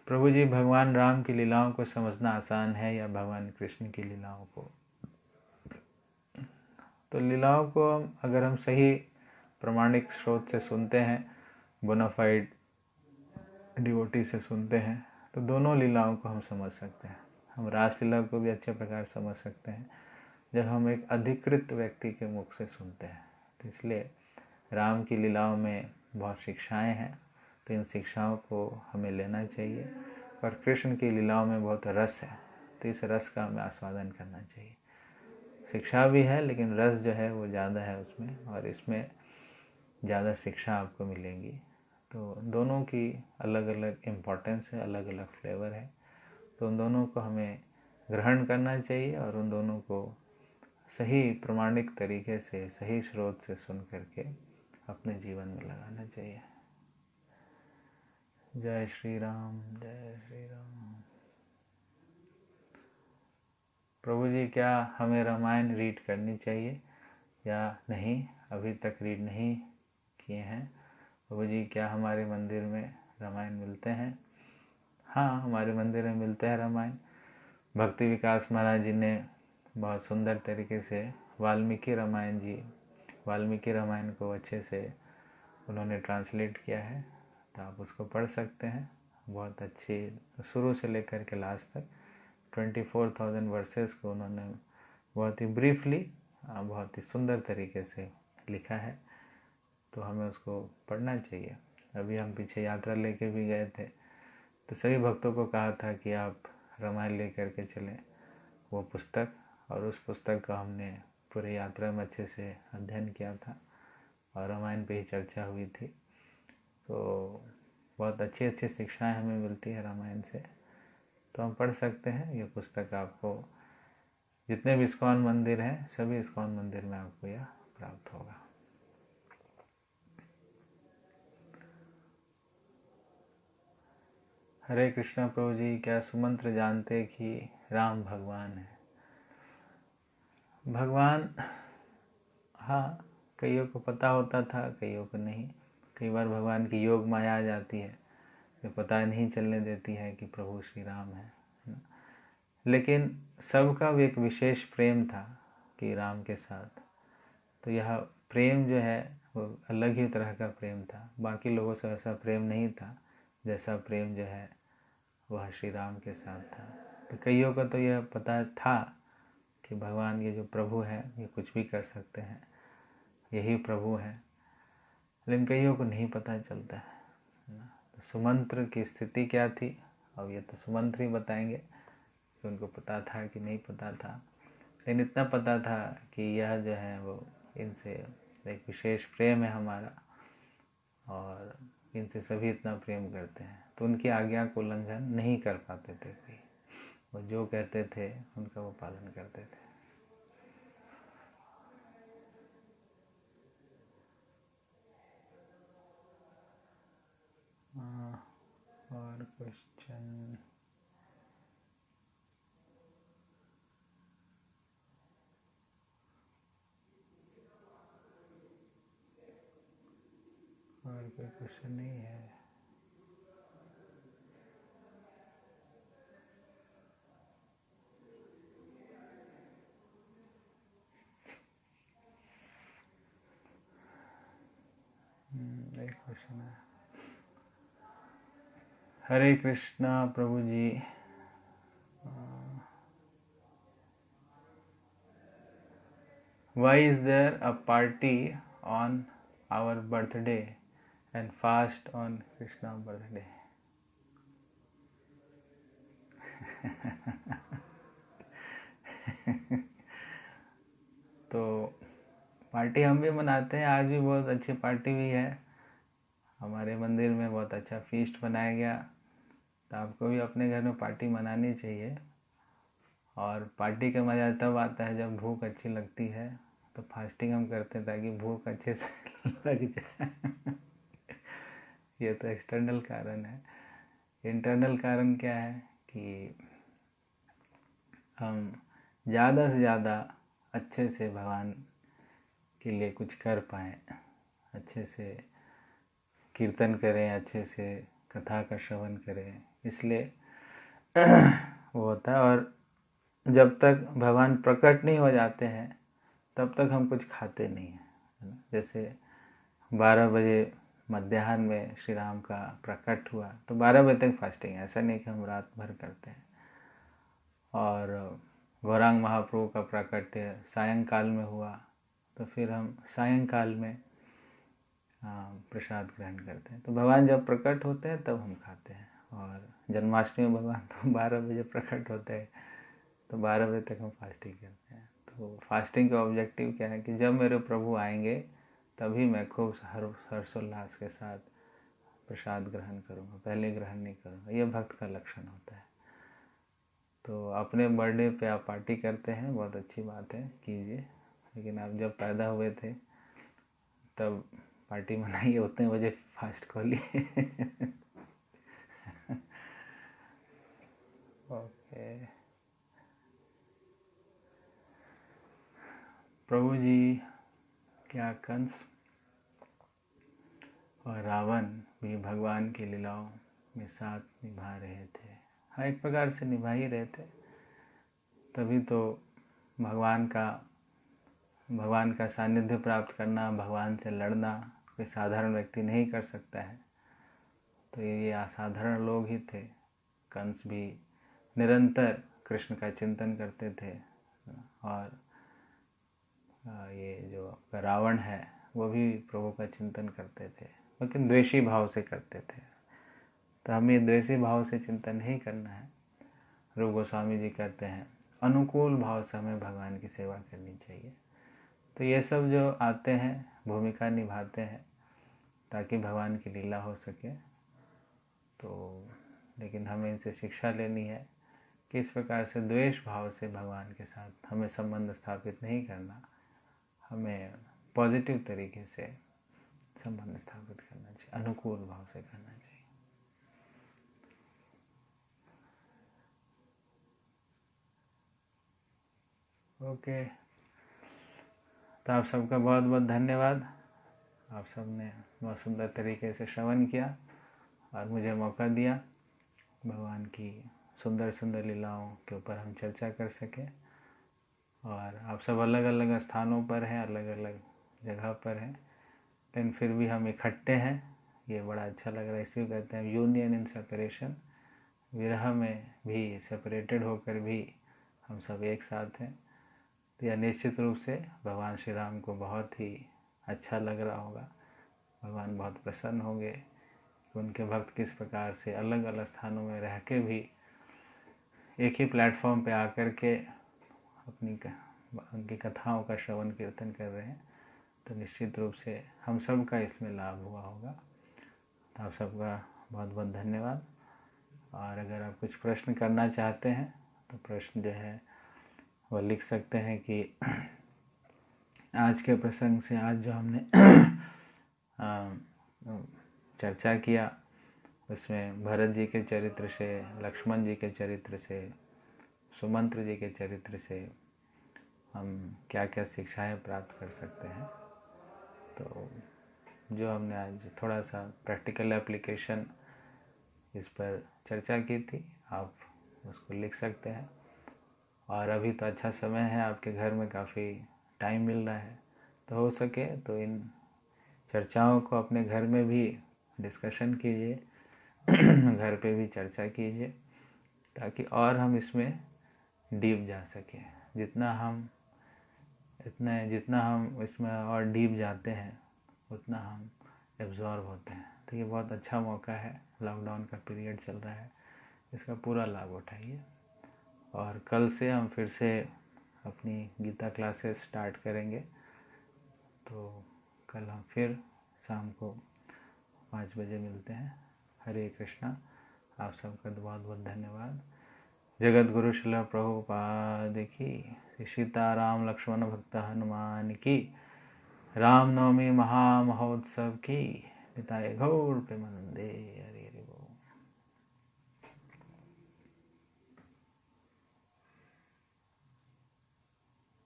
Speaker 1: प्रभु जी, भगवान राम की लीलाओं को समझना आसान है या भगवान कृष्ण की लीलाओं को? तो लीलाओं को अगर हम सही प्रमाणिक स्रोत से सुनते हैं, बोनाफाइड डिवोटी से सुनते हैं, तो दोनों लीलाओं को हम समझ सकते हैं। हम रासलीला को भी अच्छे प्रकार समझ सकते हैं जब हम एक अधिकृत व्यक्ति के मुख से सुनते हैं। तो इसलिए राम की लीलाओं में बहुत शिक्षाएं हैं, तो इन शिक्षाओं को हमें लेना चाहिए। और कृष्ण की लीलाओं में बहुत रस है, तो इस रस का हमें आस्वादन करना चाहिए। शिक्षा भी है लेकिन रस जो है वो ज़्यादा है उसमें, और इसमें ज़्यादा शिक्षा आपको मिलेगी। तो दोनों की अलग अलग इम्पोर्टेंस है, अलग अलग फ्लेवर है, तो उन दोनों को हमें ग्रहण करना चाहिए और उन दोनों को सही प्रमाणिक तरीके से, सही स्रोत से सुन करके अपने जीवन में लगाना चाहिए। जय श्री राम, जय श्री राम। प्रभु जी, क्या हमें रामायण रीड करनी चाहिए या नहीं? अभी तक रीड नहीं किए हैं। प्रभु जी, क्या हमारे मंदिर में रामायण मिलते हैं? हाँ, हमारे मंदिर में मिलते हैं रामायण। भक्ति विकास महाराज जी ने बहुत सुंदर तरीके से वाल्मीकि रामायण को अच्छे से उन्होंने ट्रांसलेट किया है, तो आप उसको पढ़ सकते हैं। बहुत अच्छी, शुरू से लेकर के लास्ट तक 24,000 वर्सेस को उन्होंने बहुत ही ब्रीफली, बहुत ही सुंदर तरीके से लिखा है, तो हमें उसको पढ़ना चाहिए। अभी हम पीछे यात्रा लेके भी गए थे, तो सभी भक्तों को कहा था कि आप रामायण ले करके चलें वो पुस्तक, और उस पुस्तक का हमने पूरी यात्रा में अच्छे से अध्ययन किया था और रामायण पे ही चर्चा हुई थी। तो बहुत अच्छी अच्छी शिक्षाएं हमें मिलती है रामायण से, तो हम पढ़ सकते हैं। ये पुस्तक आपको जितने भी इस्कॉन मंदिर हैं, सभी इस्कॉन मंदिर में आपको यह प्राप्त होगा। हरे कृष्णा प्रभु जी, क्या सुमंत्र जानते कि राम भगवान है? भगवान, हाँ, कईयों को पता होता था, कईयों को नहीं। कई बार भगवान की योग माया आ जाती है, जो पता नहीं चलने देती है कि प्रभु श्री राम है ना। लेकिन सबका भी एक विशेष प्रेम था कि राम के साथ, तो यह प्रेम जो है वो अलग ही तरह का प्रेम था। बाकी लोगों से ऐसा प्रेम नहीं था जैसा प्रेम जो है वह श्री राम के साथ था। तो कईयों को तो यह पता था कि भगवान ये जो प्रभु हैं ये कुछ भी कर सकते हैं, यही प्रभु हैं, लेकिन कईयों को नहीं पता चलता है ना। तो सुमंत्र की स्थिति क्या थी, अब ये तो सुमंत्र ही बताएंगे कि उनको पता था कि नहीं पता था। लेकिन इतना पता था कि यह जो है वो इनसे एक विशेष प्रेम है हमारा, और इनसे सभी इतना प्रेम करते हैं, तो उनकी आज्ञा को उल्लंघन नहीं कर पाते थे कोई। वो जो कहते थे उनका वो पालन करते थे। और क्वेश्चन? और कोई क्वेश्चन नहीं है? एक क्वेश्चन है। हरे कृष्णा प्रभु जी, why is there a party on our birthday and fast on Krishna birthday? तो पार्टी हम भी मनाते हैं, आज भी बहुत अच्छी पार्टी भी है। हमारे मंदिर में बहुत अच्छा फीस्ट बनाया गया, तो आपको भी अपने घर में पार्टी मनानी चाहिए। और पार्टी का मज़ा तब आता है जब भूख अच्छी लगती है, तो फास्टिंग हम करते हैं ताकि भूख अच्छे से लग जाए। ये तो एक्सटर्नल कारण है। इंटरनल कारण क्या है कि हम ज़्यादा से ज़्यादा अच्छे से भगवान के लिए कुछ कर पाएँ, अच्छे से कीर्तन करें, अच्छे से कथा का श्रवण करें, इसलिए वो होता है। और जब तक भगवान प्रकट नहीं हो जाते हैं तब तक हम कुछ खाते नहीं हैं, है ना। जैसे 12 बजे मध्याह्न में श्री राम का प्रकट हुआ तो 12 बजे तक फास्टिंग है, ऐसा नहीं कि हम रात भर करते हैं। और गौरांग महाप्रभु का प्राकट्य सायंकाल में हुआ तो फिर हम सायंकाल में प्रसाद ग्रहण करते हैं। तो भगवान जब प्रकट होते हैं तब हम खाते हैं। और जन्माष्टमी में भगवान तो 12 बजे प्रकट होते हैं तो 12 बजे तक हम फास्टिंग करते हैं। तो फास्टिंग का ऑब्जेक्टिव क्या है कि जब मेरे प्रभु आएंगे तभी मैं खूब हर्षोल्लास के साथ प्रसाद ग्रहण करूँगा, पहले ग्रहण नहीं करूँगा। ये भक्त का लक्षण होता है। तो अपने बर्थडे पे आप पार्टी करते हैं, बहुत अच्छी बात है, कीजिए, लेकिन आप जब पैदा हुए थे तब पार्टी मनाइए, उतने बजे फास्ट खोलिए। ओके। प्रभु जी, क्या कंस और रावण भी भगवान की लीलाओं में साथ निभा रहे थे? हाँ, एक प्रकार से निभा ही रहे थे, तभी तो भगवान का सानिध्य प्राप्त करना, भगवान से लड़ना कोई साधारण व्यक्ति नहीं कर सकता है। तो ये असाधारण लोग ही थे। कंस भी निरंतर कृष्ण का चिंतन करते थे, और ये जो आपका रावण है वो भी प्रभु का चिंतन करते थे, लेकिन द्वेषी भाव से करते थे। तो हमें द्वेषी भाव से चिंतन नहीं करना है। रूप गोस्वामी जी कहते हैं अनुकूल भाव से हमें भगवान की सेवा करनी चाहिए। तो ये सब जो आते हैं भूमिका निभाते हैं ताकि भगवान की लीला हो सके। तो लेकिन हमें इनसे शिक्षा लेनी है कि इस प्रकार से द्वेष भाव से भगवान के साथ हमें संबंध स्थापित नहीं करना, हमें पॉजिटिव तरीके से संबंध स्थापित करना चाहिए, अनुकूल भाव से करना चाहिए। ओके, तो आप सबका बहुत बहुत धन्यवाद। आप सब ने बहुत सुंदर तरीके से श्रवण किया और मुझे मौका दिया भगवान की सुंदर सुंदर लीलाओं के ऊपर हम चर्चा कर सकें। और आप सब अलग अलग स्थानों पर हैं, अलग अलग जगह पर हैं, लेकिन फिर भी हम इकट्ठे हैं, ये बड़ा अच्छा लग रहा है। इसी को कहते हैं यूनियन इन सेपरेशन। विरह में भी सेपरेटेड होकर भी हम सब एक साथ हैं। तो यह निश्चित रूप से भगवान श्री राम को बहुत ही अच्छा लग रहा होगा। भगवान बहुत प्रसन्न होंगे कि उनके भक्त किस प्रकार से अलग अलग स्थानों में रह के भी एक ही प्लेटफॉर्म पे आकर के उनकी कथाओं का श्रवण कीर्तन कर रहे हैं। तो निश्चित रूप से हम सब का इसमें लाभ हुआ होगा। तो आप सबका बहुत बहुत धन्यवाद। और अगर आप कुछ प्रश्न करना चाहते हैं तो प्रश्न जो है वो लिख सकते हैं कि आज के प्रसंग से, आज जो हमने चर्चा किया उसमें भरत जी के चरित्र से, लक्ष्मण जी के चरित्र से, सुमंत्र जी के चरित्र से हम क्या क्या शिक्षाएं प्राप्त कर सकते हैं। तो जो हमने आज थोड़ा सा प्रैक्टिकल एप्लीकेशन इस पर चर्चा की थी, आप उसको लिख सकते हैं। और अभी तो अच्छा समय है, आपके घर में काफ़ी टाइम मिल रहा है, तो हो सके तो इन चर्चाओं को अपने घर में भी डिस्कशन कीजिए, घर पे भी चर्चा कीजिए, ताकि और हम इसमें डीप जा सकें। जितना हम इसमें और डीप जाते हैं उतना हम एब्जॉर्ब होते हैं। तो ये बहुत अच्छा मौका है, लॉकडाउन का पीरियड चल रहा है, इसका पूरा लाभ उठाइए। और कल से हम फिर से अपनी गीता क्लासेस स्टार्ट करेंगे। तो कल हम फिर शाम को 5 बजे मिलते हैं। हरे कृष्णा। आप सबका बहुत बहुत धन्यवाद। जगत गुरु श्रील प्रभुपाद की, श्री सीताराम लक्ष्मण भक्त हनुमान की, रामनवमी महामहोत्सव की, निताय गौर प्रेमानंदे।